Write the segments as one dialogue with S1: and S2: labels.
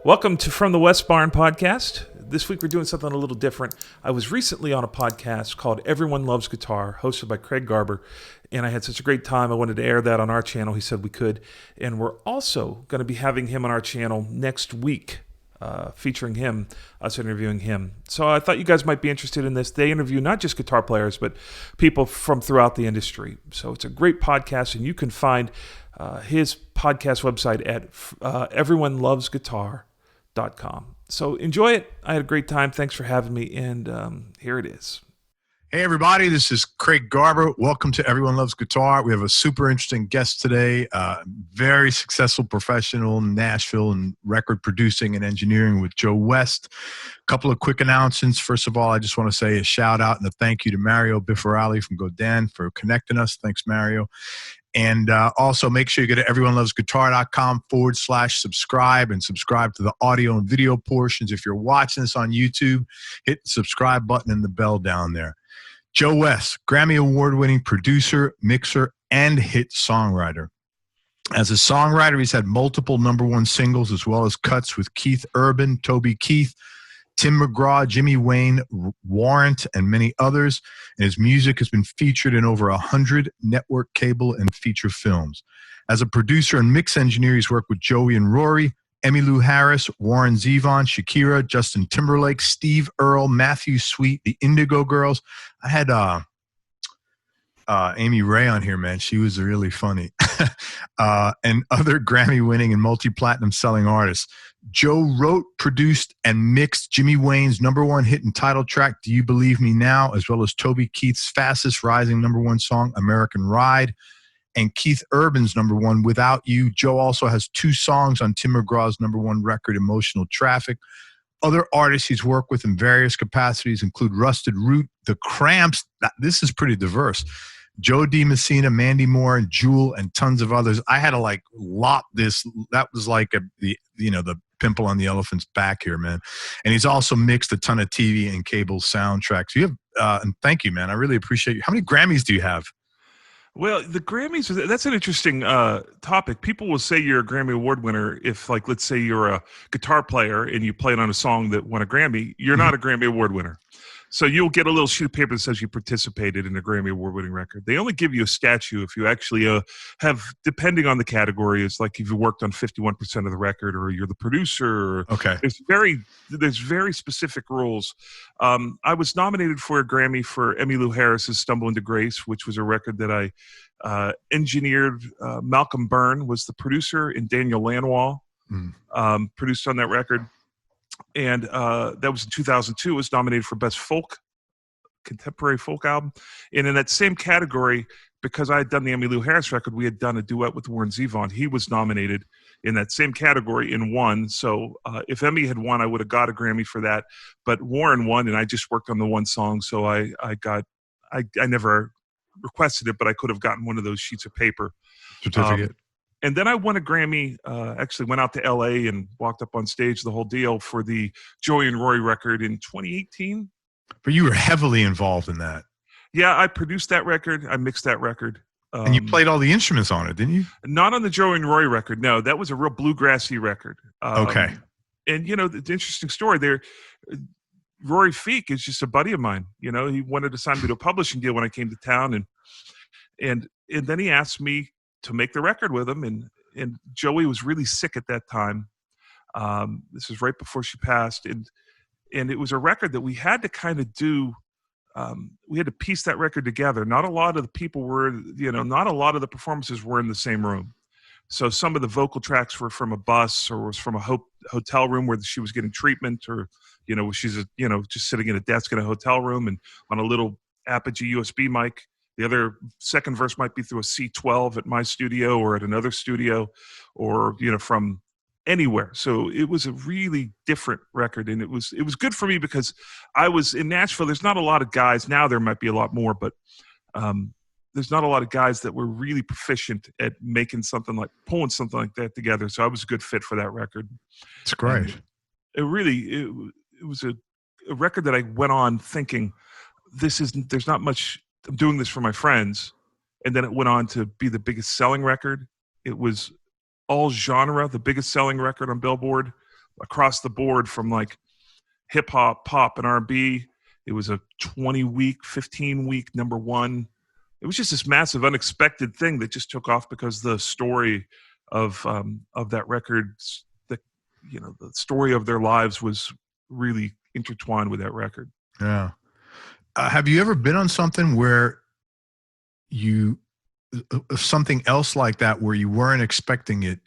S1: Welcome to From the West Barn podcast. This week we're doing something a little different. I was recently on a podcast called Everyone Loves Guitar, hosted by Craig Garber, and I had such a great time. I wanted to air that on our channel. He said we could. And we're also going to be having him on our channel next week, featuring him, us interviewing him. So I thought you guys might be interested in this. They interview not just guitar players, but people from throughout the industry. So it's a great podcast, and you can find his podcast website at everyonelovesguitar.com. So enjoy it. I had a great time. Thanks for having me. And here it is.
S2: Hey, everybody. This is Craig Garber. Welcome to Everyone Loves Guitar. We have a super interesting guest today. Very successful professional in Nashville and record producing and engineering with Joe West. A couple of quick announcements. First of all, I just want to say a shout out and a thank you to Mario Biffarali from Godin for connecting us. Thanks, Mario. And also make sure you go to everyonelovesguitar.com/subscribe and subscribe to the audio and video portions. If you're watching this on YouTube, hit the subscribe button and the bell down there. Joe West, Grammy Award-winning producer, mixer, and hit songwriter. As a songwriter, he's had multiple #1 singles as well as cuts with Keith Urban, Toby Keith, Tim McGraw, Jimmy Wayne, Warrant, and many others. And his music has been featured in over 100 network, cable, and feature films. As a producer and mix engineer, he's worked with Joey and Rory, Emmylou Harris, Warren Zevon, Shakira, Justin Timberlake, Steve Earle, Matthew Sweet, the Indigo Girls. I had Amy Ray on here, man. She was really funny. And other Grammy-winning and multi-platinum selling artists. Joe wrote, produced, and mixed Jimmy Wayne's #1 hit and title track, Do You Believe Me Now, as well as Toby Keith's fastest rising #1 song, American Ride, and Keith Urban's #1, Without You. Joe also has 2 songs on Tim McGraw's #1 record, Emotional Traffic. Other artists he's worked with in various capacities include Rusted Root, The Cramps. This is pretty diverse. Joe D. Messina, Mandy Moore, and Jewel, and tons of others. I had to lot this. That was like the pimple on the elephant's back here, man. And he's also mixed a ton of TV and cable soundtracks. You have, and thank you, man. I really appreciate you. How many Grammys do you have?
S1: Well, the Grammys, that's an interesting topic. People will say you're a Grammy Award winner if, let's say you're a guitar player and you played on a song that won a Grammy. You're not a Grammy Award winner. So you'll get a little sheet of paper that says you participated in a Grammy Award-winning record. They only give you a statue if you actually have, depending on the category, it's like if you worked on 51% of the record or you're the producer.
S2: Okay.
S1: There's very specific rules. I was nominated for a Grammy for Emmylou Harris's Stumble into Grace, which was a record that I engineered. Malcolm Byrne was the producer, and Daniel Lanois produced on that record. And that was in 2002. It was nominated for Best Contemporary Folk Album. And in that same category, because I had done the Emmylou Harris record, we had done a duet with Warren Zevon. He was nominated in that same category and won. So if Emmy had won, I would have got a Grammy for that. But Warren won, and I just worked on the one song. So I never requested it, but I could have gotten one of those sheets of paper.
S2: Certificate.
S1: And then I won a Grammy, actually went out to L.A. and walked up on stage, the whole deal, for the Joey and Rory record in 2018.
S2: But you were heavily involved in that.
S1: Yeah, I produced that record. I mixed that record.
S2: And you played all the instruments on it, didn't you?
S1: Not on the Joey and Rory record, no. That was a real bluegrassy record.
S2: Okay.
S1: And, the interesting story there, Rory Feek is just a buddy of mine. He wanted to sign me to a publishing deal when I came to town. And then he asked me to make the record with him, and Joey was really sick at that time. This was right before she passed, and it was a record that we had to kind of do. We had to piece that record together. Not a lot of the people were, not a lot of the performances were in the same room. So some of the vocal tracks were from a bus or was from a hotel room where she was getting treatment, or she's just sitting at a desk in a hotel room and on a little Apogee USB mic. The other second verse might be through a C12 at my studio or at another studio, or from anywhere. So it was a really different record, and it was good for me because I was in Nashville. There's not a lot of guys now. There might be a lot more, but there's not a lot of guys that were really proficient at pulling something like that together. So I was a good fit for that record.
S2: It's great.
S1: And it was a record that I went on thinking, there's not much. I'm doing this for my friends. And then it went on to be the biggest selling record. It was all genre, the biggest selling record on Billboard. across the board from like hip hop, pop, and R&B. It was a 20-week, 15-week number one. It was just this massive, unexpected thing that just took off because the story of that record, the story of their lives was really intertwined with that record.
S2: Yeah. Have you ever been on something where something else like that where you weren't expecting it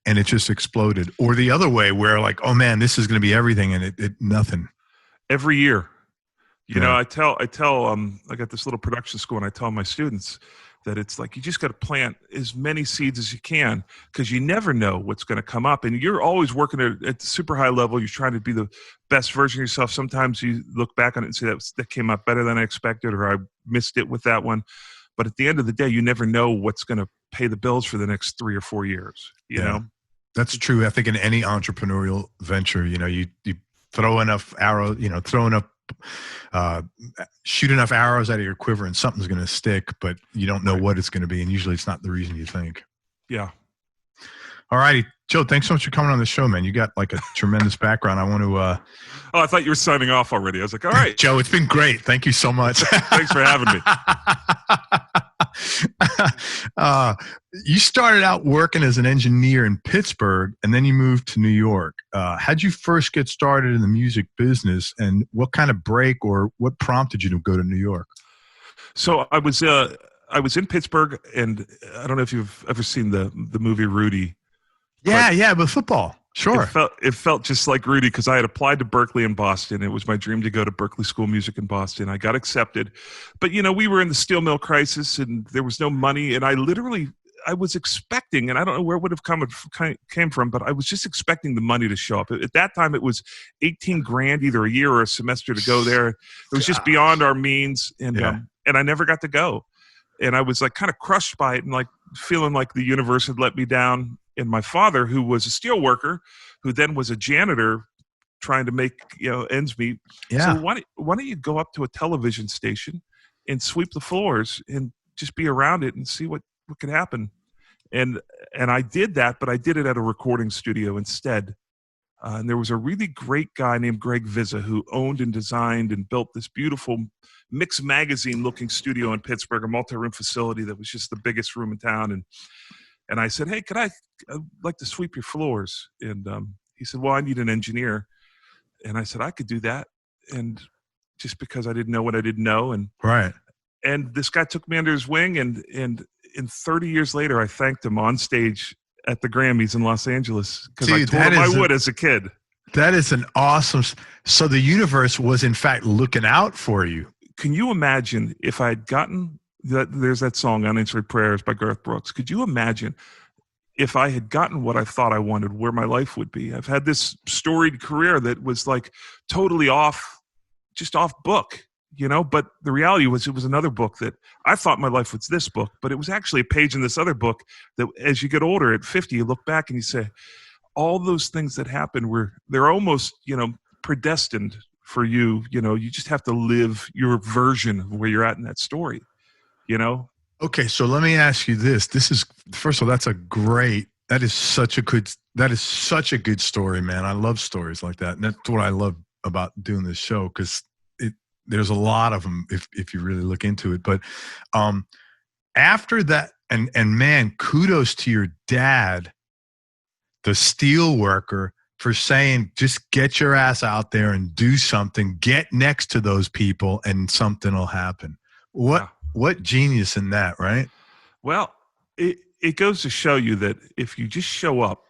S2: and it just exploded, or the other way where like, oh man, this is going to be everything, and it nothing?
S1: Every year. You know, I tell I got this little production school, and I tell my students that it's like you just got to plant as many seeds as you can, because you never know what's going to come up. And you're always working at the super high level. You're trying to be the best version of yourself. Sometimes you look back on it and say that came out better than I expected, or I missed it with that one. But at the end of the day, you never know what's going to pay the bills for the next 3 or 4 years. You know?
S2: That's true. I think in any entrepreneurial venture, you throw enough arrows, shoot enough arrows out of your quiver and something's going to stick, but you don't know what it's going to be. And usually it's not the reason you think.
S1: Yeah.
S2: All righty. Joe, thanks so much for coming on the show, man. You got like a tremendous background. I want to,
S1: oh, I thought you were signing off already. I was like, all right,
S2: Joe, it's been great. Thank you so much.
S1: Thanks for having me.
S2: You started out working as an engineer in Pittsburgh, and then you moved to New York. How'd you first get started in the music business, and what kind of break or what prompted you to go to New York?
S1: So I was in Pittsburgh, and I don't know if you've ever seen the movie Rudy.
S2: Yeah, but football. Sure.
S1: It felt just like Rudy, because I had applied to Berkeley in Boston. It was my dream to go to Berkeley School of Music in Boston. I got accepted. But, we were in the steel mill crisis, and there was no money. And I was expecting, and I don't know where it would have came from, but I was just expecting the money to show up. At that time, it was $18,000 either a year or a semester to go there. It was just beyond our means, and I never got to go. And I was like kind of crushed by it, and like feeling like the universe had let me down. And my father, who was a steel worker, who then was a janitor trying to make ends meet. So why don't you go up to a television station and sweep the floors and just be around it and see what could happen? And I did that, but I did it at a recording studio instead. And there was a really great guy named Greg Vizza who owned and designed and built this beautiful Mix magazine looking studio in Pittsburgh, a multi-room facility that was just the biggest room in town. And I said, hey, I'd like to sweep your floors. And he said, well, I need an engineer. And I said, I could do that. And just because I didn't know what I didn't know. And this guy took me under his wing. And 30 years later, I thanked him on stage at the Grammys in Los Angeles, because I told him I would as a kid.
S2: That is an awesome. So the universe was in fact looking out for you.
S1: Can you imagine if I had gotten there's that song Unanswered Prayers by Garth Brooks. Could you imagine if I had gotten what I thought I wanted, where my life would be? I've had this storied career that was like totally off book, but the reality was it was another book that I thought my life was this book, but it was actually a page in this other book that as you get older at 50, you look back and you say, all those things that happened they're almost, predestined for you. You just have to live your version of where you're at in that story.
S2: Okay, so let me ask you this. This is, first of all, that is such a good story, man. I love stories like that. And that's what I love about doing this show, because there's a lot of them if you really look into it. But after that, and man, kudos to your dad, the steel worker, for saying, just get your ass out there and do something, get next to those people and something will happen. What genius in that, right?
S1: Well, it goes to show you that if you just show up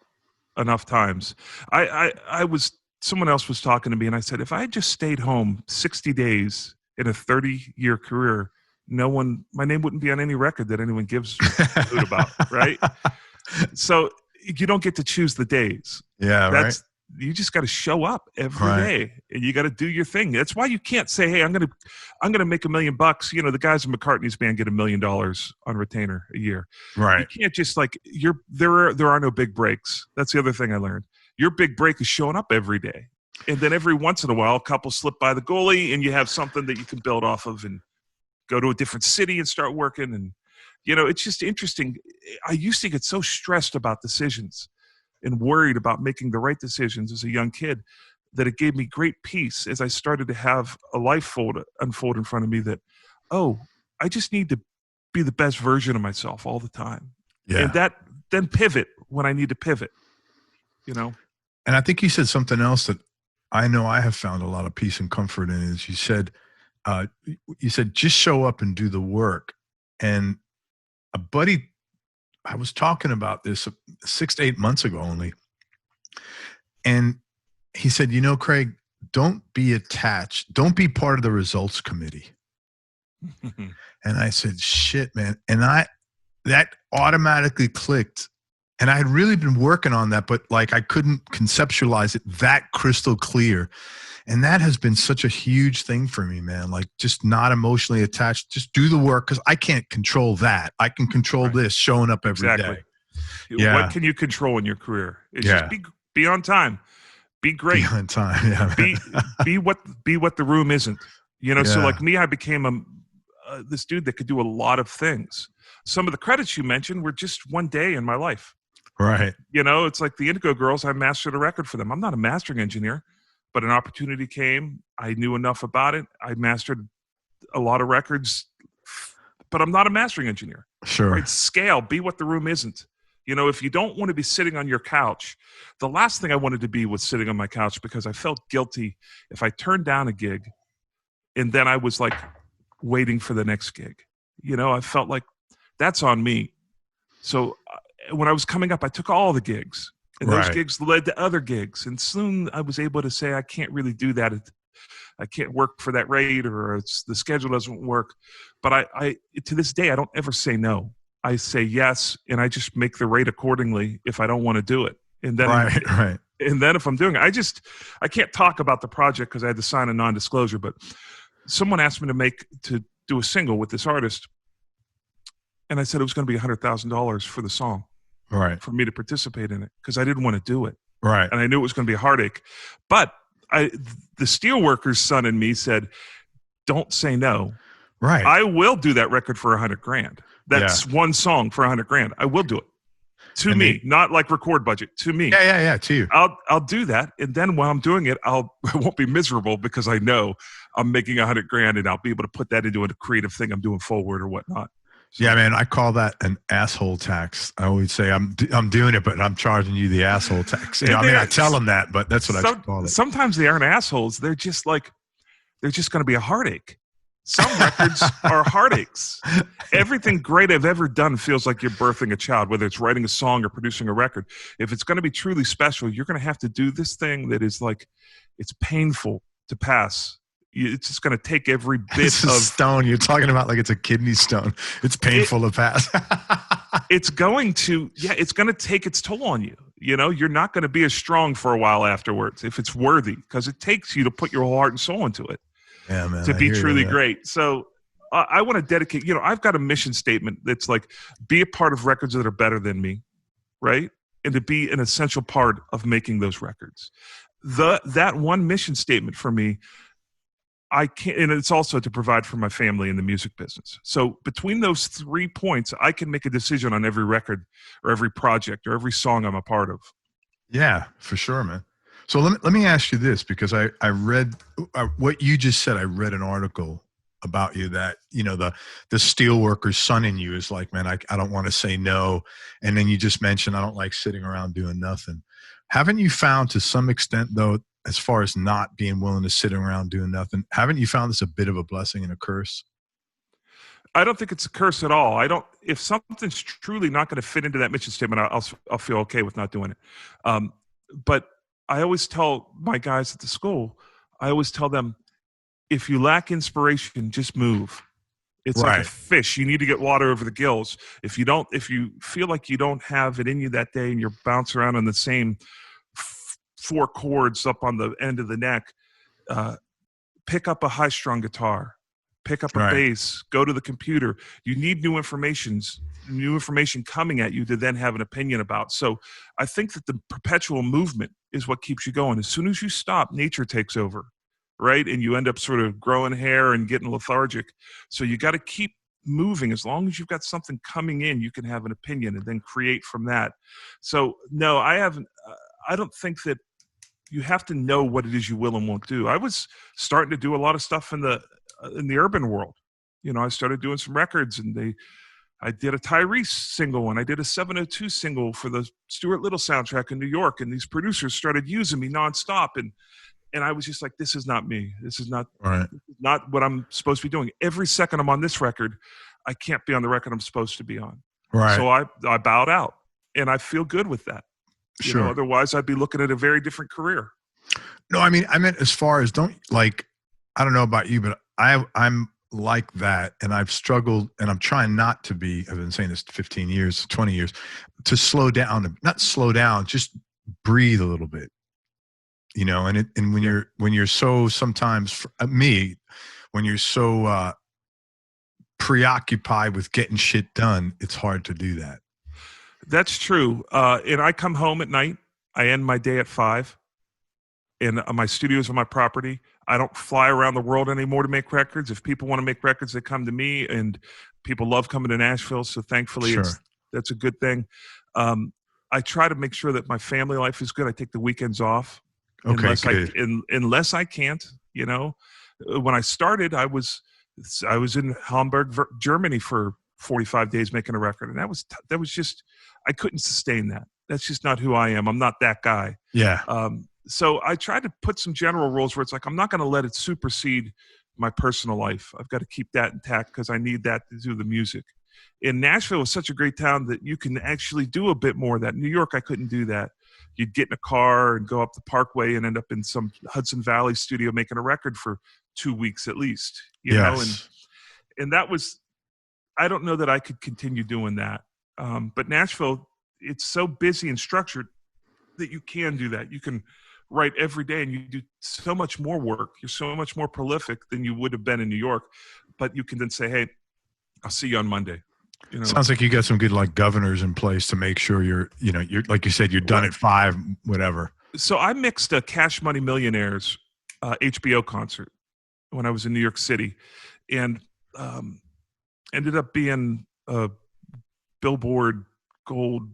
S1: enough times, someone else was talking to me and I said, if I had just stayed home 60 days in a 30-year career, my name wouldn't be on any record that anyone gives a hoot about, right? So you don't get to choose the days.
S2: Yeah, right.
S1: You just got to show up every day, and you got to do your thing. That's why you can't say, "Hey, I'm gonna make $1 million." The guys in McCartney's band get $1 million on retainer a year.
S2: Right.
S1: You can't just there are no big breaks. That's the other thing I learned. Your big break is showing up every day, and then every once in a while, a couple slip by the goalie, and you have something that you can build off of, and go to a different city and start working. And it's just interesting. I used to get so stressed about decisions. and worried about making the right decisions as a young kid, that it gave me great peace as I started to have a life unfold in front of me that, oh, I just need to be the best version of myself all the time.
S2: Yeah.
S1: And that then pivot when I need to pivot, you know?
S2: And I think you said something else that I know I have found a lot of peace and comfort in is you said, just show up and do the work. And a buddy, I was talking about this 6 to 8 months ago only. And he said, Craig, don't be attached. Don't be part of the results committee. And I said, shit, man. And that automatically clicked. And I had really been working on that, but like I couldn't conceptualize it that crystal clear. And that has been such a huge thing for me, man. Like just not emotionally attached, just do the work because I can't control that. I can control this, showing up every day.
S1: Yeah. What can you control in your career? It's just be on time. Be great.
S2: Be on time. Yeah,
S1: be what the room isn't. So like me, I became this dude that could do a lot of things. Some of the credits you mentioned were just one day in my life.
S2: Right.
S1: It's like the Indigo Girls, I mastered a record for them. I'm not a mastering engineer, but an opportunity came. I knew enough about it. I mastered a lot of records, but I'm not a mastering engineer.
S2: Sure.
S1: Right? Scale, be what the room isn't. If you don't want to be sitting on your couch, the last thing I wanted to be was sitting on my couch because I felt guilty if I turned down a gig and then I was like waiting for the next gig. I felt like that's on me. So when I was coming up, I took all the gigs, and those gigs led to other gigs. And soon I was able to say, I can't really do that. I can't work for that rate, or the schedule doesn't work. But I to this day, I don't ever say no. I say yes, and I just make the rate accordingly if I don't want to do it. And then, and then if I'm doing it, I can't talk about the project because I had to sign a non-disclosure. But someone asked me to do a single with this artist, and I said it was going to be $100,000 for the song, for me to participate in it because I didn't want to do it, and I knew it was going to be a heartache. But the steelworker's son in me said, "Don't say no." I will do that record for $100,000. That's one song for $100,000. I will do it. To me, not like record budget. To me,
S2: to you.
S1: I'll do that, and then while I'm doing it, I won't be miserable because I know I'm making $100,000, and I'll be able to put that into a creative thing I'm doing forward or whatnot. So,
S2: yeah, man, I call that an asshole tax. I always say I'm doing it, but I'm charging you the asshole tax. I tell them that, but that's what I call it.
S1: Sometimes they aren't assholes. They're just going to be a heartache. Some records are heartaches. Everything great I've ever done feels like you're birthing a child, whether it's writing a song or producing a record. If it's going to be truly special, you're going to have to do this thing that is like, it's painful to pass. It's just going to take every bit
S2: of stone. You're talking about like it's a kidney stone. It's painful to pass.
S1: It's going to take its toll on you. You're not going to be as strong for a while afterwards if it's worthy, because it takes you to put your whole heart and soul into it.
S2: Yeah, man,
S1: to be truly great. So I want to dedicate, I've got a mission statement that's like, be a part of records that are better than me, right? And to be an essential part of making those records. That one mission statement for me, I can't, and it's also to provide for my family in the music business. So between those 3 points, I can make a decision on every record or every project or every song I'm a part of.
S2: Yeah, for sure, man. So let me ask you this, because I read what you just said. I read an article about you that, the steelworker's son in you is like, man, I don't want to say no. And then you just mentioned, I don't like sitting around doing nothing. Haven't you found to some extent, though, as far as not being willing to sit around doing nothing, haven't you found this a bit of a blessing and a curse?
S1: I don't think it's a curse at all. If something's truly not going to fit into that mission statement, I'll feel okay with not doing it. But I always tell my guys at the school, I always tell them, if you lack inspiration, just move. It's like a fish. You need to get water over the gills. If you feel like you don't have it in you that day and you're bouncing around on the same 4 chords up on the end of the neck, pick up a high-strung guitar, pick up a bass, go to the computer. You need new information coming at you to then have an opinion about. So I think that the perpetual movement is what keeps you going. As soon as you stop, nature takes over, right? And you end up sort of growing hair and getting lethargic. So you got to keep moving, as long as you've got something coming in, you can have an opinion and then create from that. So no, I haven't. I don't think that you have to know what it is you will and won't do. I was starting to do a lot of stuff in the urban world. You know, I started doing some records, and I did a Tyrese single, and I did a 702 single for the Stuart Little soundtrack in New York, and these producers started using me nonstop, and I was just like, this is not me. This is not not what I'm supposed to be doing. Every second I'm on this record, I can't be on the record I'm supposed to be on.
S2: Right.
S1: So I bowed out, and I feel good with that. You know, otherwise I'd be looking at a very different career.
S2: No, I mean, I meant as far as I don't know about you, but I'm like that, and I've struggled, and I'm trying not to be. I've been saying this 15 years, 20 years, to slow down, not slow down, just breathe a little bit. You know, and when you're so sometimes when you're so preoccupied with getting shit done, it's hard to do that.
S1: That's true. And I come home at night. I end my day at 5. And my studio's on my property. I don't fly around the world anymore to make records. If people want to make records, they come to me, and people love coming to Nashville. So thankfully, that's a good thing. I try to make sure that my family life is good. I take the weekends off.
S2: Okay,
S1: unless I can't, you know. When I started, I was in Hamburg, Germany for 45 days making a record, and that was just, I couldn't sustain that. That's just not who I am. I'm not that guy.
S2: Yeah.
S1: So I tried to put some general rules where it's like, I'm not going to let it supersede my personal life. I've got to keep that intact because I need that to do the music. And Nashville is such a great town that you can actually do a bit more of that. New York, I couldn't do that. You'd get in a car and go up the Parkway and end up in some Hudson Valley studio making a record for 2 weeks at least, you know? And that was, I don't know that I could continue doing that. But Nashville, it's so busy and structured that you can do that. You can write every day, and you do so much more work. You're so much more prolific than you would have been in New York. But you can then say, hey, I'll see you on Monday. You know?
S2: Sounds like you got some good governors in place to make sure you're like you said, you're done at 5, whatever.
S1: So I mixed a Cash Money Millionaires HBO concert when I was in New York City, and ended up being a Billboard Gold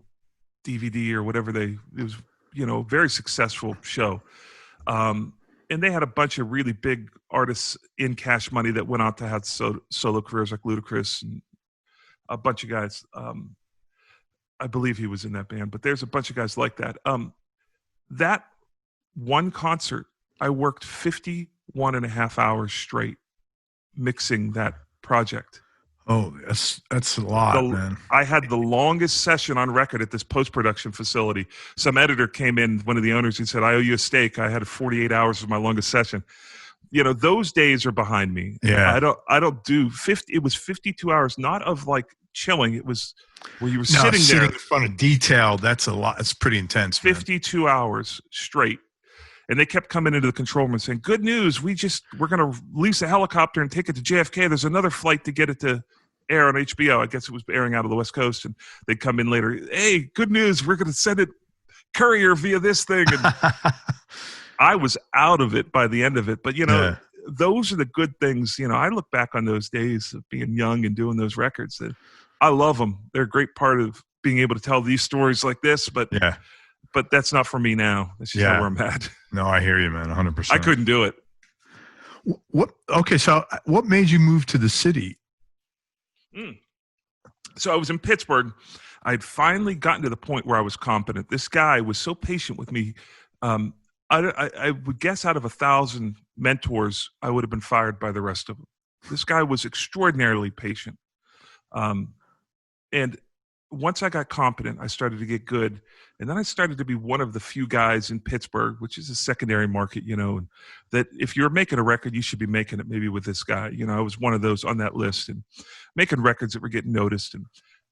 S1: DVD or whatever it was, you know, very successful show. And they had a bunch of really big artists in Cash Money that went on to have solo careers, like Ludacris and a bunch of guys. I believe he was in that band, but there's a bunch of guys like that. That one concert, I worked 51 and a half hours straight mixing that project.
S2: Oh, that's a lot, man.
S1: I had the longest session on record at this post-production facility. Some editor came in, one of the owners, and said, I owe you a steak. I had 48 hours of my longest session. You know, those days are behind me.
S2: Yeah.
S1: I don't do 50. It was 52 hours, not of like chilling. It was where you were
S2: sitting
S1: there
S2: in front of detail. That's a lot. It's pretty intense.
S1: 52 hours straight. And they kept coming into the control room and saying, good news, we're going to lease a helicopter and take it to JFK. There's another flight to get it to air on HBO. I guess it was airing out of the West Coast. And they'd come in later. Hey, good news, we're going to send it courier via this thing. And I was out of it by the end of it. But, you know, those are the good things. You know, I look back on those days of being young and doing those records. That I love them. They're a great part of being able to tell these stories like this. But but that's not for me now. That's just where I'm at.
S2: No, I hear you, man. 100%.
S1: I couldn't do it.
S2: Okay, so what made you move to the city?
S1: So I was in Pittsburgh. I'd finally gotten to the point where I was competent. This guy was so patient with me. I would guess out of 1,000 mentors, I would have been fired by the rest of them. This guy was extraordinarily patient. And once I got competent, I started to get good. And then I started to be one of the few guys in Pittsburgh, which is a secondary market, you know, that if you're making a record, you should be making it maybe with this guy. You know, I was one of those on that list and making records that were getting noticed. And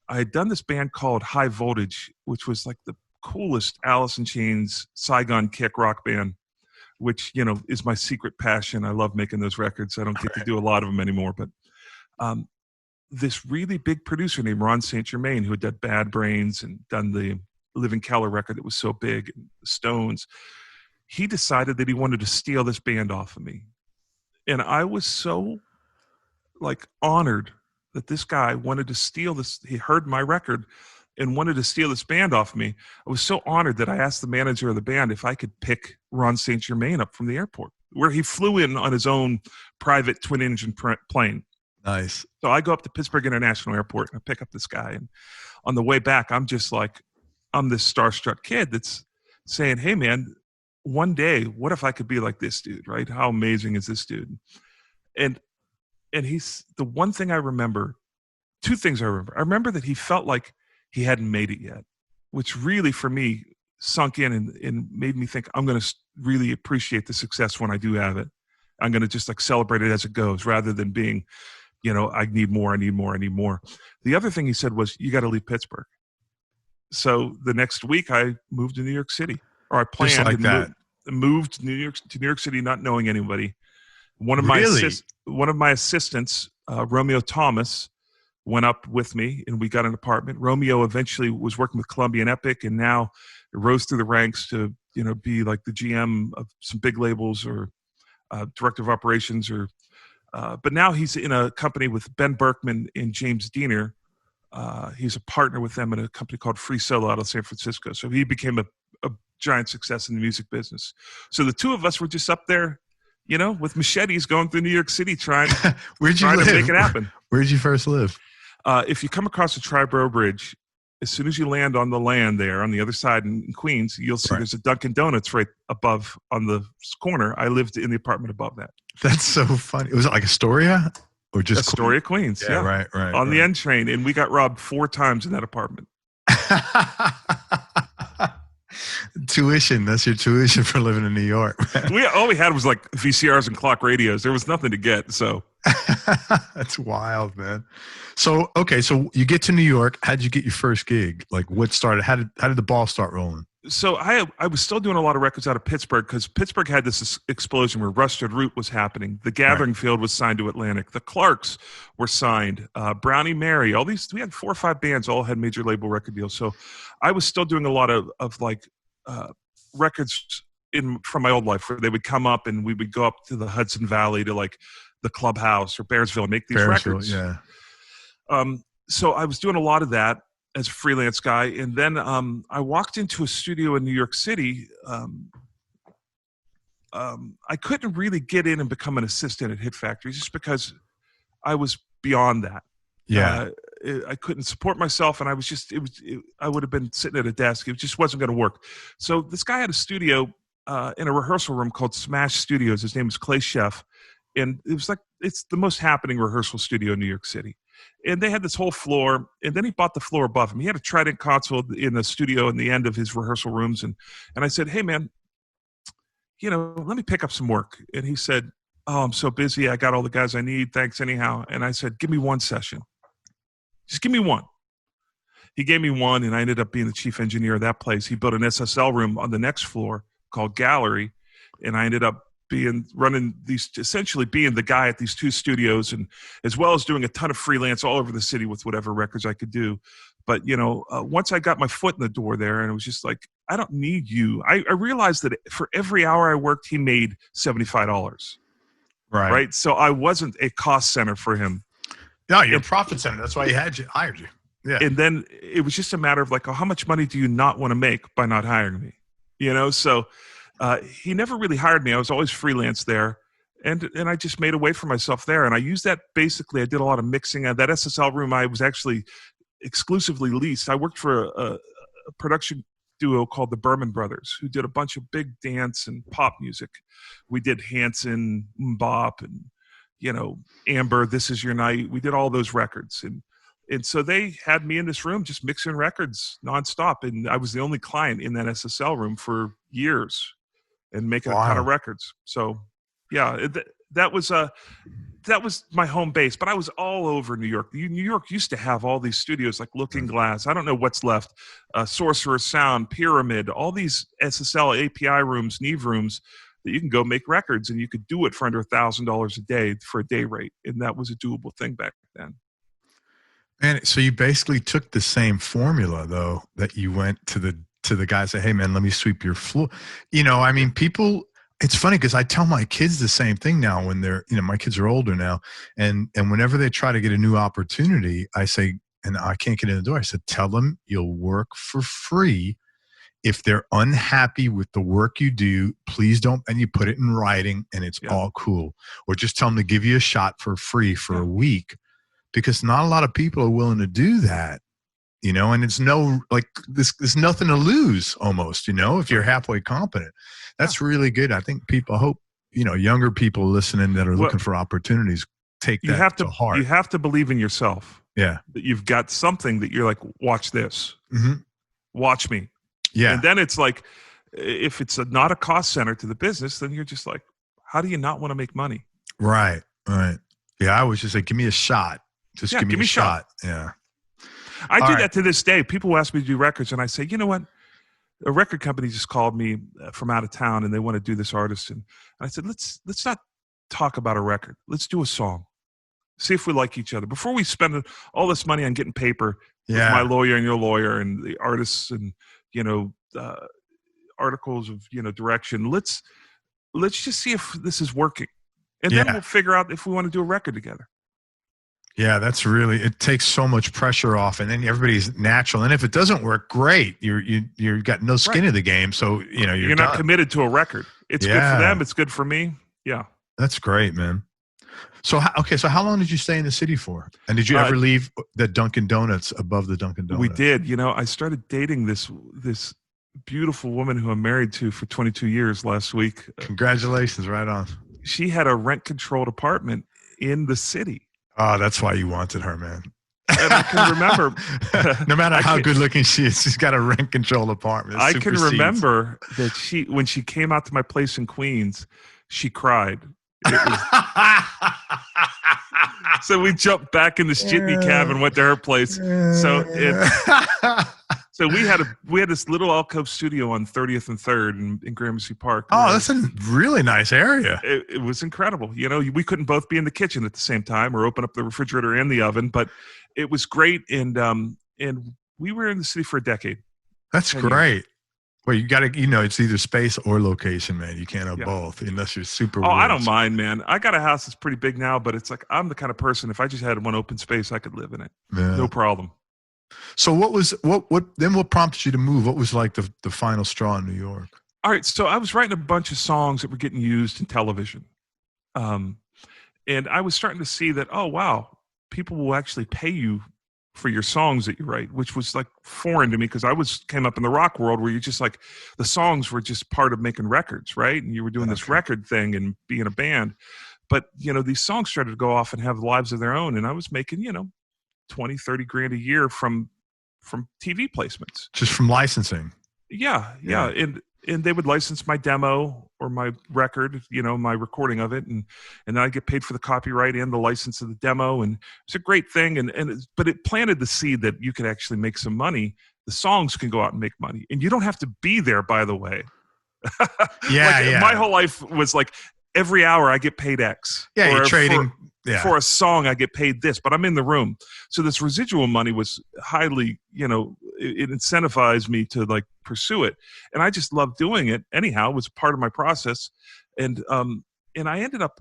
S1: I had done this band called High Voltage, which was like the coolest Alice in Chains Saigon kick rock band, which, you know, is my secret passion. I love making those records. I don't get to do a lot of them anymore, but this really big producer named Ron St. Germain, who had done Bad Brains and done the Living Colour record that was so big, and the Stones, he decided that he wanted to steal this band off of me. And I was so like honored that this guy wanted to steal this. He heard my record and wanted to steal this band off me. I was so honored that I asked the manager of the band if I could pick Ron St. Germain up from the airport, where he flew in on his own private twin-engine plane.
S2: Nice.
S1: So I go up to Pittsburgh International Airport and I pick up this guy. And on the way back, I'm just like, I'm this starstruck kid that's saying, hey, man, one day, what if I could be like this dude, right? How amazing is this dude? And he's the one thing I remember, two things I remember. I remember that he felt like he hadn't made it yet, which really for me sunk in and made me think I'm going to really appreciate the success when I do have it. I'm going to just like celebrate it as it goes rather than being, I need more. The other thing he said was, you got to leave Pittsburgh. So the next week I moved to New York City, or I planned
S2: just like that.
S1: Moved to New York City, not knowing anybody. One of my assistants, Romeo Thomas, went up with me and we got an apartment. Romeo eventually was working with Columbia and Epic and now rose through the ranks to, be like the GM of some big labels or director of operations but now he's in a company with Ben Berkman and James Diener. He's a partner with them in a company called Free Solo out of San Francisco. So he became a giant success in the music business. So the two of us were just up there, with machetes going through New York City trying to make it happen.
S2: Where'd you first live?
S1: If you come across the Triborough Bridge, as soon as you land on the land there on the other side in Queens, you'll see there's a Dunkin' Donuts right above on the corner. I lived in the apartment above that.
S2: That's so funny. Was it like Astoria or just
S1: Astoria, Queens? Yeah.
S2: Right.
S1: On the N train, and we got robbed 4 times in that apartment.
S2: Tuition. That's your tuition for living in New York.
S1: All we had was like VCRs and clock radios. There was nothing to get. So
S2: that's wild, man. So, okay. So you get to New York. How did you get your first gig? Like what started, how did the ball start rolling?
S1: So I was still doing a lot of records out of Pittsburgh because Pittsburgh had this explosion where Rusted Root was happening. The Gathering Field was signed to Atlantic. The Clarks were signed. Brownie Mary, all these, we had 4 or 5 bands, all had major label record deals. So I was still doing a lot of records from my old life where they would come up and we would go up to the Hudson Valley to like the Clubhouse or Bearsville and make these records.
S2: Yeah.
S1: So I was doing a lot of that as a freelance guy. And then I walked into a studio in New York City. I couldn't really get in and become an assistant at Hit Factory just because I was beyond that.
S2: Yeah.
S1: I couldn't support myself, and I was just, I would have been sitting at a desk. It just wasn't going to work. So this guy had a studio in a rehearsal room called Smash Studios. His name was Clay Sheff. And it was like, it's the most happening rehearsal studio in New York City. And they had this whole floor, and then he bought the floor above him. He had a Trident console in the studio in the end of his rehearsal rooms. And I said, hey, man, let me pick up some work. And he said, oh, I'm so busy. I got all the guys I need. Thanks anyhow. And I said, give me one session. Just give me one. He gave me one, and I ended up being the chief engineer of that place. He built an SSL room on the next floor called Gallery, and I ended up running these, essentially being the guy at these 2 studios, and as well as doing a ton of freelance all over the city with whatever records I could do. But, once I got my foot in the door there, and it was just like, I don't need you. I realized that for every hour I worked, he made $75. Right. So I wasn't a cost center for him.
S2: No, you're a profit center. That's why he hired you. Yeah.
S1: And then it was just a matter of like, oh, how much money do you not want to make by not hiring me? So he never really hired me. I was always freelance there. And I just made a way for myself there. And I used that basically. I did a lot of mixing. That SSL room, I was actually exclusively leased. I worked for a production duo called the Berman Brothers, who did a bunch of big dance and pop music. We did Hanson, Mbop, and Amber, This Is Your Night. We did all those records. And so they had me in this room just mixing records nonstop. And I was the only client in that SSL room for years and making a ton of records. So yeah, that was my home base, but I was all over New York. New York used to have all these studios like Looking Glass. I don't know what's left. Sorcerer's Sound, Pyramid, all these SSL API rooms, Neve rooms, that you can go make records, and you could do it for under $1,000 a day for a day rate. And that was a doable thing back then.
S2: And so you basically took the same formula though, that you went to the guy and said, hey man, let me sweep your floor. People, It's funny because I tell my kids the same thing now when they're, my kids are older now. And whenever they try to get a new opportunity, I say, and I can't get in the door, I said, tell them you'll work for free. If they're unhappy with the work you do, please don't, and you put it in writing and it's all cool. Or just tell them to give you a shot for free for a week, because not a lot of people are willing to do that. And it's there's nothing to lose almost, if you're halfway competent. That's really good. I think I hope, younger people listening that are looking for opportunities take that to heart.
S1: You have to believe in yourself.
S2: Yeah.
S1: That you've got something that you're like, watch this.
S2: Mm-hmm.
S1: Watch me.
S2: Yeah.
S1: And then it's like, if it's not a cost center to the business, then you're just like, how do you not want to make money?
S2: Right. Yeah. I was just like, give me a shot. Just give me a shot. Yeah.
S1: I do that to this day. People ask me to do records, and I say, you know what? A record company just called me from out of town, and they want to do this artist. And I said, let's not talk about a record. Let's do a song. See if we like each other. Before we spend all this money on getting paper with my lawyer and your lawyer and the artists and, articles of, direction, let's just see if this is working. And then we'll figure out if we want to do a record together. Yeah,
S2: that's it takes so much pressure off, and then everybody's natural. And if it doesn't work, great. You've got no skin in the game, so you're
S1: not committed to a record. It's good for them. It's good for me. Yeah,
S2: that's great, man. So how long did you stay in the city for? And did you ever leave the Dunkin' Donuts above the Dunkin' Donuts?
S1: We did. I started dating this beautiful woman who I'm married to for 22 years last week.
S2: Congratulations, right on.
S1: She had a rent-controlled apartment in the city.
S2: Oh, that's why you wanted her, man.
S1: And I can remember.
S2: No matter how good looking she is, she's got a rent-controlled apartment.
S1: I can remember that when she came out to my place in Queens, she cried. So we jumped back in this jitney cab and went to her place. So we had this little alcove studio on 30th and 3rd in Gramercy Park.
S2: Oh, that's a really nice area.
S1: It was incredible. We couldn't both be in the kitchen at the same time or open up the refrigerator and the oven, but it was great. And we were in the city for a decade.
S2: That's great. Well, you got to, it's either space or location, man. You can't have both unless you're super.
S1: I don't mind, man. I got a house that's pretty big now, but it's like I'm the kind of person, if I just had one open space, I could live in it. Yeah. No problem.
S2: So what prompted you to move? What was like the final straw in New York?
S1: All right. So I was writing a bunch of songs that were getting used in television. And I was starting to see that, oh, wow, people will actually pay you for your songs that you write, which was like foreign to me because I came up in the rock world where you just like the songs were just part of making records, right? And you were doing this record thing and being a band. But, these songs started to go off and have lives of their own. And I was making, 20, 30 grand a year from TV placements.
S2: Just from licensing.
S1: Yeah. And they would license my demo or my record, my recording of it. And then I get paid for the copyright and the license of the demo. And it's a great thing. But it planted the seed that you could actually make some money. The songs can go out and make money. And you don't have to be there, by the way. My whole life was like every hour I get paid X.
S2: Yeah, you're trading.
S1: For a song, I get paid this, but I'm in the room. So this residual money was highly, it incentivized me to like pursue it. And I just loved doing it. Anyhow, it was part of my process. And I ended up,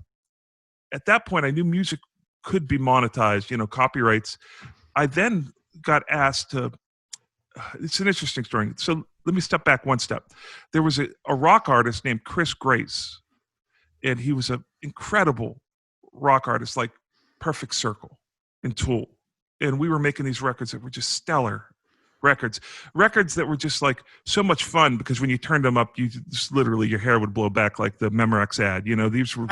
S1: at that point, I knew music could be monetized, copyrights. I then got asked to, it's an interesting story. So let me step back one step. There was a rock artist named Chris Grace, and he was an incredible rock artist, like Perfect Circle and Tool. And we were making these records that were just stellar records that were just like so much fun because when you turned them up, you just literally your hair would blow back like the Memorex ad. These were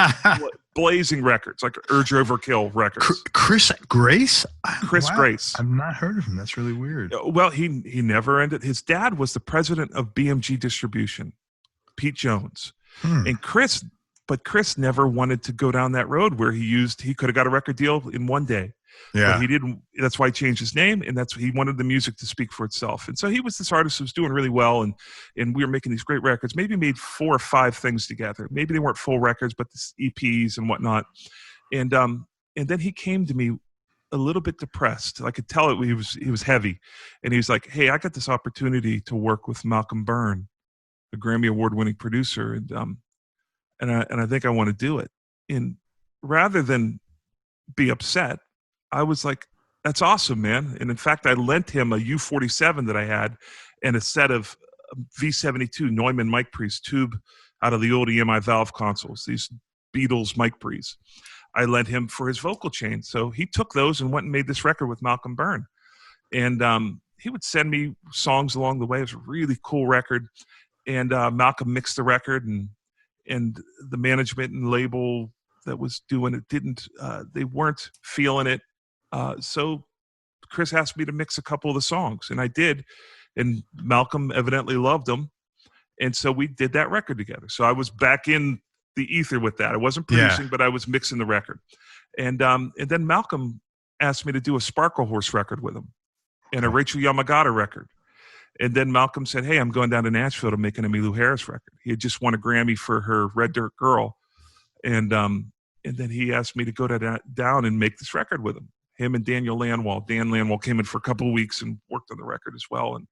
S1: blazing records, like Urge Overkill records.
S2: Chris Grace?
S1: Chris Grace.
S2: I've not heard of him. That's really weird.
S1: Well, he never ended. His dad was the president of BMG Distribution, Pete Jones. And Chris never wanted to go down that road where he could have got a record deal in one day. Yeah. But he didn't. That's why he changed his name, and he wanted the music to speak for itself. And so he was this artist who was doing really well, and we were making these great records. Maybe made 4 or 5 things together. Maybe they weren't full records, but this EPs and whatnot. And then he came to me a little bit depressed. I could tell he was heavy, and he was like, "Hey, I got this opportunity to work with Malcolm Byrne, a Grammy award-winning producer, and and I think I want to do it. And rather than be upset, I was like, that's awesome, man. And in fact, I lent him a U-47 that I had and a set of V72 Neumann mic pre's tube out of the old EMI valve consoles, these Beatles mic pre's. I lent him for his vocal chain. So he took those and went and made this record with Malcolm Byrne. And he would send me songs along the way. It was a really cool record. And Malcolm mixed the record, and the management and label that was doing it they weren't feeling it. So Chris asked me to mix a couple of the songs, and I did. And Malcolm evidently loved them. And so we did that record together. So I was back in the ether with that. I wasn't producing, but I was mixing the record. And then Malcolm asked me to do a Sparkle Horse record with him and a Rachel Yamagata record. And then Malcolm said, hey, I'm going down to Nashville to make an Emmylou Harris record. He had just won a Grammy for her Red Dirt Girl. And then he asked me to go down and make this record with him and Daniel Lanwall. Dan Lanwall came in for a couple of weeks and worked on the record as well. And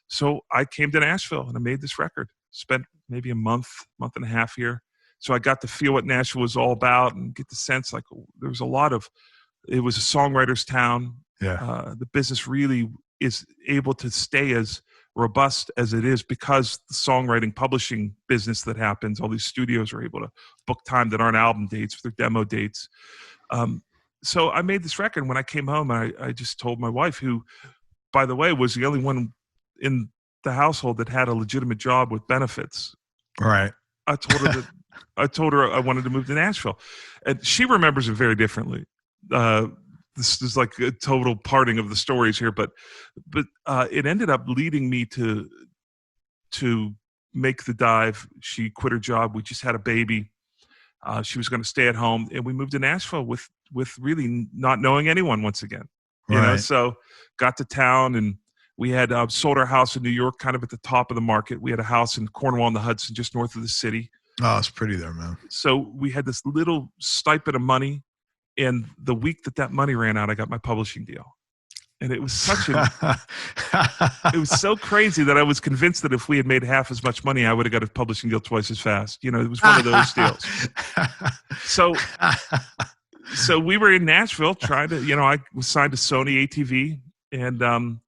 S1: so I came to Nashville and I made this record. Spent maybe a month and a half here. So I got to feel what Nashville was all about and get the sense like there was it was a songwriter's town.
S2: Yeah.
S1: The business really is able to stay as robust as it is because the songwriting publishing business that happens, all these studios are able to book time that aren't album dates, they're demo dates. So I made this record. When I came home, I just told my wife, who, by the way, was the only one in the household that had a legitimate job with benefits.
S2: Right.
S1: I told her I wanted to move to Nashville, and she remembers it very differently. This is like a total parting of the stories here, but it ended up leading me to make the dive. She quit her job. We just had a baby. She was going to stay at home, and we moved to Nashville with really not knowing anyone once again. You know, so got to town, and we had sold our house in New York, kind of at the top of the market. We had a house in Cornwall on the Hudson, just north of the city.
S2: Oh, it's pretty there, man.
S1: So we had this little stipend of money. And the week that money ran out, I got my publishing deal. And it was it was so crazy that I was convinced that if we had made half as much money, I would have got a publishing deal twice as fast. You know, it was one of those deals. So we were in Nashville trying to, I was signed to Sony ATV and,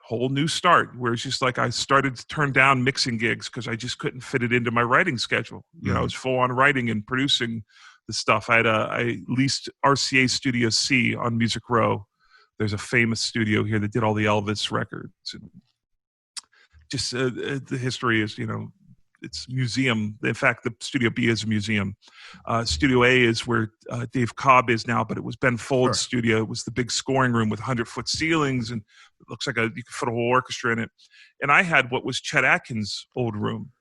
S1: whole new start where it's just like I started to turn down mixing gigs because I just couldn't fit it into my writing schedule. I was full on writing and producing the stuff. I leased RCA Studio C on Music Row. There's a famous studio here that did all the Elvis records. And just the history is, it's museum. In fact, the Studio B is a museum. Studio A is where Dave Cobb is now, but it was Ben Folds' studio. It was the big scoring room with 100-foot ceilings, and it looks like you could fit a whole orchestra in it. And I had what was Chet Atkins' old room,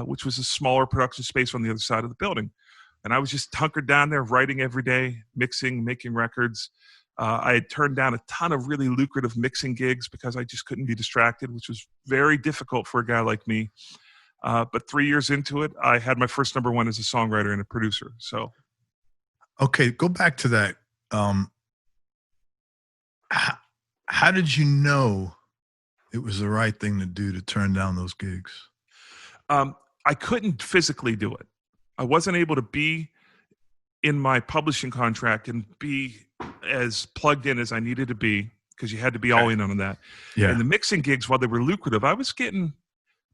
S1: which was a smaller production space on the other side of the building. And I was just hunkered down there, writing every day, mixing, making records. I had turned down a ton of really lucrative mixing gigs because I just couldn't be distracted, which was very difficult for a guy like me. But 3 years into it, I had my first number one as a songwriter and a producer. So,
S2: okay, go back to that. How did you know it was the right thing to do to turn down those gigs?
S1: I couldn't physically do it. I wasn't able to be in my publishing contract and be as plugged in as I needed to be because you had to be all in on that. Yeah. And the mixing gigs, while they were lucrative, I was getting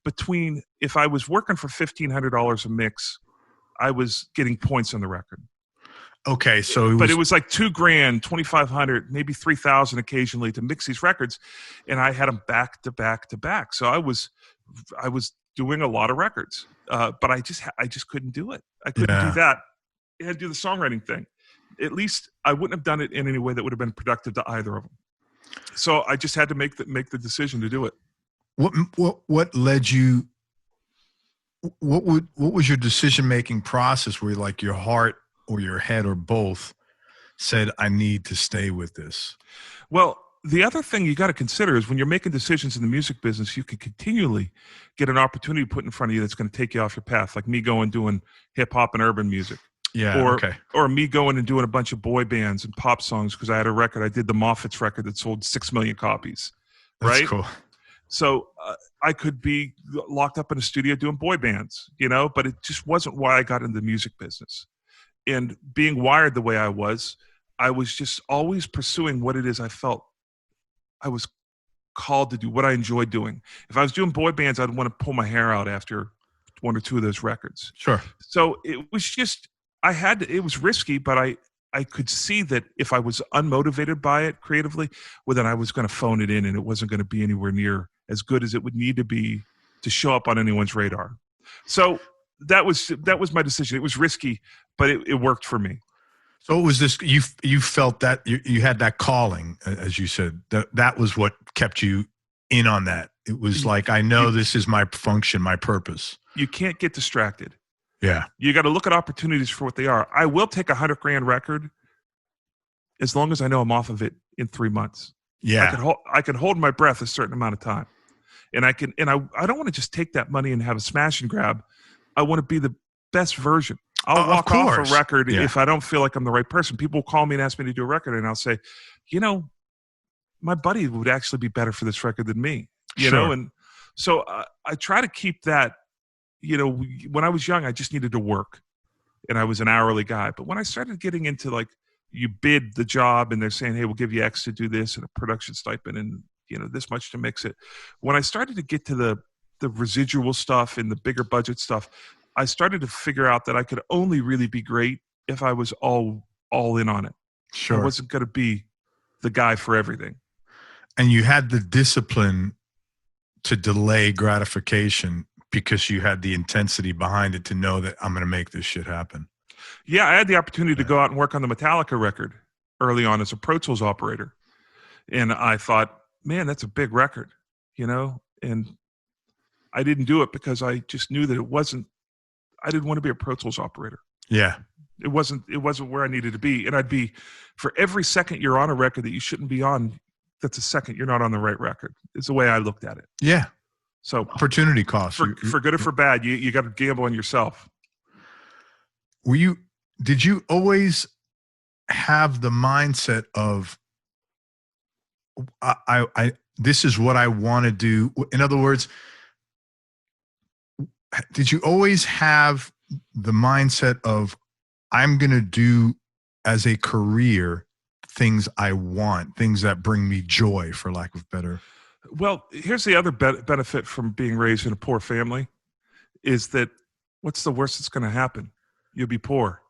S1: between, if I was working for $1,500 a mix, I was getting points on the record.
S2: Okay, so
S1: it was like $2,000, $2,500, maybe $3,000 occasionally to mix these records, and I had them back to back to back. So I was doing a lot of records, but I just couldn't do it. I couldn't do that. I had to do the songwriting thing. At least I wouldn't have done it in any way that would have been productive to either of them. So I just had to make the decision to do it.
S2: What led you? What was your decision making process where like your heart or your head or both said, I need to stay with this?
S1: Well, the other thing you got to consider is when you're making decisions in the music business, you can continually get an opportunity put in front of you that's going to take you off your path, like me going doing hip hop and urban music.
S2: Yeah.
S1: Or me going and doing a bunch of boy bands and pop songs because I had a record. I did the Moffats record that sold 6 million copies. Right?
S2: That's cool.
S1: So I could be locked up in a studio doing boy bands, but it just wasn't why I got into the music business. And being wired the way I was just always pursuing what it is I felt I was called to do, what I enjoyed doing. If I was doing boy bands, I'd want to pull my hair out after one or two of those records.
S2: Sure.
S1: So it was just, it was risky, but I could see that if I was unmotivated by it creatively, well, then I was going to phone it in, and it wasn't going to be anywhere near as good as it would need to be to show up on anyone's radar. So that was my decision. It was risky, but it worked for me.
S2: So it was this, you felt that you had that calling, as you said, that was what kept you in on that. It was like, I know this is my function, my purpose.
S1: You can't get distracted.
S2: Yeah.
S1: You got to look at opportunities for what they are. I will take $100,000 record as long as I know I'm off of it in 3 months.
S2: Yeah.
S1: I can hold my breath a certain amount of time. And I don't want to just take that money and have a smash and grab. I want to be the best version. I'll walk off a record if I don't feel like I'm the right person. People call me and ask me to do a record, and I'll say, my buddy would actually be better for this record than me. You know, and so I try to keep that. When I was young, I just needed to work, and I was an hourly guy. But when I started getting into, like, you bid the job and they're saying, hey, we'll give you X to do this and a production stipend and, this much to mix it. When I started to get to the residual stuff and the bigger budget stuff, I started to figure out that I could only really be great if I was all in on it.
S2: Sure.
S1: I wasn't going to be the guy for everything.
S2: And you had the discipline to delay gratification because you had the intensity behind it to know that I'm going to make this shit happen.
S1: Yeah, I had the opportunity to go out and work on the Metallica record early on as a Pro Tools operator. And I thought, man, that's a big record, and I didn't do it because I just knew that I didn't want to be a Pro Tools operator.
S2: Yeah.
S1: It wasn't where I needed to be. And I'd be, for every second you're on a record that you shouldn't be on, that's a second you're not on the right record. It's the way I looked at it.
S2: Yeah.
S1: So
S2: opportunity cost.
S1: For good or for bad, you got to gamble on yourself.
S2: Did you always have the mindset of, this is what I want to do? In other words, did you always have the mindset of, I'm going to do as a career things I want, things that bring me joy, for lack of better?
S1: Well, here's the other benefit from being raised in a poor family is that what's the worst that's going to happen? You'll be poor.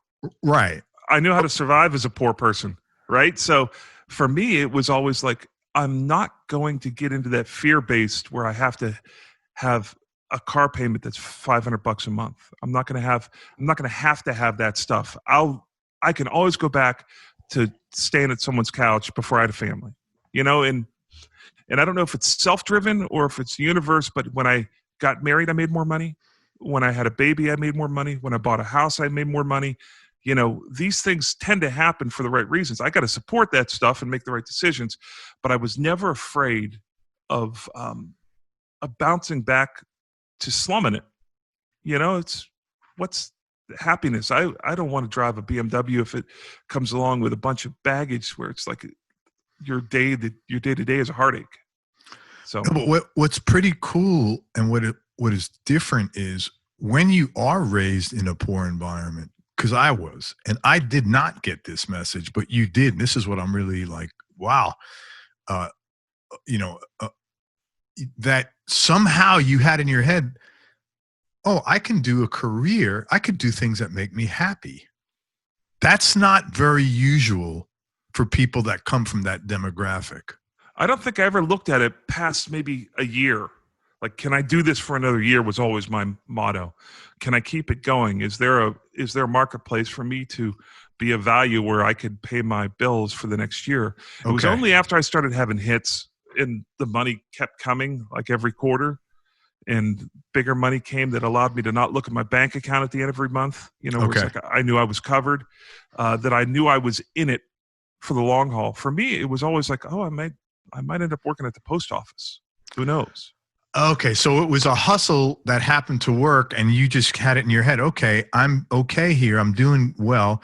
S2: Right.
S1: I knew how to survive as a poor person, right? So for me, it was always like, I'm not going to get into that fear-based where I have to have a car payment that's $500 a month. I'm not going to have to have that stuff. I can always go back to staying at someone's couch before I had a family, and I don't know if it's self-driven or if it's the universe, but when I got married, I made more money. When I had a baby, I made more money. When I bought a house, I made more money. These things tend to happen for the right reasons. I got to support that stuff and make the right decisions, but I was never afraid of bouncing back to slumming it. It's what's happiness. I don't want to drive a BMW if it comes along with a bunch of baggage where it's like your day-to-day is a heartache. So,
S2: no, but what's pretty cool and what is different is when you are raised in a poor environment, because I was, and I did not get this message, but you did. And this is what I'm really like, wow. That somehow you had in your head, oh, I can do a career. I could do things that make me happy. That's not very usual for people that come from that demographic.
S1: I don't think I ever looked at it past maybe a year. Like, can I do this for another year was always my motto. Can I keep it going? Is there a marketplace for me to be of value where I could pay my bills for the next year? It was only after I started having hits and the money kept coming like every quarter and bigger money came that allowed me to not look at my bank account at the end of every month, where it's like I knew I was covered, that I knew I was in it for the long haul. For me, it was always like, oh, I might end up working at the post office. Who knows?
S2: Okay, so it was a hustle that happened to work and you just had it in your head, okay, I'm okay here, I'm doing well.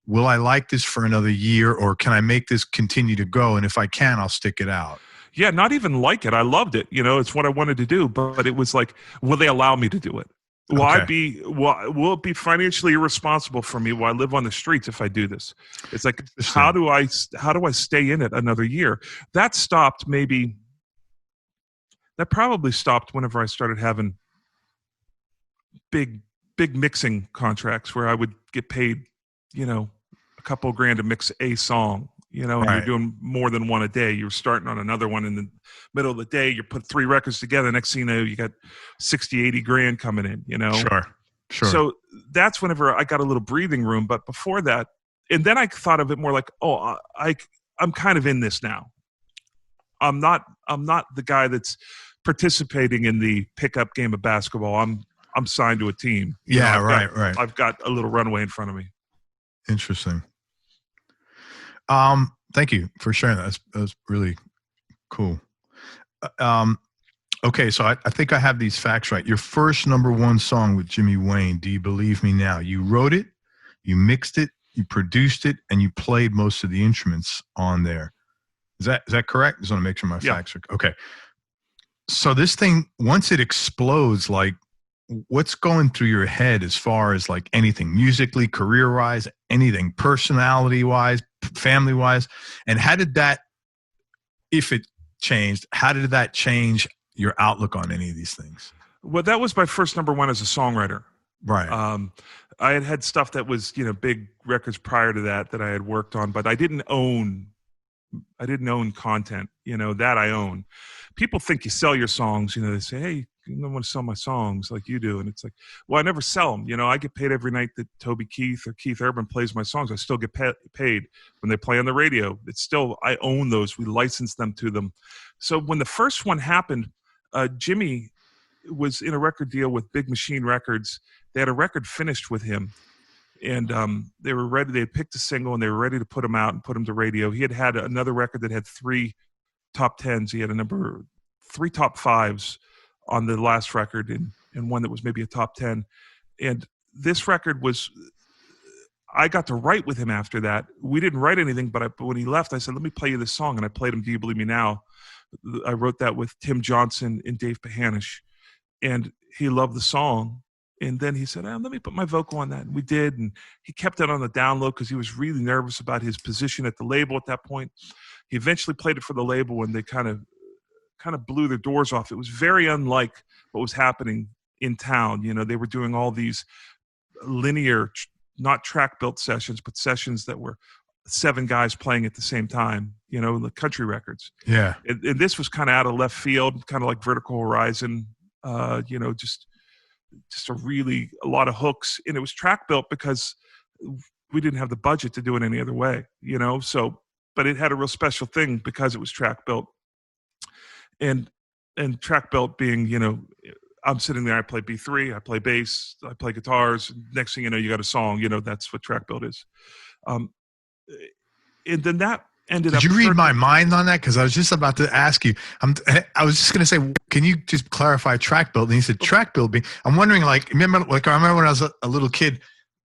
S2: Will I like this for another year or can I make this continue to go? And if I can, I'll stick it out.
S1: Yeah, not even like it. I loved it. You know, it's what I wanted to do, but it was like, will they allow me to do it? Will it be financially irresponsible for me? Will I live on the streets if I do this? It's like, how do I stay in it another year? That probably stopped whenever I started having big mixing contracts where I would get paid, you know, a couple $grand to mix a song, you know, and you're doing more than one a day. You're starting on another one in the middle of the day. You put 3 records together. Next thing you know, you got 60, 80 grand coming in, you know?
S2: Sure.
S1: So that's whenever I got a little breathing room. But before that, and then I thought of it more like, I'm kind of in this now. I'm not the guy that's participating in the pickup game of basketball. I'm signed to a team.
S2: Right.
S1: I've got a little runway in front of me.
S2: Interesting. Thank you for sharing that. That was really cool. Okay, so I think I have these facts right. Your first #1 song with Jimmy Wayne, Do You Believe Me Now? You wrote it, you mixed it, you produced it, and you played most of the instruments on there. Is that correct? I just want to make sure my facts are okay. So this thing, once it explodes, like, what's going through your head as far as like anything musically, career-wise, anything, personality-wise, family-wise? And how did that, if it changed, how did that change your outlook on any of these things?
S1: Well, that was my first #1 as a songwriter.
S2: Right.
S1: I had stuff that was, you know, big records prior to that I had worked on, but I didn't own content, you know, that I own. People think you sell your songs, you know, they say, hey, I want to sell my songs like you do. And it's like, well, I never sell them. You know, I get paid every night that Toby Keith or Keith Urban plays my songs. I still get paid when they play on the radio. It's still, I own those. We license them to them. So when the first one happened, Jimmy was in a record deal with Big Machine Records. They had a record finished with him. And they were ready. They had picked a single and they were ready to put him out and put him to radio. He had another record that had 3 top 10s. He had 3 top 5s on the last record and one that was maybe a top 10. And this record was, I got to write with him after that. We didn't write anything, but when he left, I said, let me play you this song. And I played him Do You Believe Me Now? I wrote that with Tim Johnson and Dave Pahanish. And he loved the song. And then he said, let me put my vocal on that. And we did. And he kept it on the down low because he was really nervous about his position at the label at that point. He eventually played it for the label and they kind of blew their doors off. It was very unlike what was happening in town. You know, they were doing all these linear, not track built sessions, but sessions that were 7 guys playing at the same time, you know, the country records.
S2: Yeah.
S1: And this was kind of out of left field, kind of like Vertical Horizon, you know, just a lot of hooks. And it was track built because we didn't have the budget to do it any other way, you know? So, but it had a real special thing because it was track built. And track built being, you know, I'm sitting there, I play B3, I play bass, I play guitars. Next thing you know, you got a song, you know, that's what track built is. And then that ended up.
S2: Did you read my mind on that? Because I was just about to ask you. I was just going to say, can you just clarify track build? And he said track build. I'm wondering, like, I remember when I was a little kid,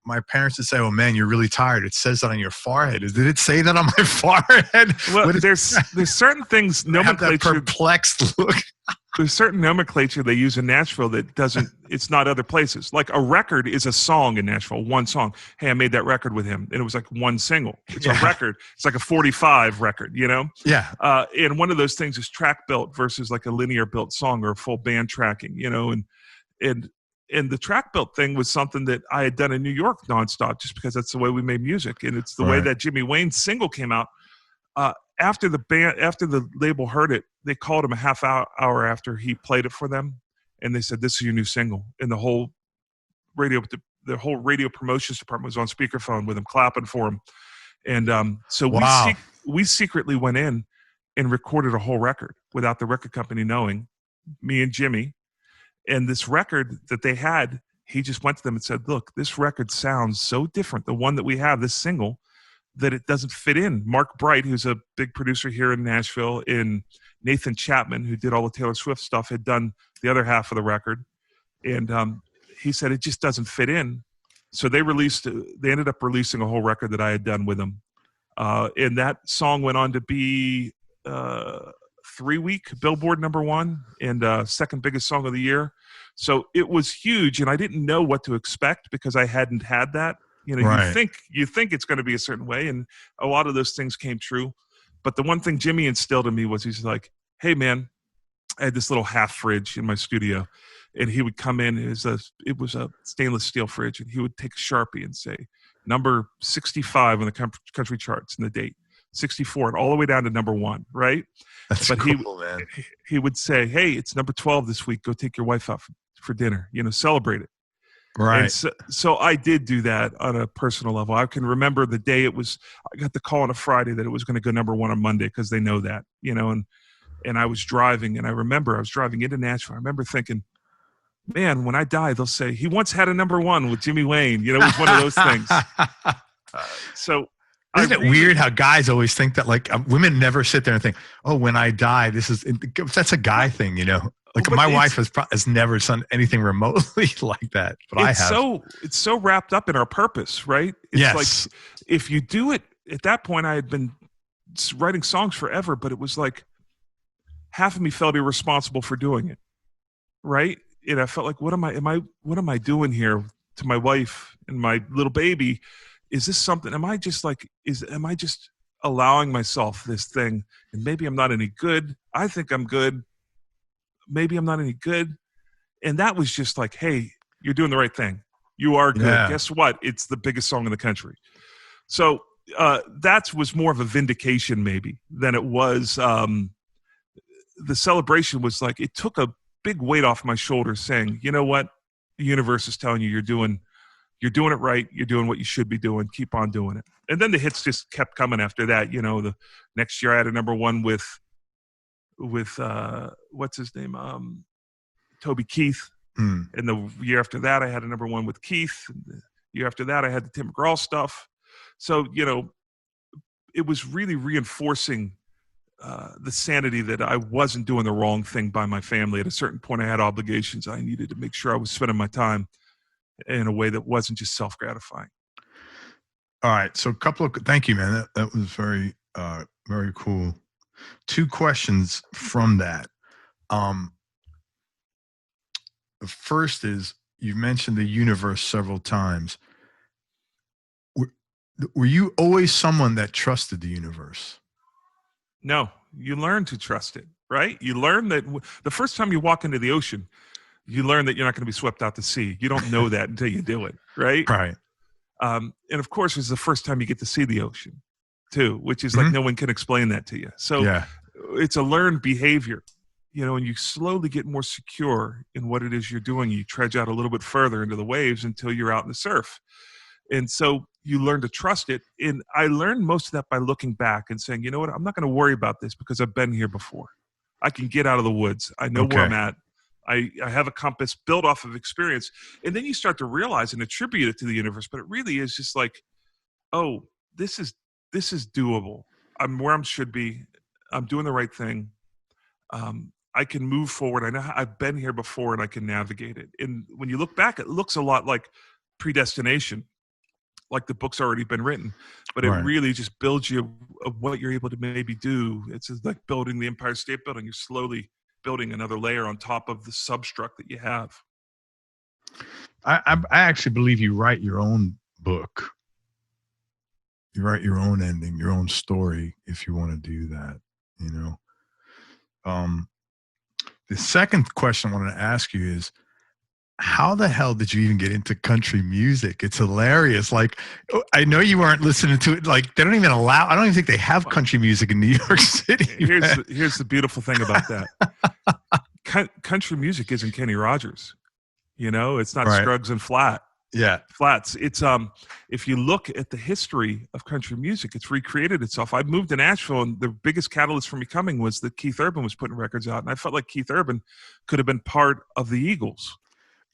S2: my parents would say, "Oh man, you're really tired. It says that on your forehead." Did it say that on my forehead?
S1: Well, there's certain things, nomenclature.
S2: Have that perplexed look.
S1: There's certain nomenclature they use in Nashville that doesn't. It's not other places. Like a record is a song in Nashville, one song. Hey, I made that record with him, and it was like one single. It's a record. It's like a 45 record, you know.
S2: Yeah.
S1: And one of those things is track built versus like a linear built song or a full band tracking, you know. And the track built thing was something that I had done in New York nonstop, just because that's the way we made music, and it's the way that Jimmy Wayne's single came out. After the label heard it, they called him a half hour after he played it for them, and they said, "This is your new single." And the whole radio promotions department was on speakerphone with him, clapping for him. And so we secretly went in and recorded a whole record without the record company knowing, me and Jimmy. And this record that they had, he just went to them and said, "Look, this record sounds so different, the one that we have, this single, that it doesn't fit in." Mark Bright, who's a big producer here in Nashville, and Nathan Chapman, who did all the Taylor Swift stuff, had done the other half of the record. And he said, it just doesn't fit in. So they ended up releasing a whole record that I had done with them. And that song went on to be 3-week Billboard #1 and second biggest song of the year. So it was huge, and I didn't know what to expect because I hadn't had that. You know,
S2: Right.
S1: you think it's going to be a certain way, and a lot of those things came true. But the one thing Jimmy instilled in me was he's like, "Hey, man," I had this little half fridge in my studio, and he would come in. It was a stainless steel fridge, and he would take a Sharpie and say, "Number 65 on the country charts," and the date 64, and all the way down to #1, right?
S2: That's
S1: But
S2: cool, man.
S1: he would say, "Hey, it's number 12 this week. Go take your wife out for dinner. You know, celebrate it."
S2: Right.
S1: And so I did do that on a personal level. I can remember the day I got the call on a Friday that it was going to go #1 on Monday because they know that, you know, and I was driving, and I remember I was driving into Nashville. I remember thinking, man, when I die, they'll say, he once had a #1 with Jimmy Wayne. You know, it was one of those things. So
S2: isn't it weird how guys always think that, like, women never sit there and think, oh, when I die, that's a guy thing, you know? Like, my wife has never done anything remotely like that, but I have.
S1: It's so wrapped up in our purpose, right? It's
S2: yes.
S1: like, if you do it, at that point, I had been writing songs forever, but it was like half of me felt irresponsible for doing it, right? And I felt like, what am I doing here to my wife and my little baby? Is this something? Am I just allowing myself this thing? And maybe I'm not any good. I think I'm good. Maybe I'm not any good. And that was just like, hey, you're doing the right thing. You are good. Yeah. Guess what? It's the biggest song in the country. So that was more of a vindication maybe than it was. The celebration was like, it took a big weight off my shoulders saying, you know what? The universe is telling you you're doing it right. You're doing what you should be doing. Keep on doing it. And then the hits just kept coming after that. You know, the next year I had a #1 with what's his name? Toby Keith. And the year after that I had a #1 with Keith. And the year after that I had the Tim McGraw stuff. So, you know, it was really reinforcing the sanity that I wasn't doing the wrong thing by my family. At a certain point I had obligations. I needed to make sure I was spending my time in a way that wasn't just self-gratifying.
S2: All right. So thank you, man. That was very, very cool. 2 questions from that. The first is, you mentioned the universe several times. Were you always someone that trusted the universe?
S1: No, you learn to trust it, right? You learn that the first time you walk into the ocean, you learn that you're not going to be swept out to sea. You don't know that until you do it, right?
S2: Right.
S1: And of course, it's the first time you get to see the ocean too, which is like no one can explain that to you. So it's a learned behavior, you know, and you slowly get more secure in what it is you're doing. You trudge out a little bit further into the waves until you're out in the surf. And so you learn to trust it. And I learned most of that by looking back and saying, you know what, I'm not going to worry about this because I've been here before. I can get out of the woods. I know where I'm at. I have a compass built off of experience. And then you start to realize and attribute it to the universe, but it really is just like, oh, this is doable. I'm where I should be. I'm doing the right thing. I can move forward. I know I've been here before and I can navigate it. And when you look back, it looks a lot like predestination, like the book's already been written, but it really just builds you of what you're able to maybe do. It's like building the Empire State Building. You're slowly building another layer on top of the substruct that you have.
S2: I actually believe you write your own book. You write your own ending, your own story, if you want to do that, you know. The second question I wanted to ask you is, how the hell did you even get into country music? It's hilarious. Like, I know you weren't listening to it. Like, they don't even allow, I don't even think they have country music in New York City.
S1: Here's the beautiful thing about that. Country music isn't Kenny Rogers. You know, it's not Scruggs and Flats. It's if you look at the history of country music, it's recreated itself. I moved to Nashville, and the biggest catalyst for me coming was that Keith Urban was putting records out, and I felt like Keith Urban could have been part of the Eagles.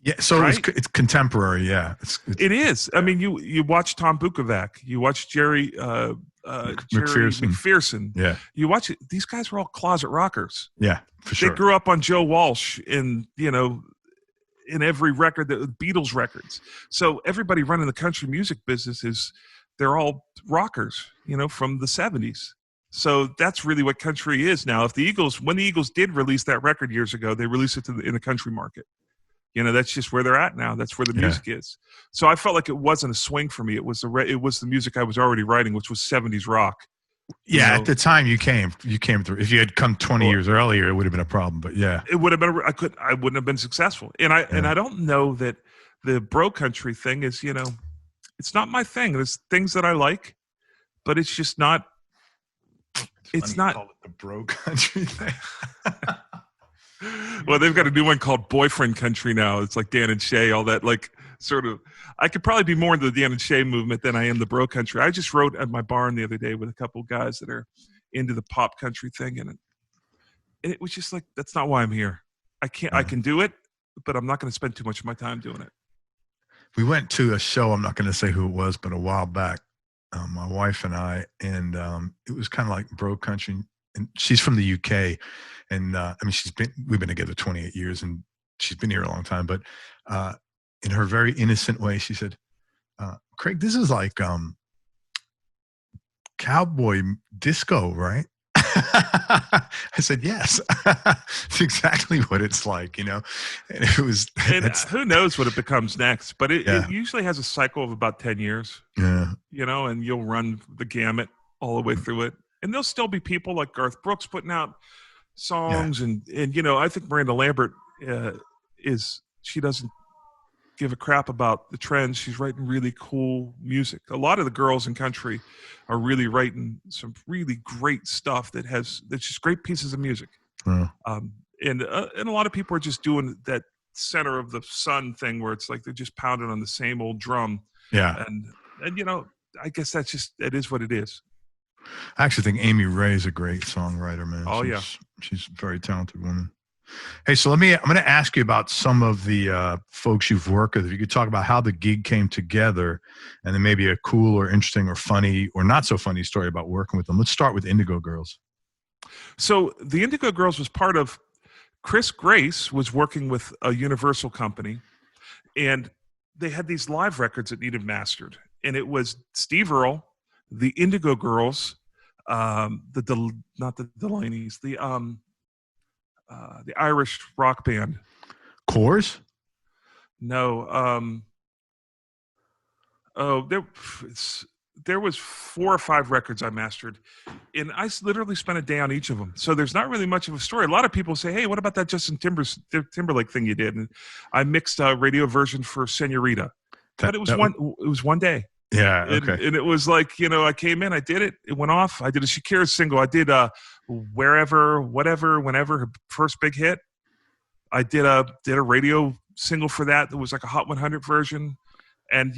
S2: Yeah, so it's contemporary. Yeah,
S1: it is. I mean, you watch Tom Bukovac, you watch Jerry McPherson.
S2: Yeah,
S1: you watch it. These guys were all closet rockers.
S2: Yeah, for sure.
S1: They grew up on Joe Walsh in every record, the Beatles records. So everybody running the country music business they're all rockers, you know, from the 70s. So that's really what country is now. When the Eagles did release that record years ago, they released it in the country market. That's just where they're at now. That's where the music is. So I felt like it wasn't a swing for me. It was the music I was already writing, which was 70s rock.
S2: Yeah, at the time you came through. If you had come 20 years earlier, it would have been a problem. But yeah,
S1: it would have been. I wouldn't have been successful. And I don't know that the bro country thing is. It's not my thing. There's things that I like, but it's just not. It's not
S2: call it the bro country thing.
S1: Well, they've got a new one called Boyfriend Country now. It's like Dan and Shay, all that sort of. I could probably be more into the Dan and Shay movement than I am the bro country. I just wrote at my barn the other day with a couple of guys that are into the pop country thing, and it was just like, that's not why I'm here. I can do it, but I'm not going to spend too much of my time doing it.
S2: We went to a show. I'm not going to say who it was, but a while back, my wife and I, and it was kind of like bro country. And she's from the UK, and we've been together 28 years, and she's been here a long time. But in her very innocent way, she said, "Craig, this is like cowboy disco, right?" I said, "Yes, it's exactly what it's like, And it was.
S1: And who knows what it becomes next? But it usually has a cycle of about 10 years.
S2: Yeah,
S1: and you'll run the gamut all the way through it. And there'll still be people like Garth Brooks putting out songs, and I think Miranda Lambert she doesn't give a crap about the trends. She's writing really cool music. A lot of the girls in country are really writing some really great stuff that's just great pieces of music. And a lot of people are just doing that center of the sun thing where it's like they're just pounding on the same old drum.
S2: Yeah,
S1: and I guess it is what it is.
S2: I actually think Amy Ray is a great songwriter, man.
S1: Oh,
S2: she's a very talented woman. Hey, so I'm going to ask you about some of the folks you've worked with. If you could talk about how the gig came together, and then maybe a cool or interesting or funny or not so funny story about working with them. Let's start with Indigo Girls.
S1: So the Indigo Girls was part of Chris Grace was working with a Universal company, and they had these live records that needed mastered. And it was Steve Earle, the Indigo Girls, not the Delaney's, the Irish rock band.
S2: Coors?
S1: No. There was 4 or 5 records I mastered, and I literally spent a day on each of them. So there's not really much of a story. A lot of people say, "Hey, what about that Justin Timberlake thing you did?" And I mixed a radio version for Senorita, but it was one day.
S2: Yeah, okay.
S1: And it was like, I came in, I did it, it went off. I did a Shakira single. I did Wherever, Whatever, Whenever, her first big hit. I did a radio single for that was like a Hot 100 version. And,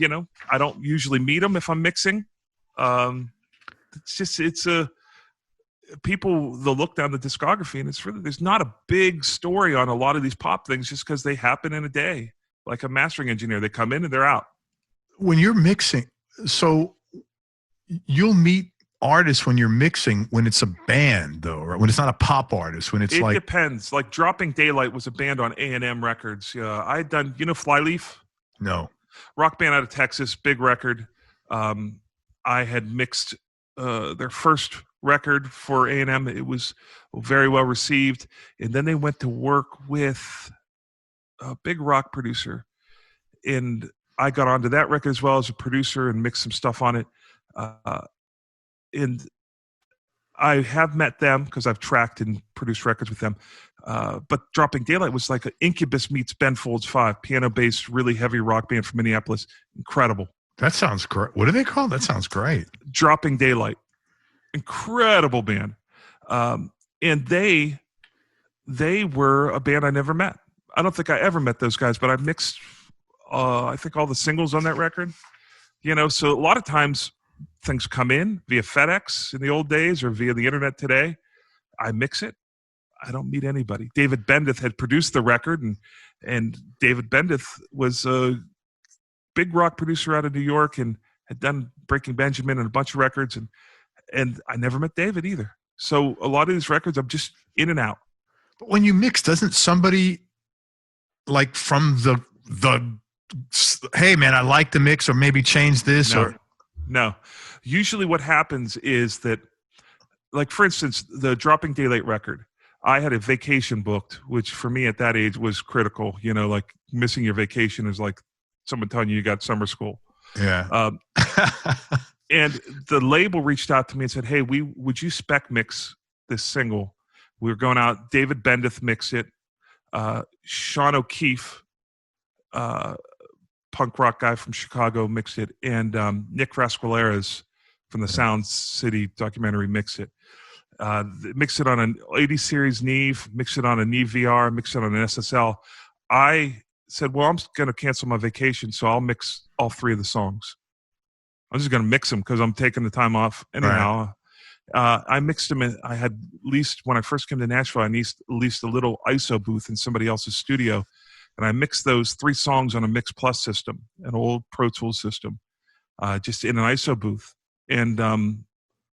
S1: I don't usually meet them if I'm mixing. People, they'll look down the discography, and there's not a big story on a lot of these pop things just because they happen in a day. Like a mastering engineer, they come in and they're out.
S2: When you're mixing, so you'll meet artists when you're mixing when it's a band, though, right? When it's not a pop artist, when it
S1: depends. Like Dropping Daylight was a band on A&M Records. I had done, Flyleaf?
S2: No.
S1: Rock band out of Texas, big record. I had mixed their first record for A&M. It was very well received. And then they went to work with a big rock producer. And I got onto that record as well as a producer and mixed some stuff on it. And I have met them because I've tracked and produced records with them. But Dropping Daylight was like an Incubus meets Ben Folds 5, piano-based, really heavy rock band from Minneapolis. Incredible.
S2: That sounds great. What are they called? That sounds great.
S1: Dropping Daylight. Incredible band. And they were a band I never met. I don't think I ever met those guys, but I've mixed I think all the singles on that record, so a lot of times things come in via FedEx in the old days or via the internet today. I mix it. I don't meet anybody. David Bendeth had produced the record, and David Bendeth was a big rock producer out of New York and had done Breaking Benjamin and a bunch of records, and I never met David either. So a lot of these records, I'm just in and out.
S2: But when you mix, doesn't somebody like from the hey man, I like the mix, or maybe change this?
S1: No. Usually what happens is that like for instance, the Dropping Daylight record. I had a vacation booked, which for me at that age was critical. You know, like missing your vacation is like someone telling you got summer school.
S2: Yeah.
S1: And the label reached out to me and said, "Hey, would you spec mix this single?" We were going out. David Bendeth mixed it. Sean O'Keefe, punk rock guy from Chicago, mixed it, and Nick Rascaleras from the Sound City documentary mixed it. Mixed it on an 80 series Neve, mixed it on a Neve VR, mixed it on an SSL. I said, well, I'm going to cancel my vacation, so I'll mix all 3 of the songs. I'm just going to mix them because I'm taking the time off anyhow. Right. I mixed them. I had leased, when I first came to Nashville, I leased a little ISO booth in somebody else's studio. And I mixed those 3 songs on a Mix Plus system, an old Pro Tools system, just in an ISO booth. And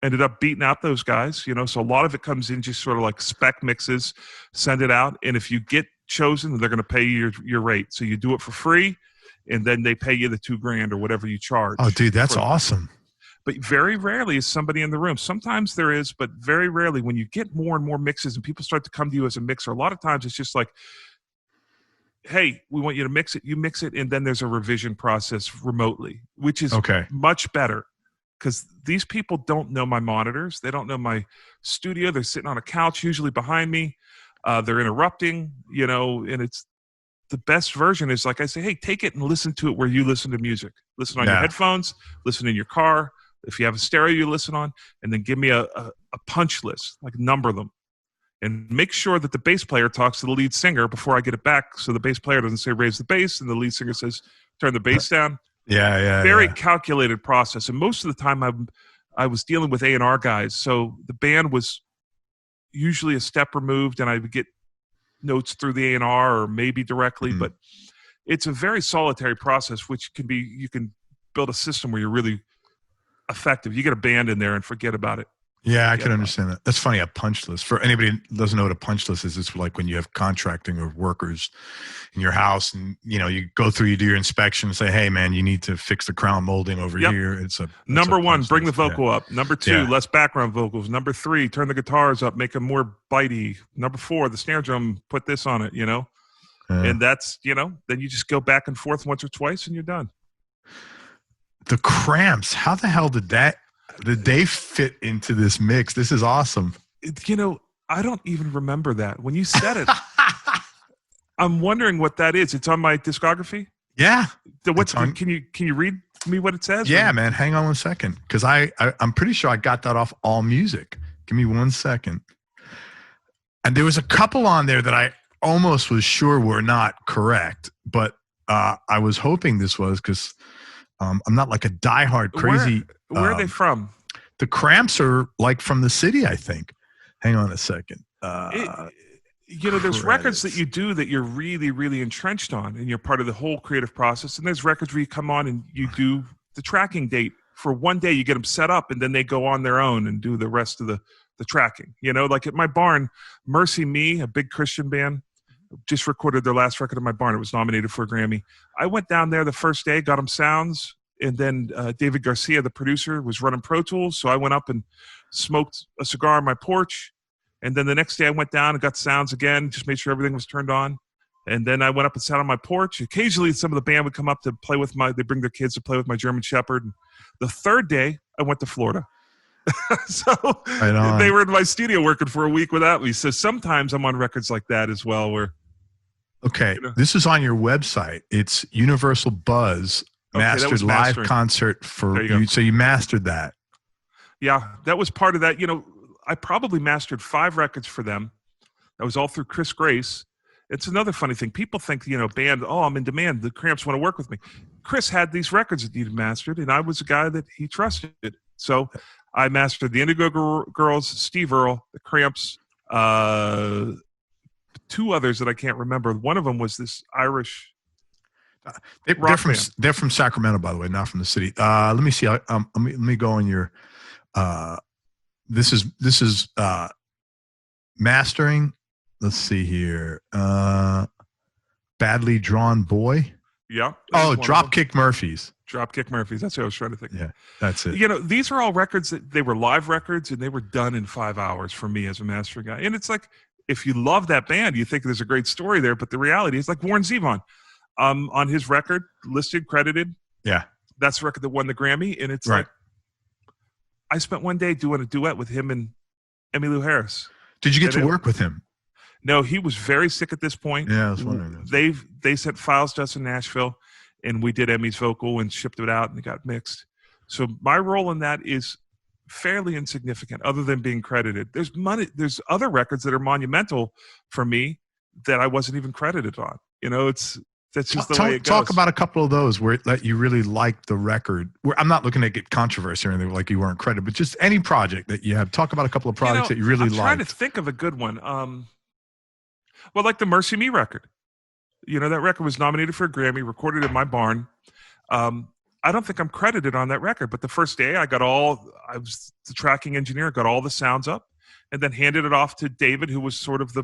S1: ended up beating out those guys, you know. So a lot of it comes in just sort of like spec mixes, send it out. And if you get chosen, they're going to pay you your rate. So you do it for free, and then they pay you the $2,000 or whatever you charge.
S2: Oh, dude, that's awesome.
S1: But very rarely is somebody in the room. Sometimes there is, but very rarely. When you get more and more mixes and people start to come to you as a mixer, a lot of times it's just like, hey, we want you to mix it. You mix it, and then there's a revision process remotely, which is much better. Because these people don't know my monitors. They don't know my studio. They're sitting on a couch, usually behind me. They're interrupting, you know, and it's the best version is like I say, hey, take it and listen to it where you listen to music. Listen on your headphones, listen in your car. If you have a stereo you listen on, and then give me a punch list, like number them. And make sure that the bass player talks to the lead singer before I get it back, so the bass player doesn't say raise the bass, and the lead singer says turn the bass down. Very calculated process. And most of the time I was dealing with A&R guys. So the band was usually a step removed, and I would get notes through the A&R or maybe directly. But it's a very solitary process, which can be, you can build a system where you're really effective. You get a band in there and forget about it.
S2: Yeah, I can understand that. That's funny, a punch list. For anybody who doesn't know what a punch list is, it's like when you have contracting or workers in your house, and you know, you go through, you do your inspection and say, hey man, you need to fix the crown molding over here. It's
S1: number 1, bring the vocal up. Number 2, less background vocals. Number 3, turn the guitars up, make them more bitey. Number 4, the snare drum, put this on it, you know? And that's, you know, then you just go back and forth once or twice and you're done.
S2: The Cramps, how the hell did they fit into this mix? This is awesome.
S1: You know, I don't even remember that. When you said it, I'm wondering what that is. It's on my discography?
S2: Yeah.
S1: Can you read me what it says?
S2: Yeah, man. Hang on one second. Because I'm pretty sure I got that off All Music. Give me 1 second. And there was a couple on there that I almost was sure were not correct. But I was hoping this was, because I'm not like a diehard crazy.
S1: Where are they from?
S2: The Cramps are like from the city, I think. Hang on a second.
S1: You know, there's records that you do that you're really, really entrenched on, and you're part of the whole creative process. And there's records where you come on and you do the tracking date for one day. You get them set up, and then they go on their own and do the rest of the tracking. You know, like at my barn, Mercy Me, a big Christian band, just recorded their last record at my barn. It was nominated for a Grammy. I went down there the first day, got them sounds, and then David Garcia, the producer, was running Pro Tools. So I went up and smoked a cigar on my porch. And then the next day I went down and got sounds again, just made sure everything was turned on. And then I went up and sat on my porch. Occasionally some of the band would come up to play with they bring their kids to play with my German Shepherd. And the third day I went to Florida. So they were in my studio working for a week without me. So sometimes I'm on records like that as well. Where
S2: this is on your website. It's Universal Buzz mastered live concert for you. So you mastered that.
S1: Yeah, that was part of that. You know, I probably mastered 5 records for them. That was all through Chris Grace. It's another funny thing. People think, you know, band, I'm in demand. The Cramps want to work with me. Chris had these records that he'd mastered, and I was a guy that he trusted. So I mastered the Indigo Girls, Steve Earle, the Cramps, 2 others that I can't remember. One of them was this Irish
S2: they're from Sacramento, by the way, not from the city. Let me see. Let me go on your this is mastering. Let's see here. Badly Drawn Boy.
S1: Yeah.
S2: Oh, Dropkick Murphys.
S1: Dropkick Murphys. That's what I was trying to think.
S2: Yeah, that's it.
S1: These are all records that they were live records, and they were done in 5 hours for me as a mastering guy. And it's like, if you love that band, you think there's a great story there, but the reality is like Warren Zevon, on his record, listed, credited.
S2: Yeah.
S1: That's the record that won the Grammy. And it's
S2: right.
S1: like, I spent one day doing a duet with him and Emmylou Harris.
S2: Did you get to work with him?
S1: No, he was very sick at this point.
S2: Yeah, I was wondering.
S1: They sent files to us in Nashville, and we did Emmy's vocal and shipped it out, and it got mixed. So my role in that is fairly insignificant, other than being credited. There's other records that are monumental for me that I wasn't even credited on. That's just the way it goes.
S2: Talk about a couple of those where you really liked the record. I'm not looking to get controversy or anything like you weren't credited, but just any project that you have. Talk about a couple of projects that you really liked. I'm
S1: trying to think of a good one. Well, like the Mercy Me record. That record was nominated for a Grammy, recorded in my barn. I don't think I'm credited on that record, but the first day I was the tracking engineer, got all the sounds up, and then handed it off to David, who was sort of the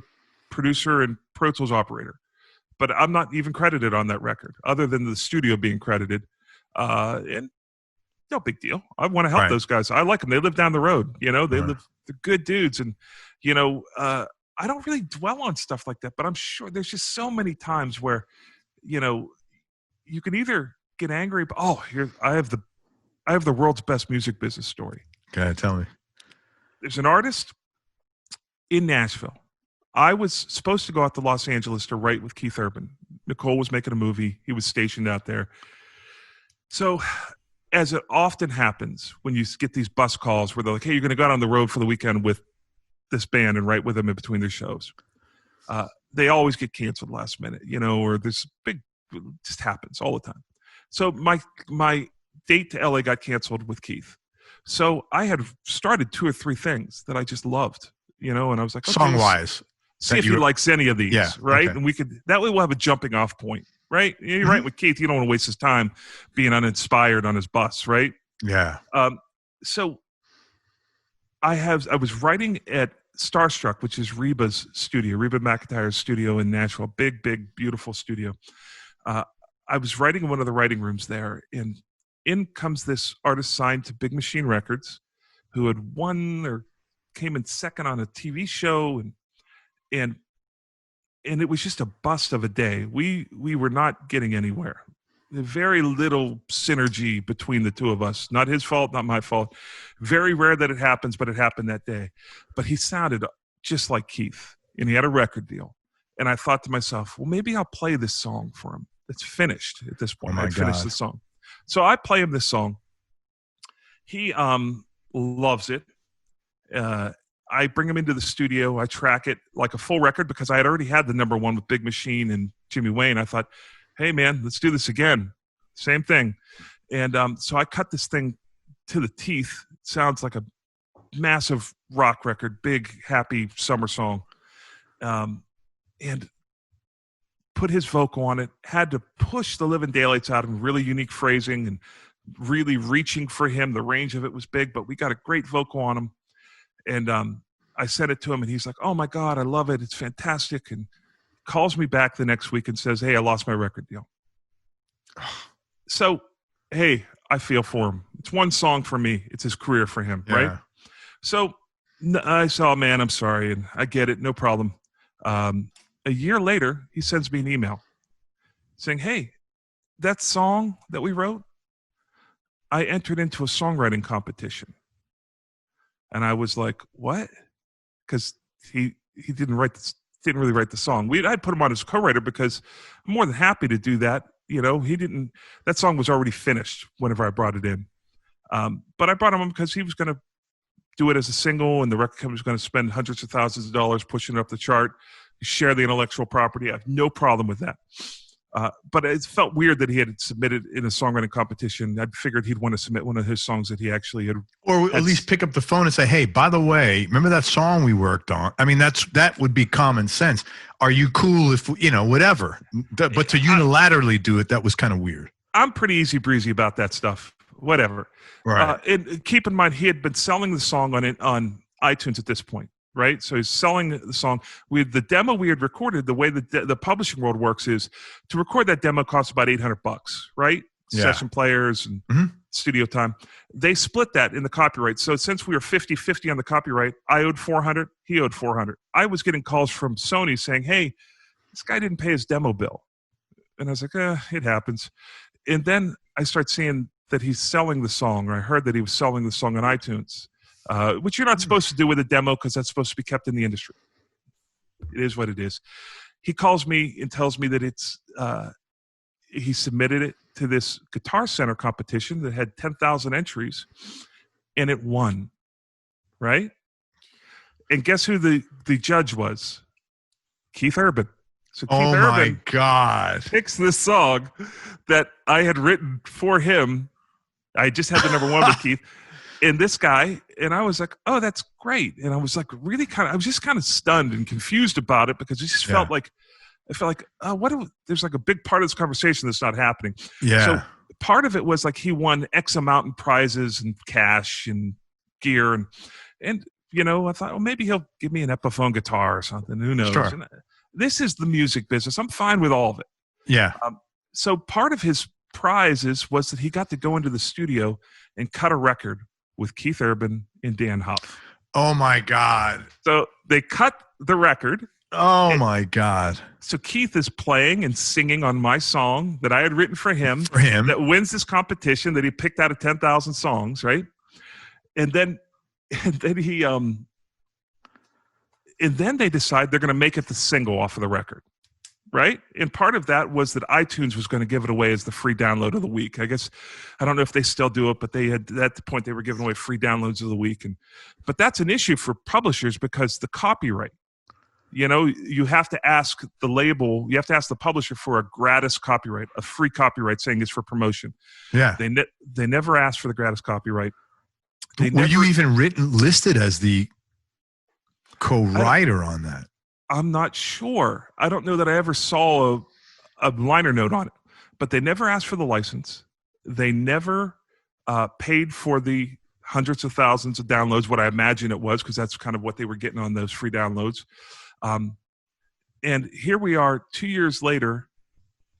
S1: producer and Pro Tools operator. But I'm not even credited on that record, other than the studio being credited. And no big deal. I want to help those guys. I like them. They live down the road. They're good dudes. And, I don't really dwell on stuff like that, but I'm sure there's just so many times where, you can either get angry, but I have the world's best music business story.
S2: Okay, tell me.
S1: There's an artist in Nashville. I was supposed to go out to Los Angeles to write with Keith Urban. Nicole was making a movie. He was stationed out there. So, as it often happens when you get these bus calls where they're like, hey, you're going to go out on the road for the weekend with this band and write with them in between their shows. They always get canceled last minute, or there's it just happens all the time. So my date to LA got canceled with Keith. So I had started 2 or 3 things that I just loved, and I was like, okay,
S2: song-wise.
S1: See if he likes any of these, right?
S2: Okay.
S1: And that way we'll have a jumping off point, right? You're right with Keith. You don't want to waste his time being uninspired on his bus, right?
S2: Yeah.
S1: So I was writing at Starstruck, which is Reba's studio, Reba McEntire's studio in Nashville, big, beautiful studio. I was writing in one of the writing rooms there, and in comes this artist signed to Big Machine Records, who had won or came in second on a TV show, and it was just a bust of a day. We were not getting anywhere. Very little synergy between the two of us. Not his fault, not my fault. Very rare that it happens, but it happened that day. But he sounded just like Keith, and he had a record deal. And I thought to myself, well, maybe I'll play this song for him. It's finished at this point. I finished the song. So I play him this song. He loves it. I bring him into the studio. I track it like a full record because I had already had the number one with Big Machine and Jimmy Wayne. I thought, hey, man, let's do this again. Same thing. And so I cut this thing to the teeth. It sounds like a massive rock record, big, happy summer song. And put his vocal on it. Had to push the living daylights out of him, really unique phrasing and really reaching for him. The range of it was big, but we got a great vocal on him. And I sent it to him, and he's like, oh, my God, I love it. It's fantastic. And calls me back the next week and says, hey, I lost my record deal. So, hey, I feel for him. It's one song for me. It's his career for him, right? So I said, oh, man, I'm sorry. And I get it. No problem. A year later, he sends me an email saying, hey, that song that we wrote, I entered into a songwriting competition. And I was like, what? Because he didn't really write the song. I'd put him on as co-writer because I'm more than happy to do that. That song was already finished whenever I brought it in. But I brought him on because he was going to do it as a single, and the record company was going to spend hundreds of thousands of dollars pushing it up the chart, share the intellectual property. I have no problem with that. But it felt weird that he had submitted in a songwriting competition. I figured he'd want to submit one of his songs that he actually had.
S2: Or at least pick up the phone and say, hey, by the way, remember that song we worked on? I mean, that would be common sense. Are you cool if, whatever. But to unilaterally do it, that was kind of weird.
S1: I'm pretty easy breezy about that stuff. Whatever.
S2: Right.
S1: And keep in mind, he had been selling the song on iTunes at this point. right? So he's selling the song. The demo we had recorded, the way the publishing world works is to record that demo costs about $800, right?
S2: Yeah.
S1: Session players and studio time. They split that in the copyright. So since we were 50-50 on the copyright, I owed $400, he owed $400. I was getting calls from Sony saying, hey, this guy didn't pay his demo bill. And I was like, it happens. And then I start seeing that he's selling the song, or I heard that he was selling the song on iTunes, which you're not supposed to do with a demo because that's supposed to be kept in the industry. It is what it is. He calls me and tells me that he submitted it to this Guitar Center competition that had 10,000 entries, and it won, right? And guess who the judge was? Keith Urban. So Keith Urban,
S2: my God,
S1: picks this song that I had written for him. I just had the number one with Keith. And this guy, and I was like, oh, that's great. And I was like, I was just kind of stunned and confused about it because it just felt like, there's like a big part of this conversation that's not happening.
S2: Yeah.
S1: So part of it was like he won X amount in prizes and cash and gear. And I thought, well, maybe he'll give me an Epiphone guitar or something. Who knows?
S2: Sure.
S1: And this is the music business. I'm fine with all of it.
S2: Yeah.
S1: So part of his prizes was that he got to go into the studio and cut a record with Keith Urban and Dan Huff.
S2: Oh my God.
S1: So they cut the record.
S2: Oh my God.
S1: So Keith is playing and singing on my song that I had written for him. That wins this competition that he picked out of 10,000 songs, right? And then they decide they're going to make it the single off of the record, right? And part of that was that iTunes was going to give it away as the free download of the week. I guess, I don't know if they still do it, but they had, at the point, they were giving away free downloads of the week. But that's an issue for publishers because the copyright, you have to ask the label, you have to ask the publisher for a gratis copyright, a free copyright saying it's for promotion.
S2: Yeah.
S1: They never asked for the gratis copyright.
S2: Were you even listed as the co-writer on that?
S1: I'm not sure. I don't know that I ever saw a liner note on it, but they never asked for the license. They never paid for the hundreds of thousands of downloads, what I imagine it was, because that's kind of what they were getting on those free downloads. And here we are 2 years later,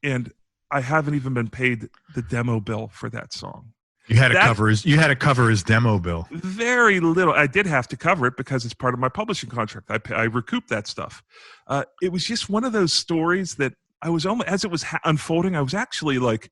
S1: and I haven't even been paid the demo bill for that song.
S2: You had to cover his demo bill.
S1: Very little. I did have to cover it because it's part of my publishing contract. I recouped that stuff. It was just one of those stories that I was almost, as it was unfolding, I was actually like,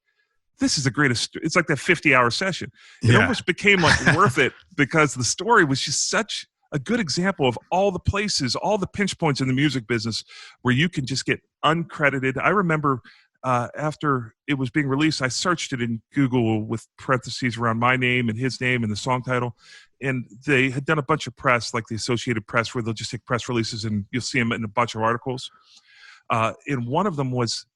S1: this is the greatest. It's like that 50-hour session. It almost became like worth it because the story was just such a good example of all the places, all the pinch points in the music business where you can just get uncredited. I remember after it was being released, I searched it in Google with parentheses around my name and his name and the song title. And they had done a bunch of press, like the Associated Press, where they'll just take press releases and you'll see them in a bunch of articles. And one of them was,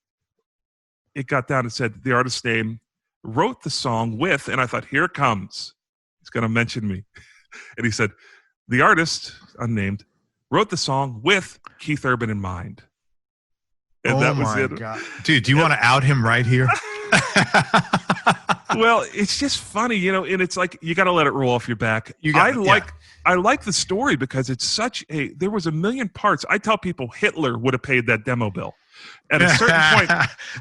S1: it got down and said, the artist's name wrote the song with, and I thought, here it comes. He's going to mention me. And he said, the artist, unnamed, wrote the song with Keith Urban in mind. And that was it.
S2: God. Dude, do you want to out him right here?
S1: Well, it's just funny, and it's like you got to let it roll off your back. I like the story because it's such there was a million parts. I tell people Hitler would have paid that demo bill. At a certain point,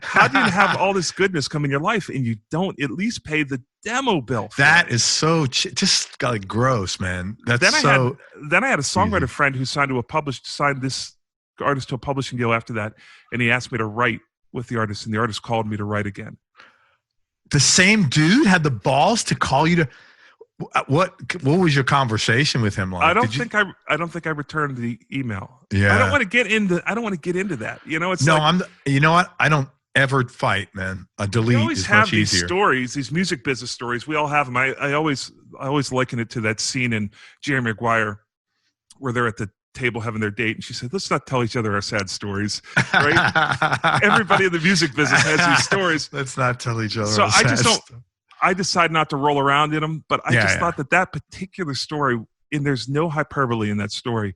S1: how do you have all this goodness come in your life and you don't at least pay the demo bill?
S2: That is so just like gross, man. Then I
S1: had a songwriter friend who signed this artist to a publishing deal after that, and he asked me to write with the artist, and the artist called me to write again.
S2: The same dude had the balls to call you to. What was your conversation with him like?
S1: I don't think I returned the email.
S2: Yeah,
S1: I don't want to get into that. It's
S2: you know what? I don't ever fight, man. A delete.
S1: We always
S2: is
S1: have
S2: much
S1: these
S2: easier.
S1: stories, these music business stories. We all have them. I always liken it to that scene in Jerry Maguire where they're at the table having their date, and she said, let's not tell each other our sad stories, right? Everybody in the music business has these stories.
S2: Let's not tell each other
S1: so
S2: our sad stuff.
S1: I decide not to roll around in them, but I just thought that particular story, and there's no hyperbole in that story,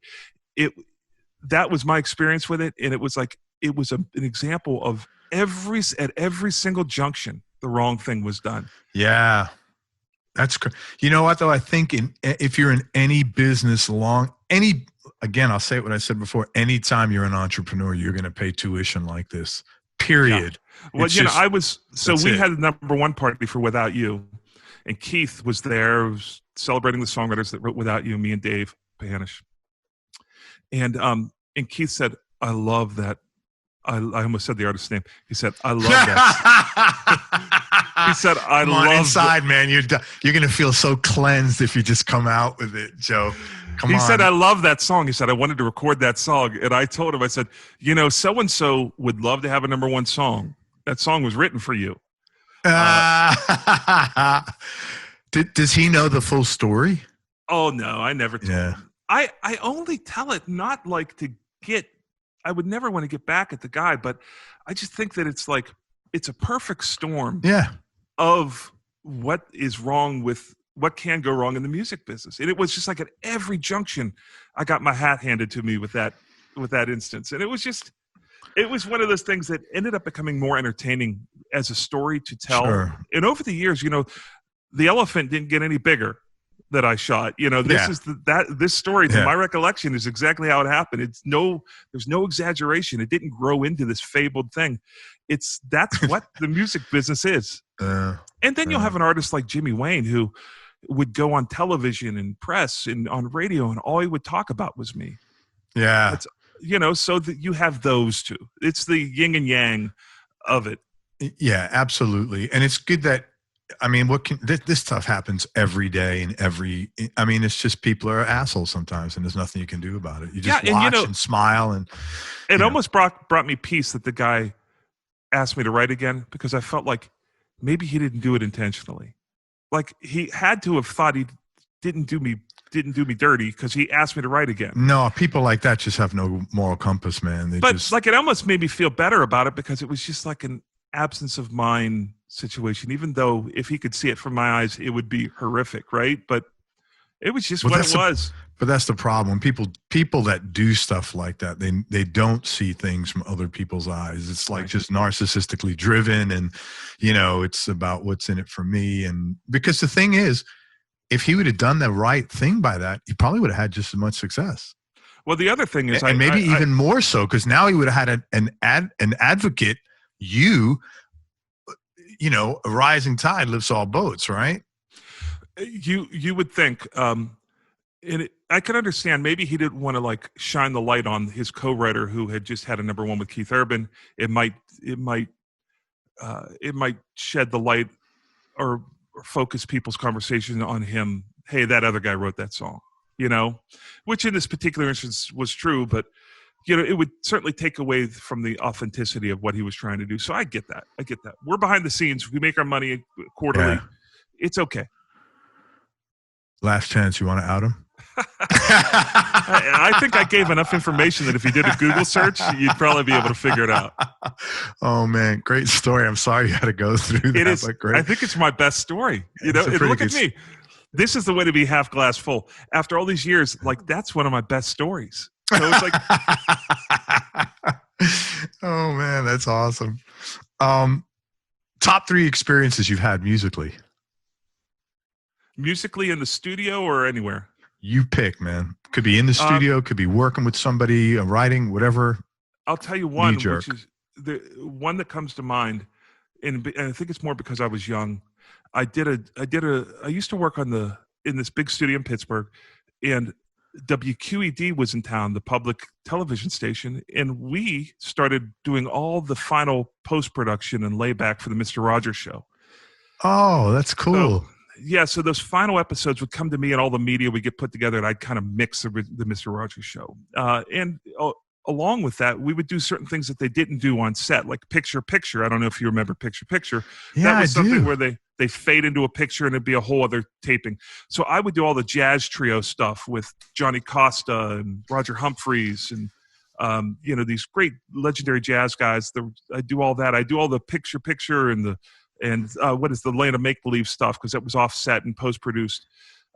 S1: that was my experience with it, and it was like it was an example of at every single junction the wrong thing was done.
S2: Yeah, that's you know what though? I think if you're in any business again, I'll say what I said before. Anytime you're an entrepreneur, you're going to pay tuition like this. Period.
S1: Yeah. Well,
S2: It's
S1: you know,
S2: just,
S1: we
S2: it.
S1: had the number one party for Without You, and Keith was there, was celebrating the songwriters that wrote Without You, me and Dave Panish. And Keith said, I love that. I almost said the artist's name. He said, I love that. He said, I
S2: Come on,
S1: love
S2: inside, man. You're going to feel so cleansed if you just come out with it, Joe. Come on.
S1: He said, I love that song. He said, I wanted to record that song. And I told him, I said, you know, so-and-so would love to have a number one song. That song was written for you.
S2: Does he know the full story?
S1: Oh, no, I never told him. I only tell it not like to get – I would never want to get back at the guy, but I just think that it's like it's a perfect storm of what is wrong with – what can go wrong in the music business. And it was just like at every junction, I got my hat handed to me with that instance. And it was one of those things that ended up becoming more entertaining as a story to tell. Sure. And over the years, you know, the elephant didn't get any bigger that I shot. You know, this story, to my recollection, is exactly how it happened. There's no exaggeration. It didn't grow into this fabled thing. That's what the music business is. And then you'll have an artist like Jimmy Wayne who would go on television and press and on radio, and all he would talk about was me. Yeah. You know, so that you have those two. It's the yin and yang of it.
S2: Yeah, absolutely. And it's good that, I mean, this stuff happens every day and it's just people are assholes sometimes, and there's nothing you can do about it. You just watch and smile. And
S1: it almost brought me peace that the guy asked me to write again, because I felt like maybe he didn't do it intentionally. Like he had to have thought he didn't do me dirty because he asked me to write again.
S2: No, people like that just have no moral compass, man.
S1: Like it almost made me feel better about it, because it was just like an absence of mind situation, even though if he could see it from my eyes, it would be horrific, right? But it was just what it was.
S2: But that's the problem. People that do stuff like that, they don't see things from other people's eyes. It's like just narcissistically driven, and you know, it's about what's in it for me. And because the thing is, if he would have done the right thing by that, he probably would have had just as much success.
S1: Well, the other thing is,
S2: and maybe even more so, because now he would have had an advocate. You know, a rising tide lifts all boats, right?
S1: You would think. I can understand maybe he didn't want to like shine the light on his co-writer who had just had a number one with Keith Urban. It might shed the light or focus people's conversation on him. Hey, that other guy wrote that song, you know, which in this particular instance was true, but you know, it would certainly take away from the authenticity of what he was trying to do. So I get that. We're behind the scenes. We make our money quarterly. Yeah. It's okay.
S2: Last chance. You want to out him?
S1: I think I gave enough information that if you did a Google search, you'd probably be able to figure it out.
S2: Oh man, great story. I'm sorry you had to go through that.
S1: It is.
S2: But great.
S1: I think it's my best story. You know, look at me. This is the way to be half glass full. After all these years, like that's one of my best stories. So it's like,
S2: oh man, that's awesome. Top 3 experiences you've had musically.
S1: Musically in the studio or anywhere?
S2: You pick, man. Could be in the studio, could be working with somebody, writing, whatever.
S1: I'll tell you one, which is the one that comes to mind, and I think it's more because I was young. I used to work in this big studio in Pittsburgh, and WQED was in town, the public television station, and we started doing all the final post-production and layback for the Mr. Rogers Show.
S2: Oh, that's cool.
S1: So those final episodes would come to me, and all the media would get put together, and I'd kind of mix the Mr. Rogers Show. Along with that, we would do certain things that they didn't do on set, like picture-picture. I don't know if you remember picture-picture.
S2: Yeah,
S1: that was something
S2: do.
S1: Where they fade into a picture, and it'd be a whole other taping. So I would do all the jazz trio stuff with Johnny Costa and Roger Humphreys and these great legendary jazz guys. I do all that. I do all the picture-picture and what is the Land of Make-Believe stuff, because that was offset and post-produced.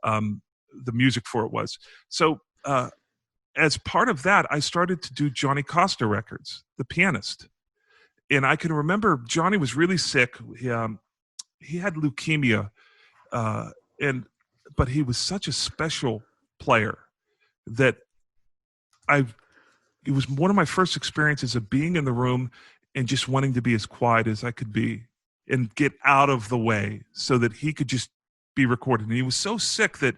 S1: The music for it was. So as part of that, I started to do Johnny Costa records, the pianist. And I can remember Johnny was really sick. He had leukemia, but he was such a special player that it was one of my first experiences of being in the room and just wanting to be as quiet as I could be and get out of the way so that he could just be recorded. And he was so sick that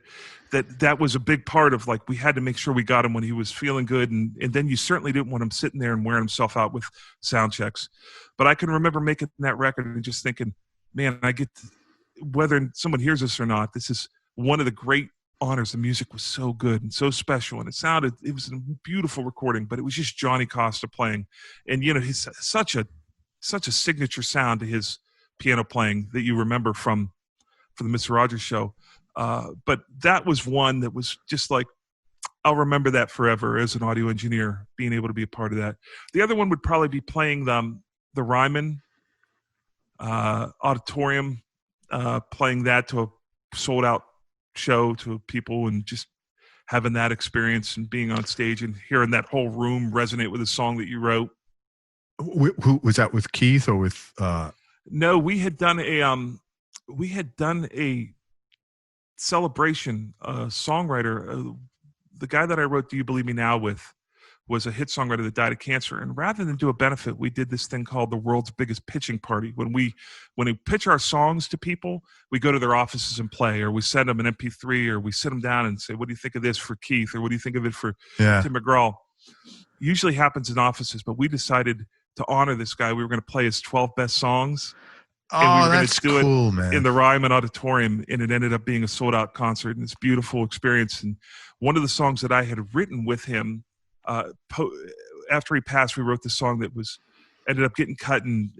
S1: was a big part of, like, we had to make sure we got him when he was feeling good. And then you certainly didn't want him sitting there and wearing himself out with sound checks. But I can remember making that record and just thinking, man, whether someone hears this or not, this is one of the great honors. The music was so good and so special, and it was a beautiful recording, but it was just Johnny Costa playing. And, he's such a signature sound to his piano playing that you remember from the Mr. Rogers Show. But that was one that was just like, I'll remember that forever as an audio engineer, being able to be a part of that. The other one would probably be playing the Ryman Auditorium, playing that to a sold out show to people, and just having that experience and being on stage and hearing that whole room resonate with a song that you wrote.
S2: Who was that, with Keith or with?
S1: No, we had done a celebration. Songwriter, the guy that I wrote "Do You Believe Me Now" with, was a hit songwriter that died of cancer. And rather than do a benefit, we did this thing called the world's biggest pitching party. When we pitch our songs to people, we go to their offices and play, or we send them an MP3, or we sit them down and say, what do you think of this for Keith? Or what do you think of it for Tim McGraw? Usually happens in offices, but we decided to honor this guy. We were going to play his 12 best songs.
S2: Oh,
S1: and we were
S2: that's
S1: do
S2: cool,
S1: it
S2: man.
S1: in the Ryman Auditorium, and it ended up being a sold-out concert, and it's a beautiful experience. And one of the songs that I had written with him, after he passed, we wrote this song that ended up getting cut, and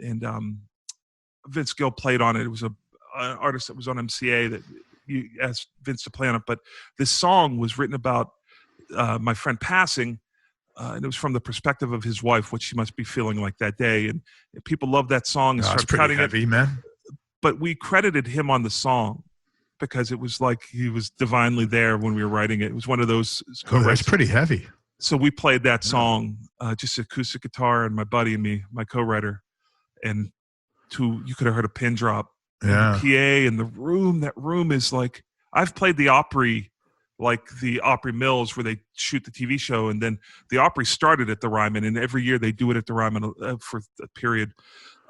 S1: Vince Gill played on it. It was an artist that was on MCA that you asked Vince to play on it. But this song was written about my friend passing, and it was from the perspective of his wife, what she must be feeling like that day. And people loved that song and started cutting
S2: heavy,
S1: it.
S2: Man.
S1: But we credited him on the song because it was like he was divinely there when we were writing it. It was one of those.
S2: Oh, that's pretty heavy.
S1: So we played that song, just acoustic guitar, and my buddy and me, my co-writer, and you could have heard a pin drop.
S2: Yeah.
S1: And the PA and the room. That room is like, I've played the Opry, like the Opry Mills, where they shoot the TV show, and then the Opry started at the Ryman, and every year they do it at the Ryman for a period.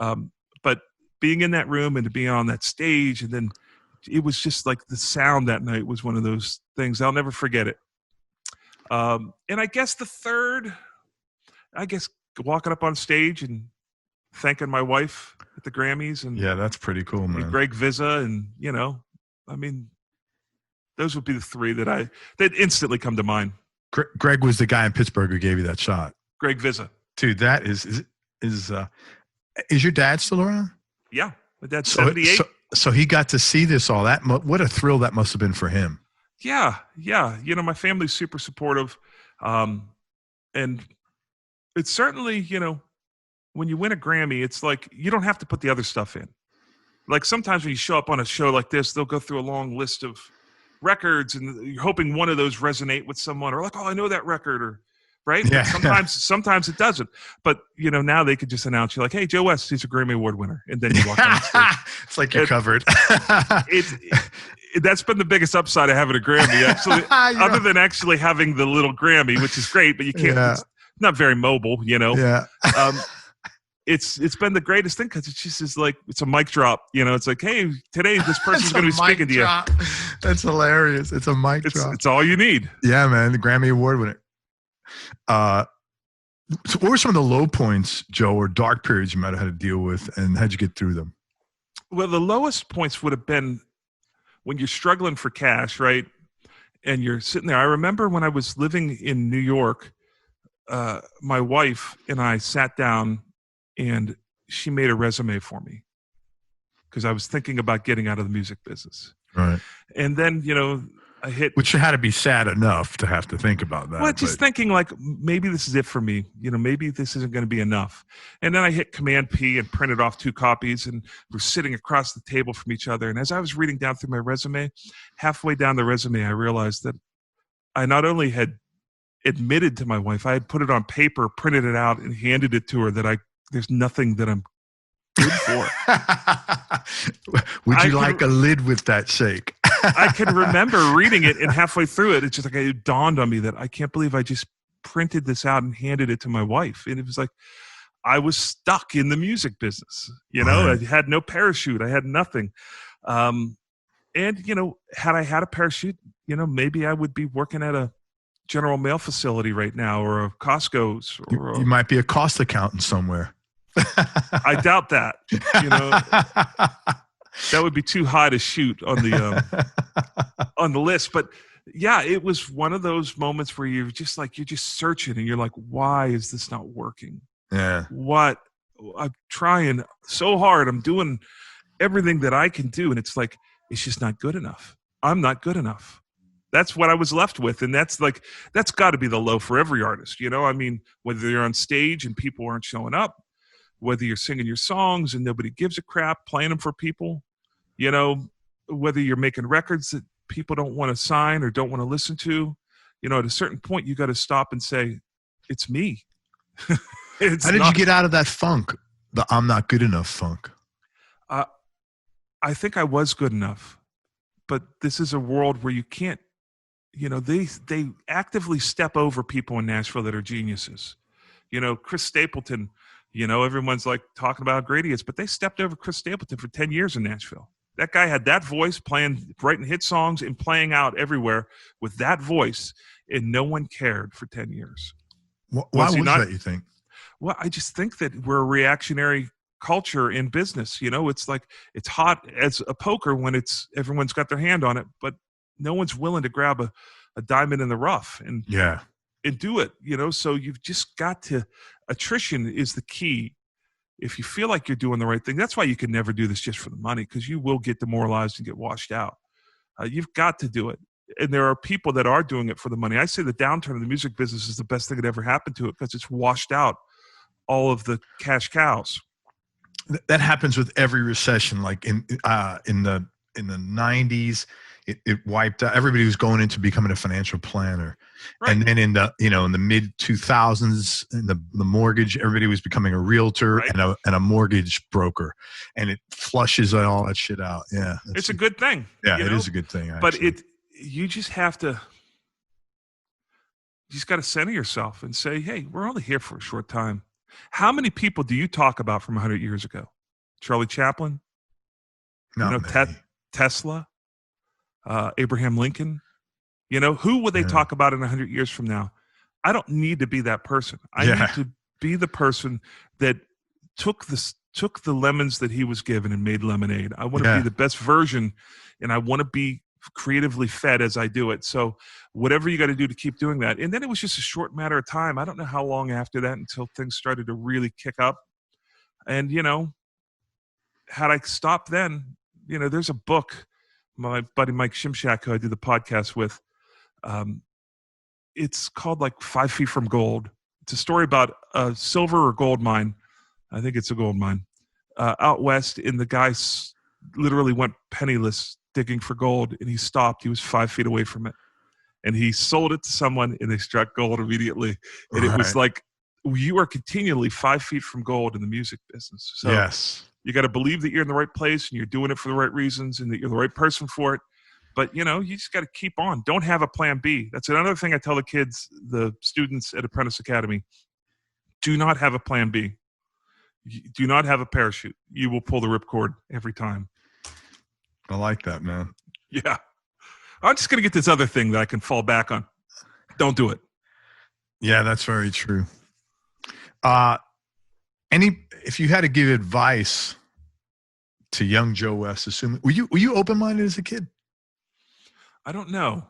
S1: But being in that room and to be on that stage, and then it was just like the sound that night was one of those things. I'll never forget it. And I guess the third, walking up on stage and thanking my wife at the Grammys, and
S2: yeah, that's pretty cool, man.
S1: And Greg Vizza, and those would be the three that instantly come to mind.
S2: Greg was the guy in Pittsburgh who gave you that shot.
S1: Greg Vizza, dude.
S2: That is your dad still around?
S1: Yeah, my dad's 78.
S2: So he got to see this all. What a thrill that must have been for him.
S1: Yeah. My family's super supportive. And it's certainly, when you win a Grammy, it's like, you don't have to put the other stuff in. Like sometimes when you show up on a show like this, they'll go through a long list of records, and you're hoping one of those resonate with someone, or like, oh, I know that record, or right. Yeah. Sometimes it doesn't. But now they could just announce you like, hey, Joe West, he's a Grammy Award winner, and then you walk on stage.
S2: It's like you're covered.
S1: That's been the biggest upside of having a Grammy, actually, other than actually having the little Grammy, which is great, but you can't. Yeah. It's not very mobile, Yeah. It's been the greatest thing because it's just like it's a mic drop. It's like, hey, today this person's going to be speaking to you.
S2: That's hilarious. It's a mic drop.
S1: It's all you need.
S2: Yeah, man. The Grammy Award winner. So what were some of the low points, Joe, or dark periods you might have had to deal with, and how'd you get through them?
S1: Well, the lowest points would have been when you're struggling for cash, right? And you're sitting there. I remember when I was living in New York, my wife and I sat down, and she made a resume for me because I was thinking about getting out of the music business.
S2: Right.
S1: And then, I hit...
S2: Which had to be sad enough to have to think about that.
S1: Well, just thinking like, maybe this is it for me. Maybe this isn't going to be enough. And then I hit Command P and printed off 2 copies, and we're sitting across the table from each other. And as I was reading down through my resume, halfway down the resume, I realized that I not only had admitted to my wife, I had put it on paper, printed it out, and handed it to her that there's nothing that I'm good for.
S2: Would you like a lid with that shake?
S1: I can remember reading it, and halfway through it, it's just like it dawned on me that I can't believe I just printed this out and handed it to my wife. And it was like, I was stuck in the music business. You know, I had no parachute. I had nothing. And, you know, had I had a parachute, you know, maybe I would be working at a General Mail facility right now, or a Costco's. Or
S2: you might be a cost accountant somewhere.
S1: I doubt that. You know, that would be too high to shoot on the list. But yeah, it was one of those moments where you're just searching, and you're like, why is this not working?
S2: Yeah.
S1: What? I'm trying so hard. I'm doing everything that I can do, and it's like, it's just not good enough. I'm not good enough. That's what I was left with. And that's got to be the low for every artist. You know, I mean, whether you're on stage and people aren't showing up, whether you're singing your songs and nobody gives a crap, playing them for people, you know, whether you're making records that people don't want to sign or don't want to listen to, you know, at a certain point, you got to stop and say, it's me.
S2: How did you get out of that funk, the I'm not good enough funk?
S1: I think I was good enough, but this is a world where you can't, you know, they actively step over people in Nashville that are geniuses. You know, Chris Stapleton, you know, everyone's like talking about how great he is, but they stepped over Chris Stapleton for 10 years in Nashville. That guy had that voice, writing hit songs and playing out everywhere with that voice, and no one cared for 10 years.
S2: Why was that, you think?
S1: Well, I just think that we're a reactionary culture in business. You know, it's like, it's hot as a poker when everyone's got their hand on it, but no one's willing to grab a diamond in the rough and do it, you know? So you've just got to, attrition is the key. If you feel like you're doing the right thing, that's why you can never do this just for the money, because you will get demoralized and get washed out. You've got to do it. And there are people that are doing it for the money. I say the downturn of the music business is the best thing that ever happened to it, because it's washed out all of the cash cows.
S2: That happens with every recession. Like in the 90s, it wiped out everybody who's going into becoming a financial planner. Right. And then in the mid 2000s, in the mortgage, everybody was becoming a realtor, right, and a mortgage broker, and it flushes all that shit out. Yeah.
S1: It's a good thing.
S2: Yeah, it is a good thing.
S1: Actually. But you just have to, you just got to center yourself and say, hey, we're only here for a short time. How many people do you talk about from 100 years ago? Charlie Chaplin? Tesla? Abraham Lincoln? You know, who would they talk about in 100 years from now? I don't need to be that person. I need to be the person that took the lemons that he was given and made lemonade. I want to be the best version, and I want to be creatively fed as I do it. So whatever you got to do to keep doing that. And then it was just a short matter of time. I don't know how long after that until things started to really kick up. And, you know, had I stopped then, you know, there's a book, my buddy Mike Shimshack, who I do the podcast with, it's called like 5 Feet from Gold. It's a story about a silver or gold mine. I think it's a gold mine out west. And the guy literally went penniless digging for gold, and he stopped. He was 5 feet away from it, and he sold it to someone, and they struck gold immediately. And it was like, you are continually 5 feet from gold in the music business. So you got to believe that you're in the right place and you're doing it for the right reasons and that you're the right person for it. But, you know, you just got to keep on. Don't have a plan B. That's another thing I tell the kids, the students at Apprentice Academy. Do not have a plan B. Do not have a parachute. You will pull the ripcord every time.
S2: I like that, man.
S1: Yeah. I'm just going to get this other thing that I can fall back on. Don't do it.
S2: Yeah, that's very true. If you had to give advice to young Joe West, assuming were you open-minded as a kid?
S1: I don't know.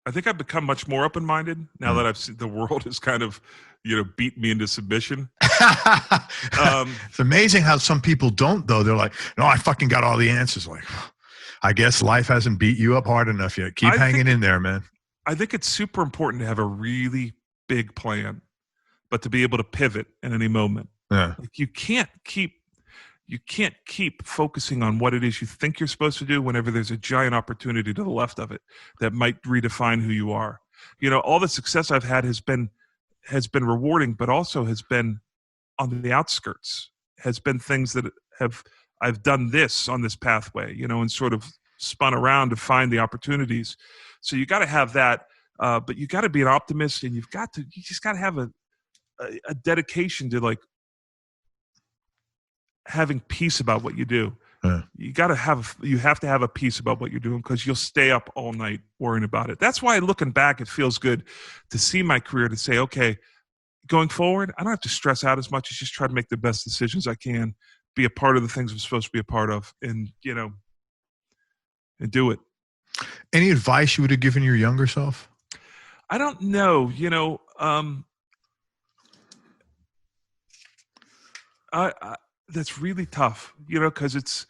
S1: I think I've become much more open-minded now that I've seen the world has kind of, you know, beat me into submission.
S2: It's amazing how some people don't, though. They're like, no, I fucking got all the answers. Like, I guess life hasn't beat you up hard enough yet. Keep hanging in there, man. I
S1: think it's super important to have a really big plan, but to be able to pivot at any moment.
S2: Yeah.
S1: Like you can't keep focusing on what it is you think you're supposed to do whenever there's a giant opportunity to the left of it that might redefine who you are. You know, all the success I've had has been rewarding, but also has been on the outskirts, has been things that I've done this on this pathway, you know, and sort of spun around to find the opportunities. So you got to have that. But you got to be an optimist, and you just got to have a dedication to like having peace about what you do. You have to have a peace about what you're doing, because you'll stay up all night worrying about it. That's why, looking back, it feels good to see my career, to say, okay, going forward, I don't have to stress out as much as just try to make the best decisions I can, be a part of the things I'm supposed to be a part of, and and do it.
S2: Any advice you would have given your younger self?
S1: I don't know. That's really tough, because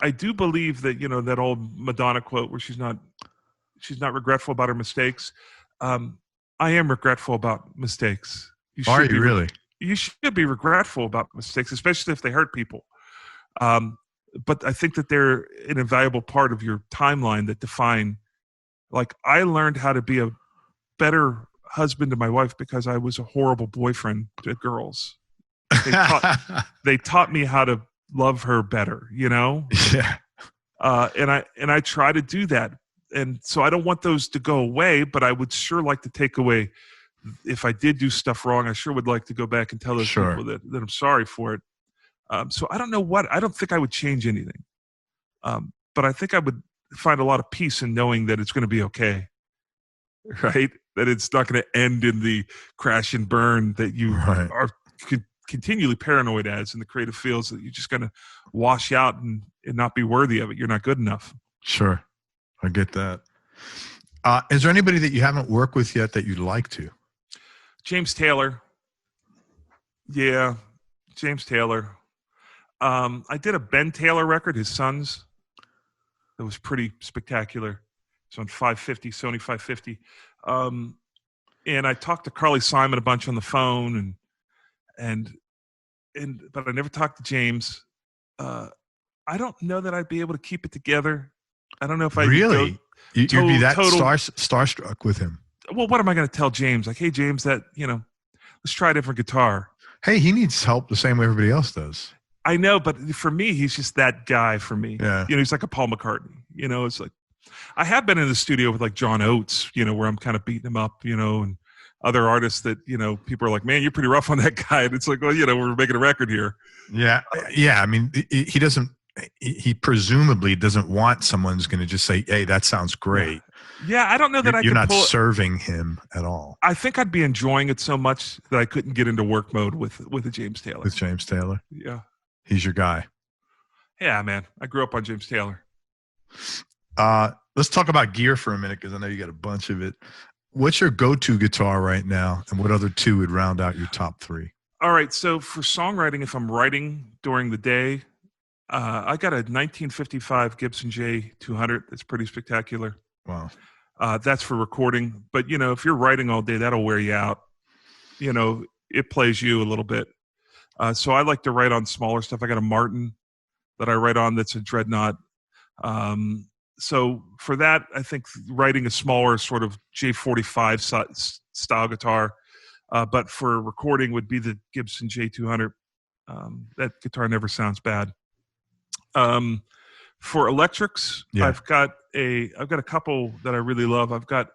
S1: I do believe that, that old Madonna quote where she's not regretful about her mistakes. I am regretful about mistakes.
S2: Are you really?
S1: You should be regretful about mistakes, especially if they hurt people. But I think that they're an invaluable part of your timeline that define, like, I learned how to be a better husband to my wife because I was a horrible boyfriend to girls. They taught me how to love her better,
S2: Yeah.
S1: And I try to do that. And so I don't want those to go away, but I would sure like to take away, if I did do stuff wrong, I sure would like to go back and tell those people that I'm sorry for it. So I don't know I don't think I would change anything. But I think I would find a lot of peace in knowing that it's going to be okay. Right? That it's not going to end in the crash and burn that you are continually paranoid as in the creative fields, that you're just going to wash out and not be worthy of it. You're not good enough.
S2: Sure. I get that. Is there anybody that you haven't worked with yet that you'd like to?
S1: James Taylor. Yeah. James Taylor. I did a Ben Taylor record, his son's. That was pretty spectacular. It's on 550, Sony 550. And I talked to Carly Simon a bunch on the phone, but I never talked to James. I don't know that I'd be able to keep it together. I don't know if I
S2: really. You'd be that starstruck with him.
S1: Well, what am I going to tell James? Like, hey, James, let's try a different guitar.
S2: Hey, he needs help the same way everybody else does.
S1: I know, but for me, he's just that guy for me.
S2: Yeah.
S1: He's like a Paul McCartney. It's like, I have been in the studio with like John Oates, where I'm kind of beating him up, and other artists that, people are like, man, you're pretty rough on that guy. And it's like, well, we're making a record here.
S2: Yeah. Yeah. I mean, he presumably doesn't want someone's going to just say, hey, that sounds great.
S1: Yeah. I don't know that
S2: you're not serving him at all.
S1: I think I'd be enjoying it so much that I couldn't get into work mode with a James Taylor.
S2: With James Taylor?
S1: Yeah.
S2: He's your guy.
S1: Yeah, man. I grew up on James Taylor.
S2: Let's talk about gear for a minute, because I know you got a bunch of it. What's your go-to guitar right now, and what other two would round out your top three? All
S1: right, so for songwriting, if I'm writing during the day, I got a 1955 Gibson J200 that's pretty spectacular.
S2: Wow.
S1: That's for recording. But, if you're writing all day, that'll wear you out. It plays you a little bit. So I like to write on smaller stuff. I got a Martin that I write on that's a Dreadnought. So for that, I think writing a smaller sort of J45 style guitar, but for recording would be the Gibson J200. That guitar never sounds bad. For electrics, yeah. I've got a couple that I really love. I've got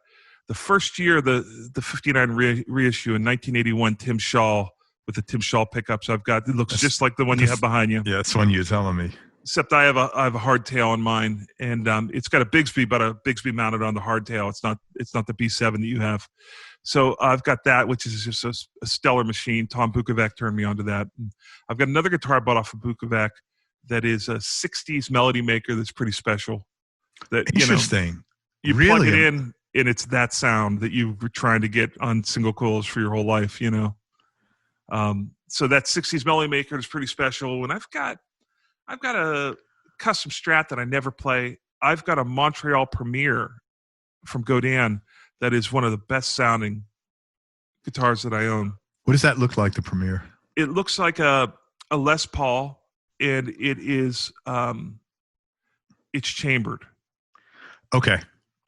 S1: the first year, the 59 reissue in 1981, Tim Shaw with the Tim Shaw pickups. It looks just like the one you have behind you.
S2: Yeah, that's the one you were telling me.
S1: Except I have a hardtail on mine, and it's got a Bigsby, but a Bigsby mounted on the hardtail. It's not the B7 that you have. So I've got that, which is just a stellar machine. Tom Bukovac turned me onto that. And I've got another guitar I bought off of Bukovac that is a 60s melody maker that's pretty special. That
S2: interesting.
S1: You plug it in, and it's that sound that you were trying to get on single coils for your whole life. So that 60s melody maker is pretty special. And I've got a custom Strat that I never play. I've got a Montreal Premier from Godin that is one of the best sounding guitars that I own.
S2: What does that look like, the Premier?
S1: It looks like a Les Paul, and it is it's chambered.
S2: Okay,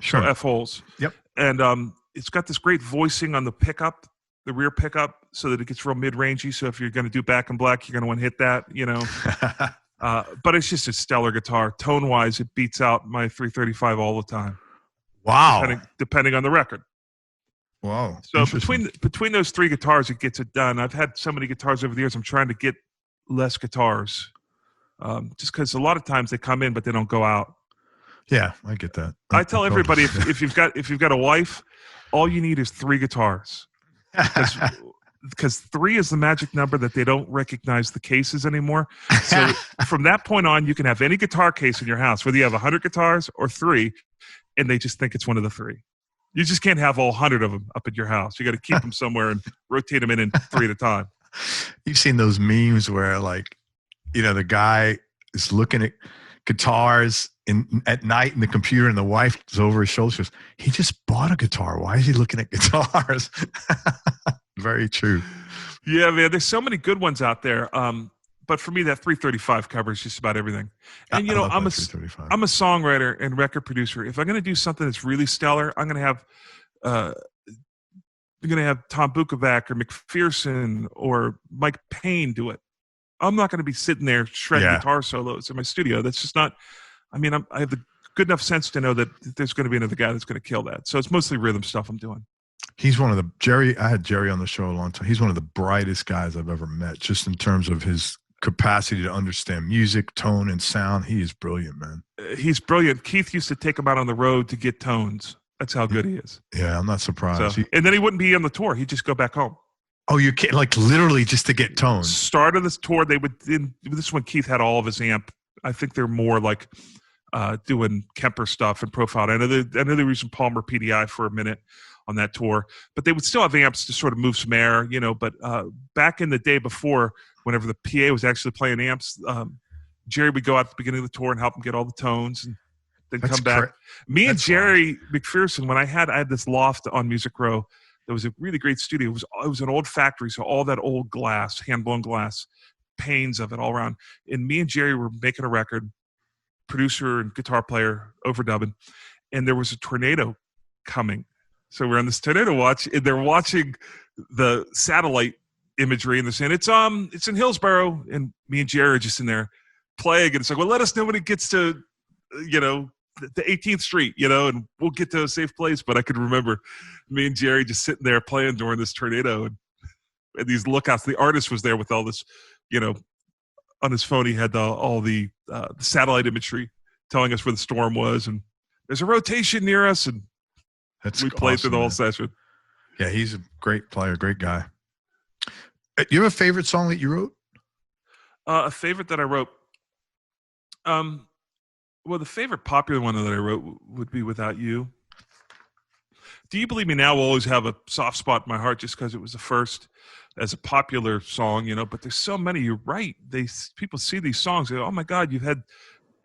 S2: sure.
S1: So F-holes.
S2: Yep. And
S1: it's got this great voicing on the pickup, the rear pickup, so that it gets real mid-rangey. So if you're going to do Back in Black, you're going to want to hit that, But it's just a stellar guitar. Tone-wise, it beats out my 335 all the time.
S2: Wow.
S1: Depending on the record.
S2: Wow.
S1: So between those three guitars, it gets it done. I've had so many guitars over the years. I'm trying to get less guitars, just because a lot of times they come in but they don't go out.
S2: Yeah, I get that.
S1: I tell everybody if you've got a wife, all you need is 3 guitars, because 3 is the magic number that they don't recognize the cases anymore. So from that point on, you can have any guitar case in your house, whether you have 100 guitars or 3, and they just think it's one of the 3. You just can't have all 100 of them up at your house. You got to keep them somewhere and rotate them in 3 at a time.
S2: You've seen those memes where, like, the guy is looking at guitars at night in the computer, and the wife is over his shoulder. She goes, he just bought a guitar. Why is he looking at guitars? Very true.
S1: Yeah, man. There's so many good ones out there. But for me, that 335 covers just about everything. And I'm a songwriter and record producer. If I'm going to do something that's really stellar, I'm going to have Tom Bukovac or McPherson or Mike Payne do it. I'm not going to be sitting there shredding guitar solos in my studio. That's just not. I mean, I have the good enough sense to know that there's going to be another guy that's going to kill that. So it's mostly rhythm stuff I'm doing.
S2: He's one of the I had Jerry on the show a long time. He's one of the brightest guys I've ever met, just in terms of his capacity to understand music, tone, and sound. He is brilliant, man.
S1: He's brilliant. Keith used to take him out on the road to get tones. That's how good he is.
S2: Yeah, I'm not surprised.
S1: So, and then he wouldn't be on the tour. He'd just go back home.
S2: Oh, you can't, like, literally just to get tones.
S1: Start of this tour, this is when Keith had all of his amp. I think they're more like doing Kemper stuff and profile. I know they were using Palmer PDI for a minute on that tour, but they would still have amps to sort of move some air, But back in the day before, whenever the PA was actually playing amps, Jerry would go out at the beginning of the tour and help him get all the tones, and then come back. Me and Jerry McPherson, when I had this loft on Music Row, there was a really great studio. It was an old factory, so all that old glass, hand-blown glass, panes of it all around. And me and Jerry were making a record, producer and guitar player, overdubbing, and there was a tornado coming. So we're on this tornado watch, and they're watching the satellite imagery, and they're saying, it's in Hillsborough, and me and Jerry are just in there playing, and it's like, well, let us know when it gets to, the 18th Street, and we'll get to a safe place. But I could remember me and Jerry just sitting there playing during this tornado, and these lookouts. The artist was there with all this, on his phone he had all the satellite imagery telling us where the storm was, and there's a rotation near us, and we played through the whole session.
S2: Yeah, he's a great player, great guy. You have a favorite song that you wrote?
S1: A favorite that I wrote? Well, the favorite popular one that I wrote would be Without You. Do You Believe Me Now will always have a soft spot in my heart just because it was the first as a popular song, but there's so many. You're right. People see these songs, they go, oh my God, you've had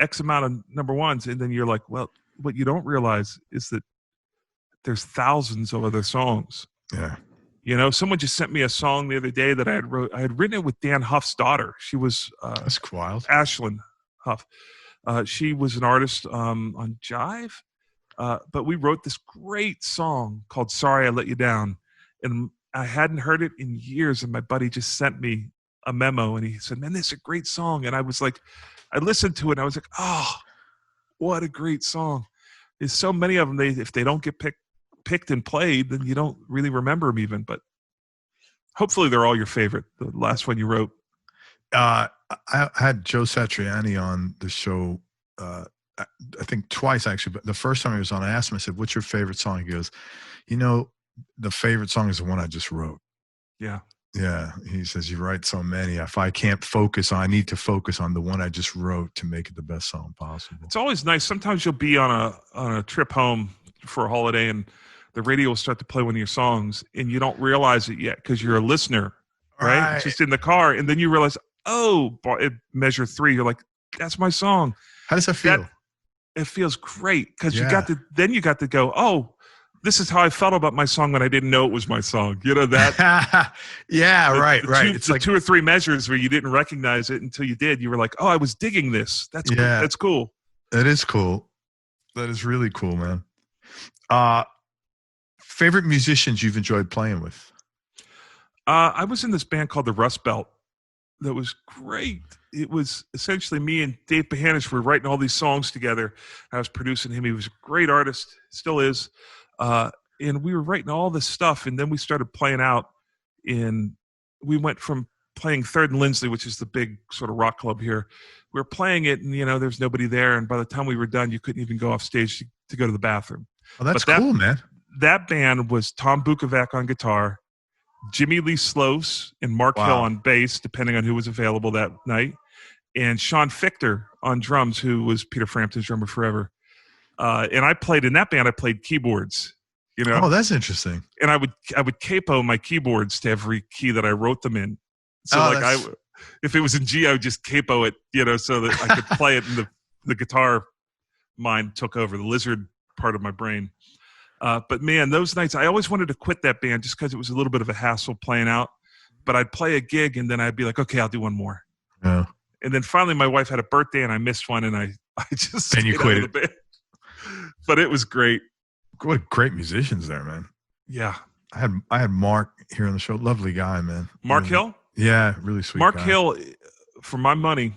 S1: X amount of number ones. And then you're like, well, what you don't realize is that there's thousands of other songs.
S2: Yeah.
S1: Someone just sent me a song the other day that I had written it with Dan Huff's daughter. She was
S2: that's wild.
S1: Ashlyn Huff. She was an artist on Jive, but we wrote this great song called Sorry I Let You Down, and I hadn't heard it in years, and my buddy just sent me a memo, and he said, man, this is a great song. And I was like, I listened to it, and I was like, oh, what a great song. There's so many of them, if they don't get picked and played, then you don't really remember them even, but hopefully they're all your favorite, the last one you wrote.
S2: I had Joe Satriani on the show, I think twice actually, but the first time he was on, I asked him, I said, what's your favorite song? He goes, the favorite song is the one I just wrote.
S1: Yeah.
S2: Yeah. He says, you write so many. If I can't focus, I need to focus on the one I just wrote to make it the best song possible.
S1: It's always nice. Sometimes you'll be on a trip home for a holiday, and the radio will start to play one of your songs, and you don't realize it yet because you're a listener, right? It's just in the car, and then you realize, oh, at measure 3, you're like, that's my song.
S2: How does that feel?
S1: It feels great because you got to go, oh, this is how I felt about my song when I didn't know it was my song. That.
S2: Yeah, right.
S1: It's like 2 or 3 measures where you didn't recognize it until you did. You were like, oh, I was digging this. That's cool. That's cool.
S2: That is cool. That is really cool, man. Favorite musicians you've enjoyed playing with?
S1: I was in this band called the Rust Belt. That was great. It was essentially me and Dave Behanish were writing all these songs together. I was producing him. He was a great artist, still is. and we were writing all this stuff, and then we started playing out we went from playing Third and Lindsley, which is the big sort of rock club here. We were playing it, and there's nobody there, and by the time we were done, you couldn't even go off stage to go to the bathroom.
S2: Oh, that's cool, man.
S1: That band was Tom Bukovac on guitar, Jimmy Lee Sloas and Mark Hill on bass, depending on who was available that night, and Sean Fichter on drums, who was Peter Frampton's drummer forever. And I played in that band. I played keyboards.
S2: Oh, that's interesting.
S1: And I would capo my keyboards to every key that I wrote them in. So if it was in G, I would just capo it, so that I could play it, and the guitar mind took over, the lizard part of my brain. But man, those nights, I always wanted to quit that band just because it was a little bit of a hassle playing out. But I'd play a gig, and then I'd be like, okay, I'll do one more.
S2: Yeah.
S1: And then finally, my wife had a birthday, and I missed one, and I just
S2: and you quit
S1: out of the band. But it was great.
S2: What great musicians there, man.
S1: Yeah.
S2: I had Mark here on the show. Lovely guy, man.
S1: Mark Hill?
S2: Yeah, really sweet
S1: Mark
S2: guy.
S1: Hill, for my money,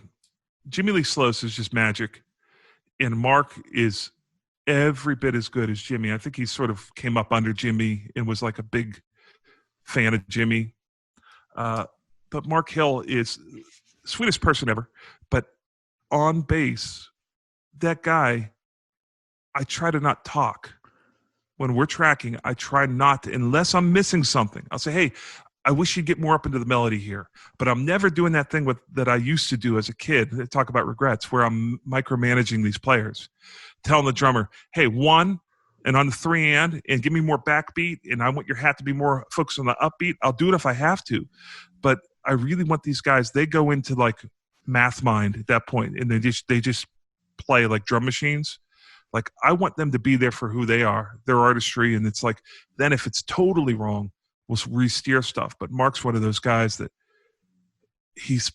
S1: Jimmy Lee Sloas is just magic. And Mark is every bit as good as Jimmy. I think he sort of came up under Jimmy and was like a big fan of Jimmy. But Mark Hill is the sweetest person ever. But on bass, that guy, I try to not talk. When we're tracking, I try not to, unless I'm missing something. I'll say, hey, I wish you'd get more up into the melody here. But I'm never doing that thing that I used to do as a kid, talk about regrets, where I'm micromanaging these players, telling the drummer, hey, 1, and on the 3 and give me more backbeat, and I want your hat to be more focused on the upbeat. I'll do it if I have to. But I really want these guys, they go into like math mind at that point, and they just play like drum machines. Like, I want them to be there for who they are, their artistry. And it's like, then if it's totally wrong, we'll re-steer stuff. But Mark's one of those guys that his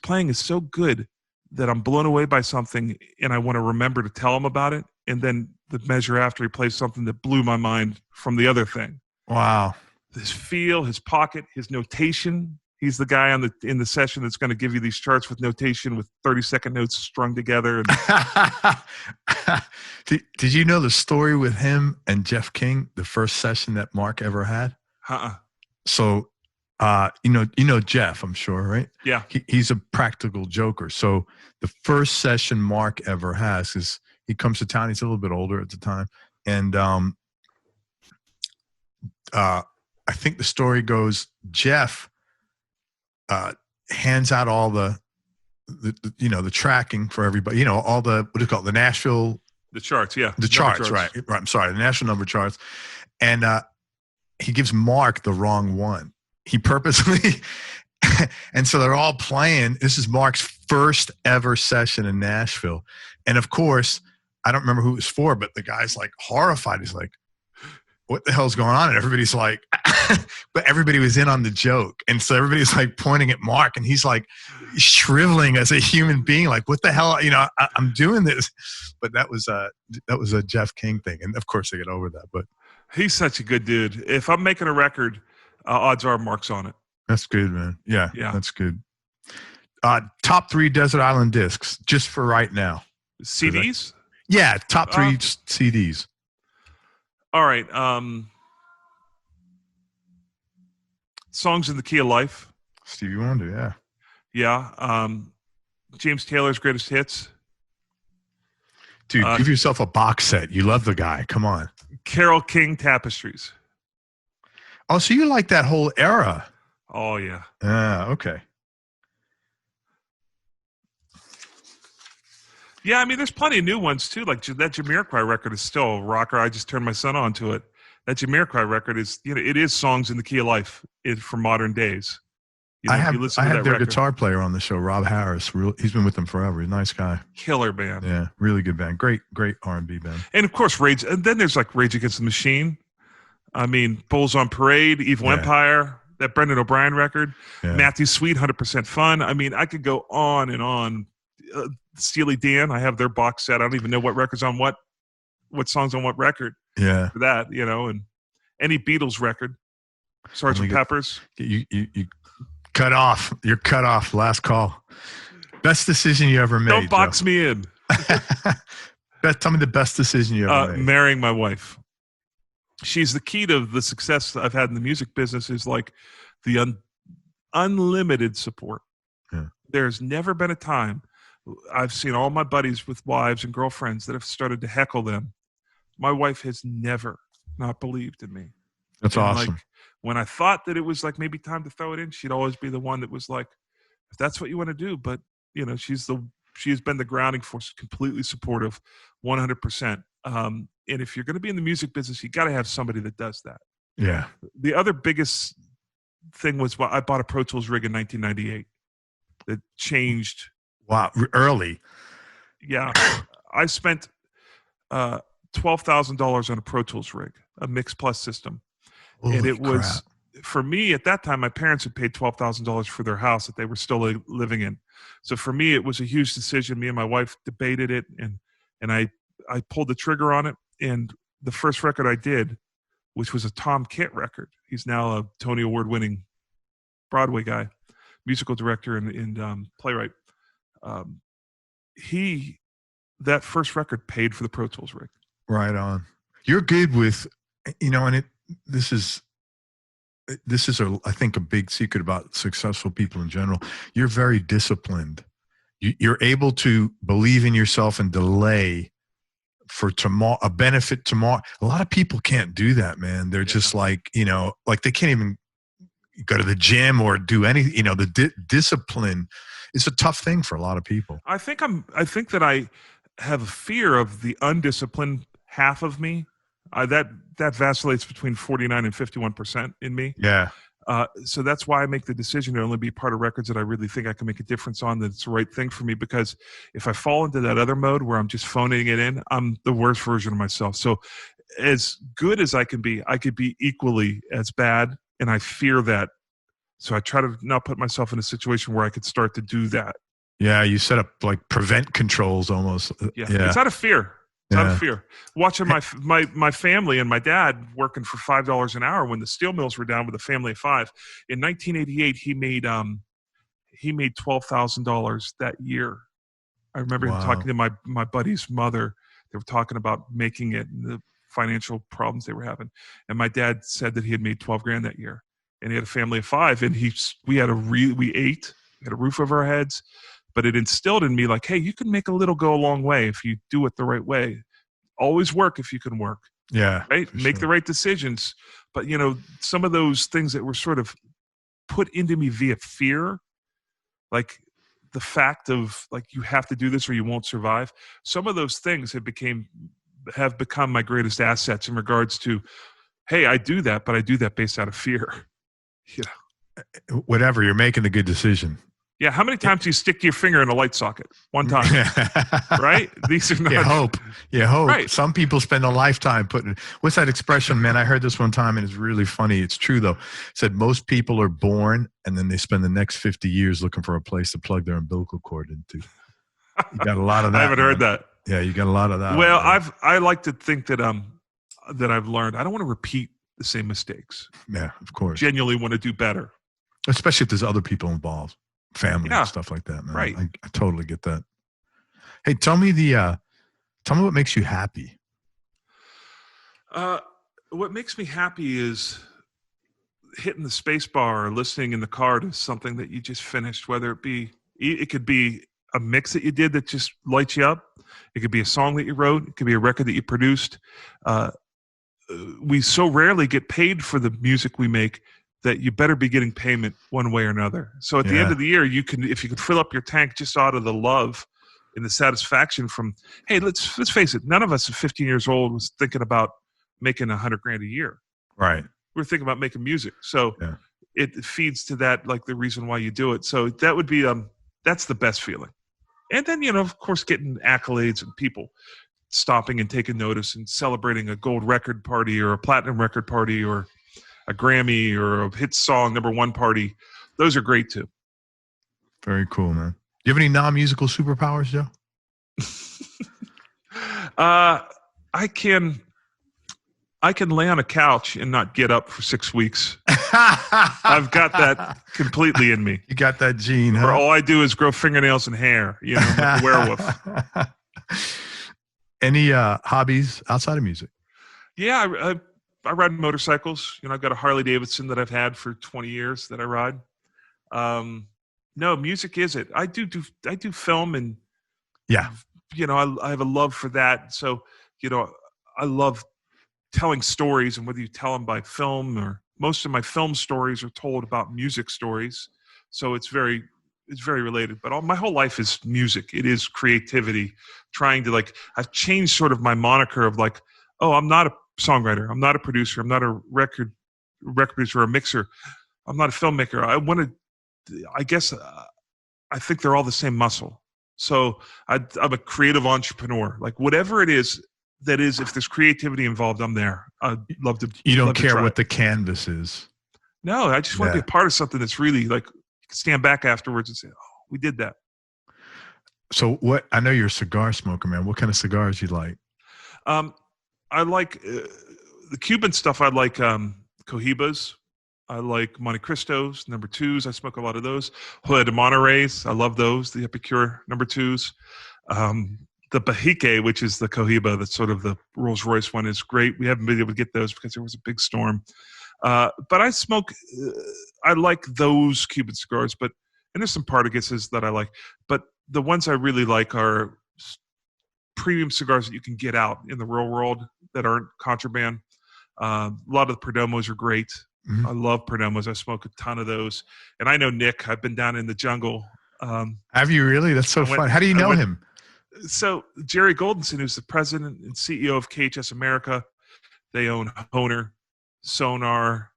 S1: playing is so good that I'm blown away by something, and I want to remember to tell him about it. And then the measure after, he plays something that blew my mind from the other thing.
S2: Wow.
S1: His feel, his pocket, his notation. He's the guy in the session that's going to give you these charts with notation with 30-second notes strung together.
S2: Did you know the story with him and Jeff King, the first session that Mark ever had? So, you know Jeff, I'm sure, right?
S1: Yeah.
S2: He's a practical joker. So the first session Mark ever has is he comes to town. He's a little bit older at the time. And I think the story goes, Jeff hands out all the tracking for everybody, all the, what do you call it, the Nashville,
S1: the charts, yeah,
S2: the charts, right? I'm sorry, the national number charts, and he gives Mark the wrong one. He purposely, and so they're all playing. This is Mark's first ever session in Nashville, and of course, I don't remember who it was for, but the guy's like horrified. He's like, what the hell's going on? And everybody's like, but everybody was in on the joke. And so everybody's like pointing at Mark, and he's like shriveling as a human being, like, what the hell? I'm doing this. But that was a Jeff King thing. And of course they get over that, but
S1: he's such a good dude. If I'm making a record, odds are Mark's on it.
S2: That's good, man. Yeah. That's good. Top 3 Desert Island discs, just for right now.
S1: CDs?
S2: Yeah. Top 3 CDs.
S1: All right. Songs in the Key of Life.
S2: Stevie Wonder, yeah.
S1: Yeah. James Taylor's Greatest Hits.
S2: Dude, give yourself a box set. You love the guy. Come on.
S1: Carole King Tapestries.
S2: Oh, so you like that whole era.
S1: Oh, yeah.
S2: Okay.
S1: Yeah, I mean, there's plenty of new ones, too. Like that Jamiroquai record is still a rocker. I just turned my son on to it. That Jamiroquai record is, it is Songs in the Key of Life for modern days.
S2: I have their guitar player on the show, Rob Harris. He's been with them forever. He's a nice guy.
S1: Killer band.
S2: Yeah, really good band. Great R&B band.
S1: And, of course, Rage. And then there's like Rage Against the Machine. I mean, Bulls on Parade, Evil Empire, that Brendan O'Brien record. Yeah. Matthew Sweet, 100% Fun. I mean, I could go on and on. Steely Dan, I have their box set. I don't even know what record's on what song's on what record.
S2: Yeah.
S1: For that, and any Beatles record. Sgt. Pepper's.
S2: You cut off. You're cut off. Last call. Best decision you ever made.
S1: Don't box me in.
S2: Tell me the best decision you ever made.
S1: Marrying my wife. she's the key to the success I've had in the music business is like the unlimited support.
S2: Yeah.
S1: There's never been a time I've seen all my buddies with wives and girlfriends that have started to heckle them. My wife has never not believed in me.
S2: That's awesome.
S1: Like, when I thought that it was like maybe time to throw it in, she'd always be the one that was like, if that's what you want to do. But, you know, she's been the grounding force, completely supportive, 100%. And if you're going to be in the music business, you got to have somebody that does that.
S2: Yeah.
S1: The other biggest thing was I bought a Pro Tools rig in 1998 that changed.
S2: Wow. Early.
S1: Yeah. I spent $12,000 on a Pro Tools rig, a Mix Plus system.
S2: Holy
S1: and it was,
S2: crap.
S1: for me at that time, my parents had paid $12,000 for their house that they were still living in. So for me, it was a huge decision. Me and my wife debated it, and I pulled the trigger on it. And the first record I did, which was a Tom Kitt record. He's now a Tony Award-winning Broadway guy, musical director and playwright. That first record paid for the Pro Tools rig.
S2: Right on. You're good with, you know, and this is I think a big secret about successful people in general. You're very disciplined. You're able to believe in yourself and delay for tomorrow, a benefit tomorrow. A lot of people can't do that, man. They're just like, you know, like they can't even go to the gym or do anything. You know, the discipline is a tough thing for a lot of people.
S1: I think that I have a fear of the undisciplined half of me. That vacillates between 49 and 51% in me.
S2: Yeah.
S1: So that's why I make the decision to only be part of records that I really think I can make a difference on, that it's the right thing for me. Because if I fall into that other mode where I'm just phoning it in, I'm the worst version of myself. So as good as I could be equally as bad. And I fear that. So I try to not put myself in a situation where I could start to do that.
S2: Yeah. You set up like prevent controls almost.
S1: Yeah. It's out of fear. It's out of fear. Watching my family and my dad working for $5 an hour when the steel mills were down with a family of 5. In 1988, he made $12,000 that year. I remember him talking to my buddy's mother. They were talking about making it and the financial problems they were having. And my dad said that he had made $12,000 that year. And he had a family of 5. And we ate, we had a roof over our heads. But it instilled in me like, hey, you can make a little go a long way if you do it the right way. Always work if you can work.
S2: Yeah.
S1: Right? Make the right decisions. But, you know, some of those things that were sort of put into me via fear, like the fact of like, you have to do this or you won't survive. Some of those things have become my greatest assets in regards to, hey, I do that, but I do that based out of fear. Yeah.
S2: Whatever, you're making the good decision.
S1: Yeah, how many times do you stick your finger in a light socket? One time, right? These are not.
S2: You hope.
S1: Right.
S2: Some people spend a lifetime putting. What's that expression, man? I heard this one time, and it's really funny. It's true though. It said most people are born, and then they spend the next 50 years looking for a place to plug their umbilical cord into. You got a lot of that.
S1: I haven't heard that.
S2: Yeah, you got a lot of that.
S1: Well, I like to think that that I've learned. I don't want to repeat the same mistakes.
S2: Yeah, of course.
S1: Genuinely want to do better,
S2: especially if there's other people involved. Family and stuff like that, man.
S1: Right.
S2: I totally get that. Hey, tell me what makes you happy.
S1: What makes me happy is hitting the space bar or listening in the car to something that you just finished, whether it could be a mix that you did that just lights you up. It could be a song that you wrote. It could be a record that you produced. We so rarely get paid for the music we make that you better be getting payment one way or another. So at the end of the year, if you could fill up your tank just out of the love and the satisfaction from, hey, let's face it, none of us at 15 years old was thinking about making $100,000 a year.
S2: Right.
S1: We're thinking about making music. So it feeds to that, like the reason why you do it. So that would be, that's the best feeling. And then, you know, of course, getting accolades and people stopping and taking notice and celebrating a gold record party or a platinum record party or a Grammy or a hit song #1 party. Those are great too.
S2: Very cool, man. Do you have any non-musical superpowers, Joe?
S1: I can lay on a couch and not get up for 6 weeks. I've got that completely in me.
S2: You got that gene, huh?
S1: Or all I do is grow fingernails and hair, you know, like a werewolf.
S2: Any hobbies outside of music?
S1: Yeah, I ride motorcycles. You know, I've got a Harley Davidson that I've had for 20 years that I ride. No, music is it. I do film, and
S2: Yeah.
S1: you know, I have a love for that. So, you know, I love telling stories, and whether you tell them by film, or most of my film stories are told about music stories. So it's very related, but my whole life is music. It is creativity, trying to I've changed sort of my moniker of oh, I'm not a songwriter. I'm not a producer. I'm not a record producer or a mixer. I'm not a filmmaker. I guess I think they're all the same muscle. So I'm a creative entrepreneur. Like whatever it is, that is, if there's creativity involved, I'm there. I'd love to.
S2: You don't care what the canvas is.
S1: No, I just want to be a part of something that's really stand back afterwards and say, oh, we did that.
S2: So I know you're a cigar smoker, man. What kind of cigars you like?
S1: I like the Cuban stuff. I like Cohibas. I like Monte Cristos, number 2s. I smoke a lot of those. Hoya de Monterreys. I love those. The Epicure number 2s. The Bahique, which is the Cohiba, that's sort of the Rolls Royce one, is great. We haven't been able to get those because there was a big storm. But I smoke, I like those Cuban cigars, and there's some Partagueses that I like. But the ones I really like are premium cigars that you can get out in the real world that aren't contraband. A lot of the Perdomos are great. Mm-hmm. I love Perdomos. I smoke a ton of those. And I know Nick. I've been down in the jungle.
S2: Have you really? That's so fun. How do you know him?
S1: So Jerry Goldenson, who's the president and CEO of KHS America, they own Honer, Sonar,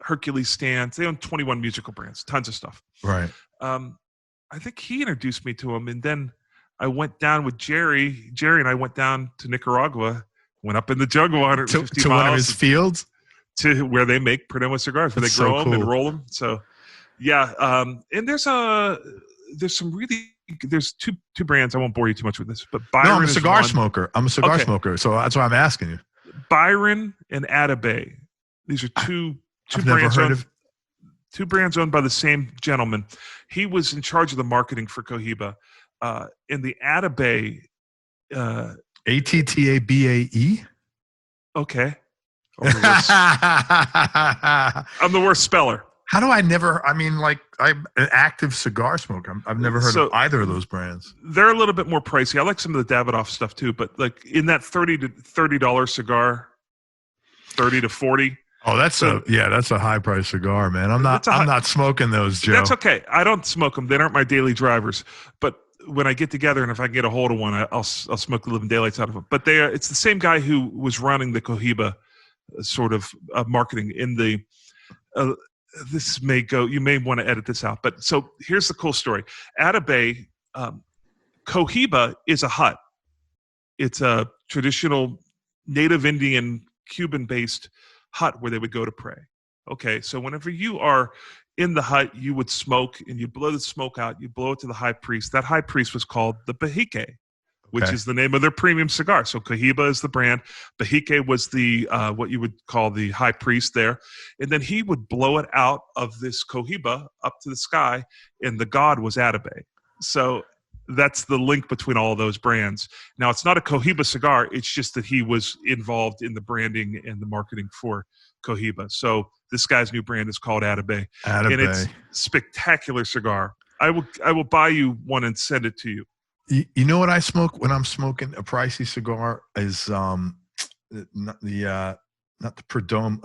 S1: Hercules Stance. They own 21 musical brands, tons of stuff.
S2: Right.
S1: I think he introduced me to him, and then I went down with Jerry. Jerry and I went down to Nicaragua, went up in the jungle 150
S2: to
S1: miles.
S2: One of his fields?
S1: To where they make Perdomo cigars, where they grow them and roll them. So, yeah. And there's two brands. I won't bore you too much with this, but Byron.
S2: No, I'm a cigar smoker. I'm a cigar smoker, so that's why I'm asking you.
S1: Byron and Atabey. These are two brands owned by the same gentleman. He was in charge of the marketing for Cohiba. In the Atabey,
S2: Attabae.
S1: Okay. I'm the worst speller.
S2: How do I'm an active cigar smoker. I've never heard of either of those brands.
S1: They're a little bit more pricey. I like some of the Davidoff stuff too, but in that $30 cigar, 30 to 40.
S2: Oh, that's a high price cigar, man. I'm not smoking those, Joe.
S1: That's okay. I don't smoke them. They aren't my daily drivers. But when I get together and if I get a hold of one, I'll smoke the living daylights out of them. But it's the same guy who was running the Cohiba sort of marketing in the. This may go. You may want to edit this out. But so here's the cool story. Atabey, Cohiba is a hut. It's a traditional native Indian, Cuban-based hut where they would go to pray. Okay, so whenever you are in the hut, you would smoke and you blow the smoke out. You blow it to the high priest. That high priest was called the Bahique, which is the name of their premium cigar. So Cohiba is the brand. Bahique was the what you would call the high priest there. And then he would blow it out of this Cohiba up to the sky, and the god was Atabey. So that's the link between all of those brands. Now, it's not a Cohiba cigar. It's just that he was involved in the branding and the marketing for Cohiba. So this guy's new brand is called Atabey. And it's a spectacular cigar. I will buy you one and send it to you.
S2: You know what I smoke when I'm smoking a pricey cigar is not the Padron,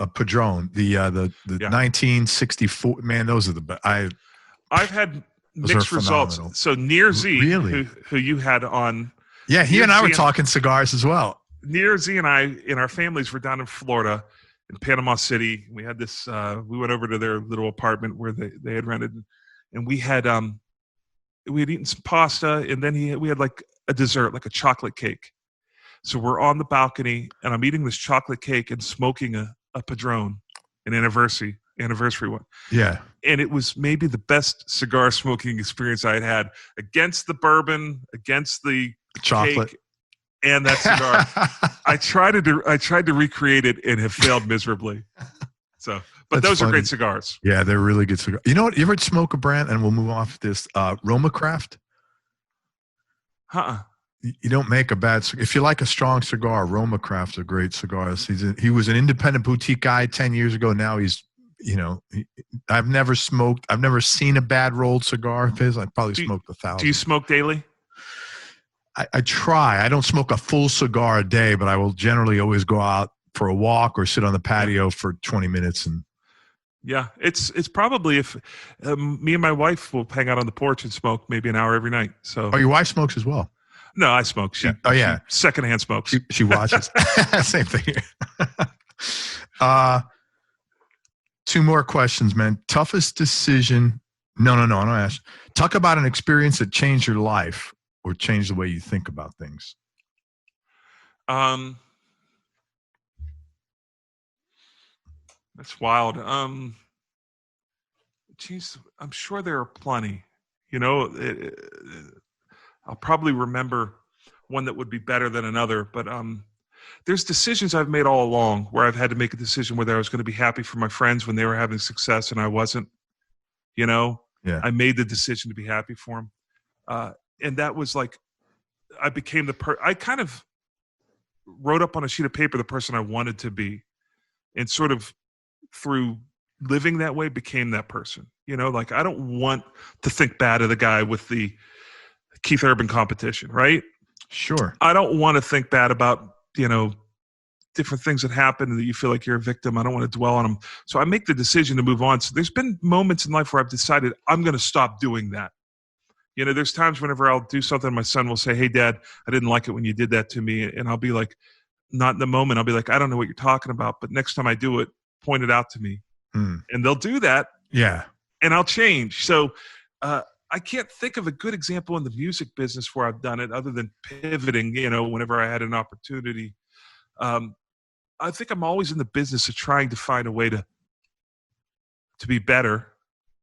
S2: the 1964. Man, those are the best.
S1: I've had mixed results. So Near Z,
S2: really?
S1: who you had on.
S2: Yeah, he and I were talking cigars as well.
S1: Near Z and I, in our families, were down in Florida, in Panama City. We had this. We went over to their little apartment where they had rented, and we had eaten some pasta, and then we had like a dessert, like a chocolate cake. So we're on the balcony, and I'm eating this chocolate cake and smoking a Padron, an anniversary one.
S2: Yeah. And
S1: it was maybe the best cigar smoking experience I had against the bourbon, against the
S2: chocolate,
S1: cake, and that cigar. I tried to recreate it and have failed miserably. So, but those are great cigars.
S2: Yeah, they're really good cigars. You know what? You ever smoke a brand, and we'll move off this, Roma Craft? You don't make a bad cigar. If you like a strong cigar, Roma Craft's a great cigar. He was an independent boutique guy 10 years ago. Now he's, I've never smoked. I've never seen a bad rolled cigar of his. I've probably smoked 1,000.
S1: Do you smoke daily?
S2: I try. I don't smoke a full cigar a day, but I will generally always go out for a walk or sit on the patio for 20 minutes. And
S1: yeah, it's probably if me and my wife will hang out on the porch and smoke maybe an hour every night. So,
S2: your wife smokes as well?
S1: No, I smoke. She secondhand smokes.
S2: She watches. Same thing here. 2 more questions, man. Toughest decision. No. I don't ask. Talk about an experience that changed your life or changed the way you think about things.
S1: That's wild. Geez, I'm sure there are plenty. I'll probably remember one that would be better than another, but there's decisions I've made all along where I've had to make a decision whether I was going to be happy for my friends when they were having success and I wasn't. I made the decision to be happy for them, and that was like I became I kind of wrote up on a sheet of paper the person I wanted to be, and sort of through living that way became that person. Like I don't want to think bad of the guy with the Keith Urban competition, right?
S2: Sure.
S1: I don't want to think bad about, different things that happen and that you feel like you're a victim. I don't want to dwell on them. So I make the decision to move on. So there's been moments in life where I've decided I'm going to stop doing that. There's times whenever I'll do something, my son will say, "Hey, Dad, I didn't like it when you did that to me." And I'll be like, not in the moment. I'll be like, "I don't know what you're talking about, but next time I do it, point it out to me." And they'll do that.
S2: Yeah.
S1: And I'll change. So I can't think of a good example in the music business where I've done it other than pivoting, whenever I had an opportunity. I think I'm always in the business of trying to find a way to be better.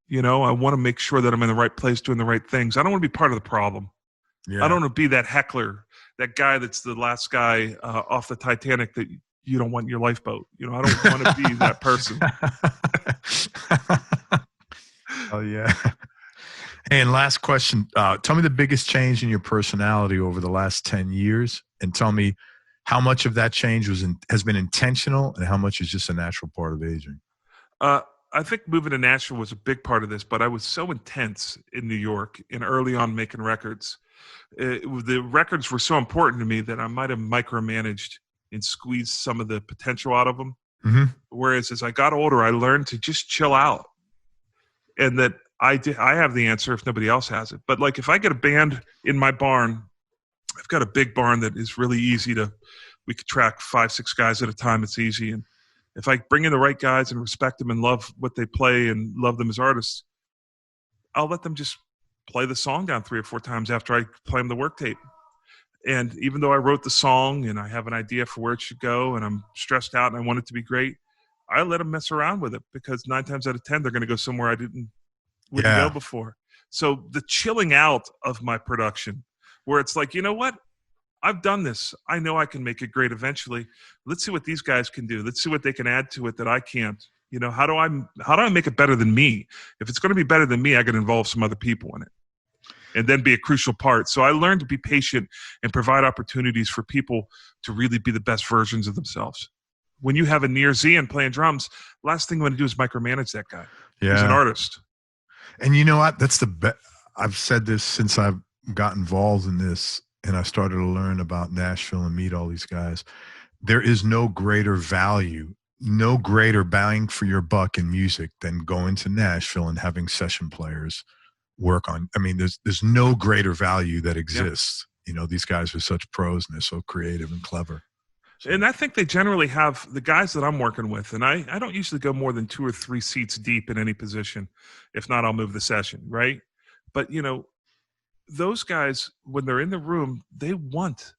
S1: I want to make sure that I'm in the right place doing the right things. I don't want to be part of the problem. Yeah. I don't want to be that heckler, that guy that's the last guy off the Titanic that you don't want in your lifeboat. I don't want to be that person.
S2: Oh, yeah. And last question. Tell me the biggest change in your personality over the last 10 years, and tell me how much of that change has been intentional and how much is just a natural part of aging.
S1: I think moving to Nashville was a big part of this, but I was so intense in New York and early on making records. The records were so important to me that I might have micromanaged and squeezed some of the potential out of them. Mm-hmm. Whereas as I got older, I learned to just chill out, and that I have the answer if nobody else has it. But like if I get a band in my barn, I've got a big barn that is really easy we could track 5-6 guys at a time. It's easy. And if I bring in the right guys and respect them and love what they play and love them as artists, I'll let them just play the song down 3 or 4 times after I play them the work tape. And even though I wrote the song and I have an idea for where it should go and I'm stressed out and I want it to be great, I let them mess around with it because 9 times out of 10, they're going to go somewhere I wouldn't go before. So the chilling out of my production, where it's like, you know what? I've done this. I know I can make it great eventually. Let's see what these guys can do. Let's see what they can add to it that I can't. How do I make it better than me? If it's going to be better than me, I can involve some other people in it and then be a crucial part. So I learned to be patient and provide opportunities for people to really be the best versions of themselves. When you have a near Zian playing drums, last thing you want to do is micromanage that guy. Yeah. He's an artist.
S2: And you know what? That's the best. I've said this since I've got involved in this and I started to learn about Nashville and meet all these guys. There is no greater value, no greater bang for your buck in music than going to Nashville and having session players work on. I mean, there's no greater value that exists. Yeah. These guys are such pros and they're so creative and clever. So.
S1: And I think they generally have the guys that I'm working with, and I don't usually go more than 2 or 3 seats deep in any position. If not, I'll move the session, right? But, those guys, when they're in the room, they want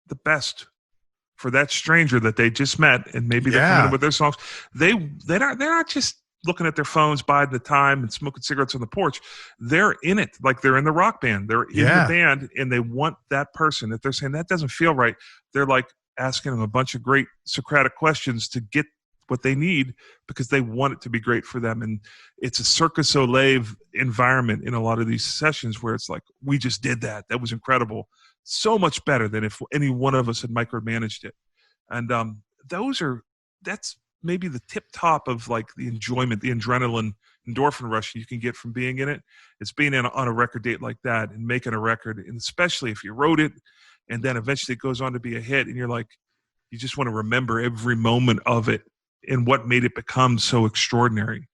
S1: the best for that stranger that they just met, and maybe they're coming in with their songs. They're not just looking at their phones, biding the time and smoking cigarettes on the porch. They're in it, like they're in the rock band. They're in the band, and they want that person. If they're saying that doesn't feel right, they're like asking them a bunch of great Socratic questions to get what they need because they want it to be great for them. And it's a Circus Soleil environment in a lot of these sessions where it's like, we just did that. That was incredible. So much better than if any one of us had micromanaged it. And that's maybe the tip top of like the enjoyment, the adrenaline, endorphin rush you can get from being in it. It's being on a record date like that and making a record, and especially if you wrote it and then eventually it goes on to be a hit and you're like, you just want to remember every moment of it and what made it become so extraordinary.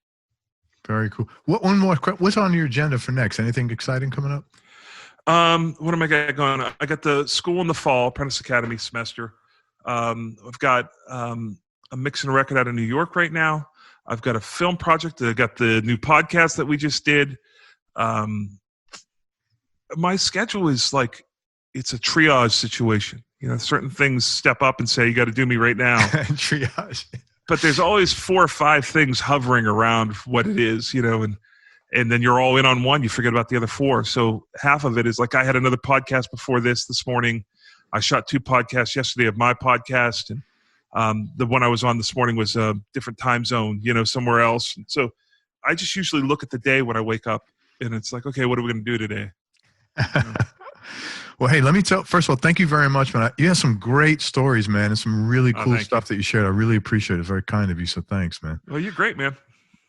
S2: Very cool. One more question. What's on your agenda for next? Anything exciting coming up?
S1: What am I going? I got the school in the fall, Apprentice Academy semester. I've got a mixing a record out of New York right now. I've got a film project. I got the new podcast that we just did. My schedule is like, it's a triage situation. You know, certain things step up and say, you got to do me right now.
S2: Triage.
S1: But there's always 4 or 5 things hovering around what it is, you know, and then you're all in on one, you forget about the other 4. So half of it is like, I had another podcast before this morning. I shot 2 podcasts yesterday of my podcast. And the one I was on this morning was a different time zone, you know, somewhere else. And so I just usually look at the day when I wake up and it's like, okay, what are we going to do today? You know?
S2: Well, hey, let me tell, first of all, thank you very much, man. You have some great stories, man, and some really cool stuff that you shared. I really appreciate it. It's very kind of you. So thanks, man.
S1: Well, you're great, man.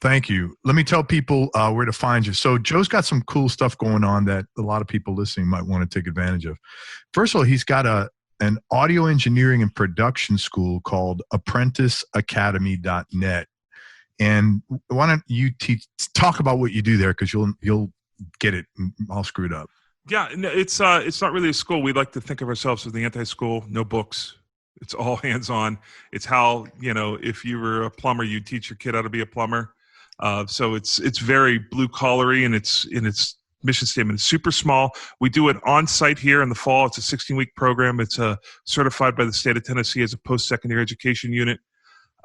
S2: Thank you. Let me tell people where to find you. So Joe's got some cool stuff going on that a lot of people listening might want to take advantage of. First of all, he's got an audio engineering and production school called apprenticeacademy.net. And why don't you talk about what you do there, because you'll get it all screwed up.
S1: Yeah, no, it's not really a school. We like to think of ourselves as the anti-school. No books. It's all hands-on. It's how, you know, if you were a plumber, you'd teach your kid how to be a plumber. So it's very blue-collary in its mission statement. It's super small. We do it on-site here in the fall. It's a 16-week program. It's certified by the state of Tennessee as a post-secondary education unit.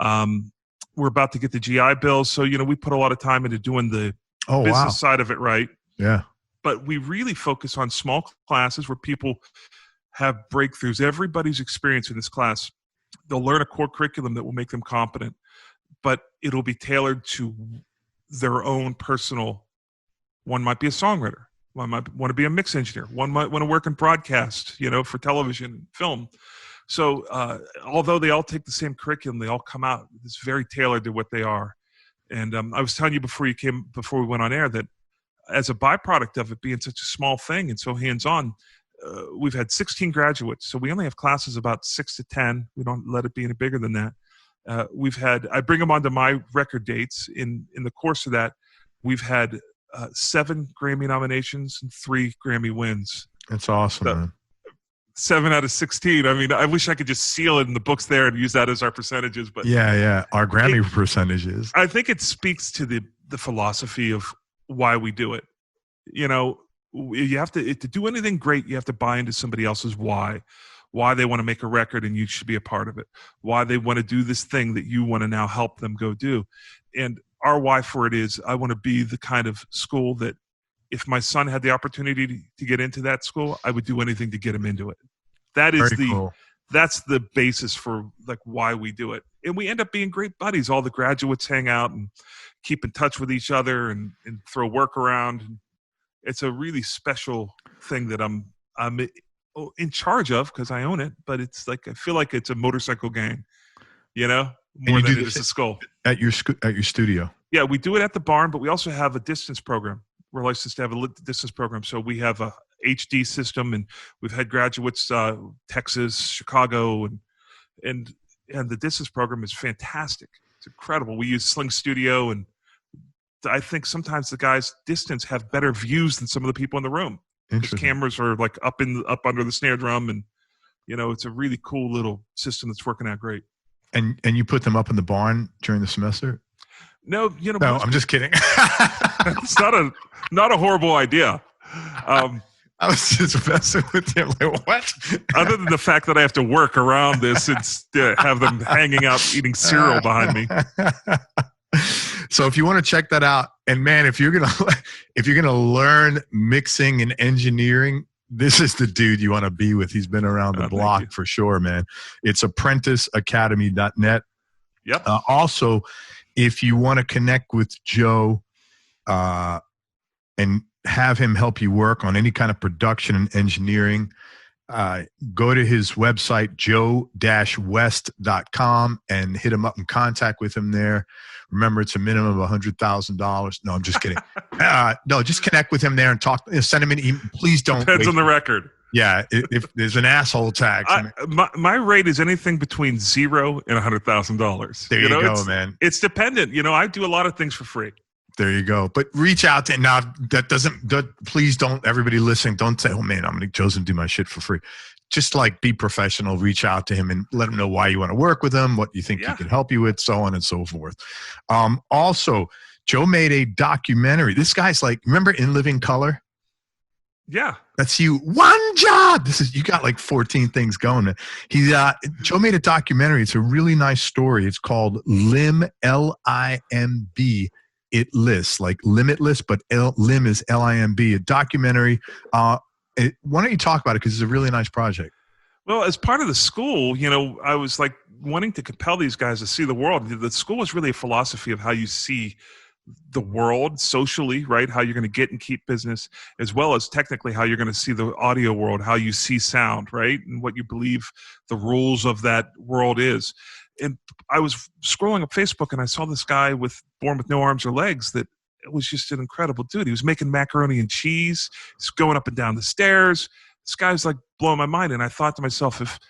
S1: We're about to get the GI Bill, so, you know, we put a lot of time into doing the business side of it right.
S2: Yeah.
S1: But we really focus on small classes where people have breakthroughs. Everybody's experience in this class, they'll learn a core curriculum that will make them competent, but it'll be tailored to their own personal. One might be a songwriter. One might want to be a mix engineer. One might want to work in broadcast, you know, for television and film. So although they all take the same curriculum, they all come out. It's very tailored to what they are. And I was telling you before we went on air that as a byproduct of it being such a small thing and so hands-on, we've had 16 graduates. So we only have classes about 6 to 10. We don't let it be any bigger than that. I bring them onto my record dates. In the course of that, we've had 7 Grammy nominations and 3 Grammy wins.
S2: That's awesome, man.
S1: 7 out of 16. I mean, I wish I could just seal it in the books there and use that as our percentages. But
S2: yeah, our Grammy percentages.
S1: I think it speaks to the philosophy of why we do it. You know, you have to do anything great, you have to buy into somebody else's why they want to make a record and you should be a part of it, why they want to do this thing that you want to now help them go do. And our why for it is, I want to be the kind of school that if my son had the opportunity to get into that school, I would do anything to get him into it. That is cool. That's the basis for like why we do it. And we end up being great buddies. All the graduates hang out and keep in touch with each other and throw work around. It's a really special thing that I'm in charge of because I own it, but it's like, I feel like it's a motorcycle gang, you know, more than it is a school.
S2: At your studio.
S1: Yeah, we do it at the barn, but we also have a distance program. We're licensed to have a distance program. So we have a HD system and we've had graduates, Texas, Chicago, and the distance program is fantastic. It's incredible. We use Sling Studio, and I think sometimes the guys distance have better views than some of the people in the room. Because cameras are like up under the snare drum, and you know, it's a really cool little system that's working out great.
S2: And you put them up in the barn during the semester?
S1: No, you know.
S2: No, I'm just kidding.
S1: It's not a horrible idea.
S2: I was just messing with you. Like, what?
S1: Other than the fact that I have to work around this and have them hanging out eating cereal behind me.
S2: So if you want to check that out, and man, if you're gonna learn mixing and engineering, this is the dude you want to be with. He's been around the block for sure, man. It's apprenticeacademy.net.
S1: Yep.
S2: Also, if you want to connect with Joe and have him help you work on any kind of production and engineering, go to his website, joe-west.com, and hit him up and contact with him there. Remember, it's a minimum of $100,000. No, I'm just kidding. No, just connect with him there and talk. Send him an email. Please don't.
S1: Depends on the record.
S2: Yeah, if there's an asshole tag.
S1: My rate is anything between $0 and $100,000.
S2: There you go, man.
S1: It's dependent. I do a lot of things for free.
S2: There you go. But reach out to now. Please don't. Everybody listening, don't say, "Oh man, Joe's gonna do my shit for free." Just like be professional. Reach out to him and let him know why you want to work with him, what you think he can help you with, so on and so forth. Also, Joe made a documentary. This guy's like, remember In Living Color?
S1: Yeah,
S2: that's you. One job. You got like 14 things going. Joe made a documentary. It's a really nice story. It's called Limb, L-I-M-B. It lists like limitless, but Lim is L-I-M-B. A documentary. Why don't you talk about it? Because it's a really nice project.
S1: Well, as part of the school, I was like wanting to compel these guys to see the world. The school is really a philosophy of how you see the world socially, right? How you're going to get and keep business, as well as technically how you're going to see the audio world, how you see sound, right? And what you believe the rules of that world is. And I was scrolling up Facebook and I saw this guy born with no arms or legs that was just an incredible dude. He was making macaroni and cheese. He's going up and down the stairs. This guy's like blowing my mind. And I thought to myself,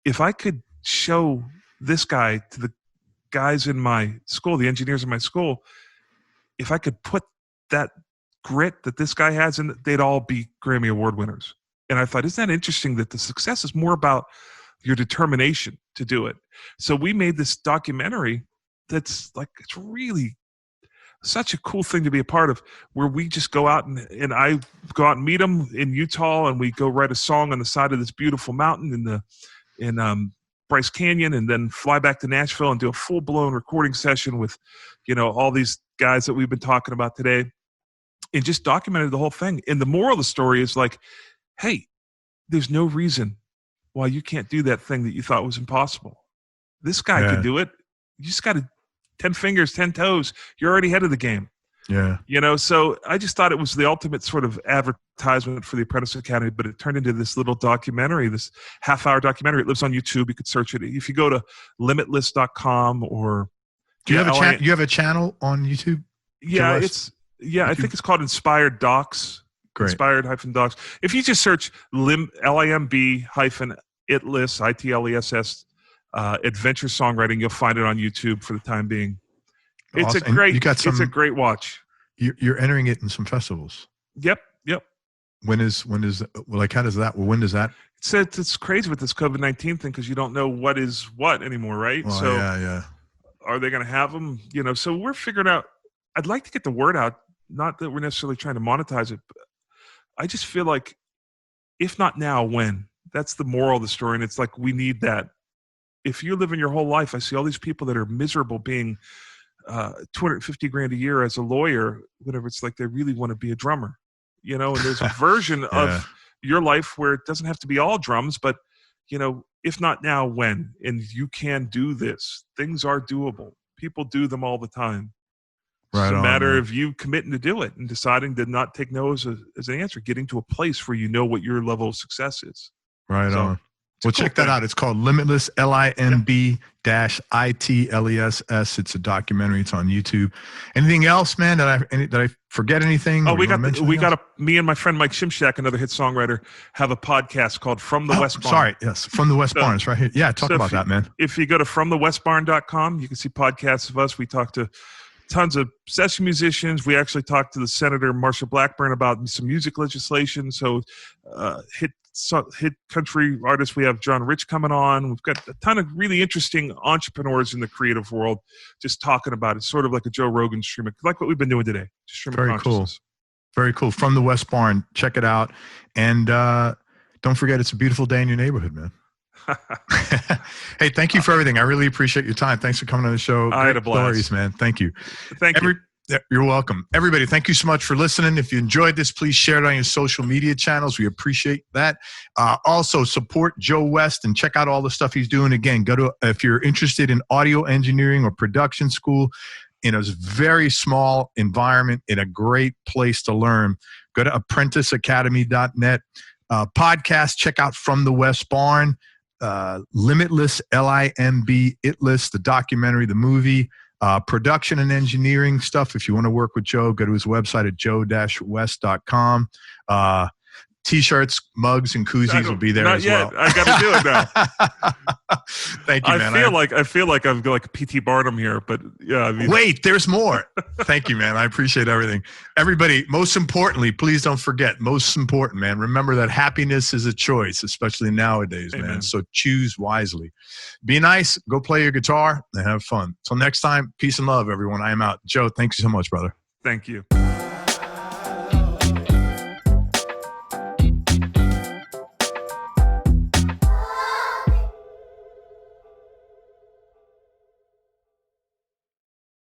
S1: if I could show this guy to the guys in my school, the engineers in my school, if I could put that grit that this guy has in, they'd all be Grammy Award winners. And I thought, isn't that interesting that the success is more about your determination to do it? So we made this documentary that's like, it's really such a cool thing to be a part of, where we just go out and I go out and meet them in Utah, and we go write a song on the side of this beautiful mountain in Bryce Canyon, and then fly back to Nashville and do a full-blown recording session with, all these guys that we've been talking about today, and just documented the whole thing. And the moral of the story is like, hey, there's no reason why you can't do that thing that you thought was impossible. This guy can do it. You just got to 10 fingers, 10 toes. You're already ahead of the game.
S2: Yeah.
S1: So I just thought it was the ultimate sort of advertisement for the Apprentice Academy, but it turned into this little documentary, this half-hour documentary. It lives on YouTube. You could search it. If you go to limitless.com or...
S2: Do you have a channel on YouTube?
S1: Yeah, I think it's called Inspired Docs.
S2: Great.
S1: Inspired-Docs. If you just search LIMB-ITLESS, ITLESS, adventure songwriting, you'll find it on YouTube for the time being. It's awesome. It's a great watch.
S2: You're entering it in some festivals.
S1: Yep.
S2: When does that?
S1: It's crazy with this COVID-19 thing, because you don't know what is what anymore, right?
S2: Well,
S1: so
S2: yeah.
S1: Are they going to have them? So we're figuring out. I'd like to get the word out. Not that we're necessarily trying to monetize it, but I just feel like, if not now, when? That's the moral of the story. And it's like, we need that. If you're living your whole life, I see all these people that are miserable being $250,000 a year as a lawyer, whatever. It's like they really want to be a drummer, and there's a version of your life where it doesn't have to be all drums, but if not now, when? And you can do this. Things are doable. People do them all the time. It's a matter of you committing to do it and deciding to not take no as an answer, getting to a place where you know what your level of success is.
S2: Right on. Well, check that out. It's called Limitless, LIMB-ITLESS. It's a documentary. It's on YouTube. Anything else, man? Did I forget anything?
S1: Oh, me and my friend Mike Shimshack, another hit songwriter, have a podcast called From the West Barn.
S2: Sorry, yes, From the West Barn. It's right here. Yeah, talk about that, man.
S1: If you go to fromthewestbarn.com, you can see podcasts of us. We talk to tons of session musicians. We actually talked to the Senator Marsha Blackburn about some music legislation. So hit country artists. We have John Rich coming on. We've got a ton of really interesting entrepreneurs in the creative world just talking about it, sort of like a Joe Rogan stream, like what we've been doing today.
S2: Very cool. Very cool. From the West Barn. Check it out. And don't forget, it's a beautiful day in your neighborhood, man. Hey, thank you for everything. I really appreciate your time. Thanks for coming on the show.
S1: I had a blast.
S2: Stories, man. Thank you.
S1: Thank you.
S2: Yeah, you're welcome. Everybody, thank you so much for listening. If you enjoyed this, please share it on your social media channels. We appreciate that. Also, support Joe West and check out all the stuff he's doing. Again, if you're interested in audio engineering or production school in a very small environment, in a great place to learn, go to apprenticeacademy.net. Podcast, check out From the West Barn, Limitless, Limb, Itless, the documentary, the movie. Production and engineering stuff. If you want to work with Joe, go to his website at joe-west.com. T-shirts, mugs, and koozies will be there as well.
S1: I got to do it now.
S2: Thank you, man.
S1: I feel like I'm like P.T. Barnum here, but yeah. I mean.
S2: Wait, there's more. Thank you, man. I appreciate everything. Everybody, most importantly, please don't forget, most important, man, remember that happiness is a choice, especially nowadays,
S1: Amen.
S2: man. So choose wisely. Be nice, go play your guitar, and have fun. Till next time, peace and love, everyone. I am out. Joe, thank you so much, brother.
S1: Thank you.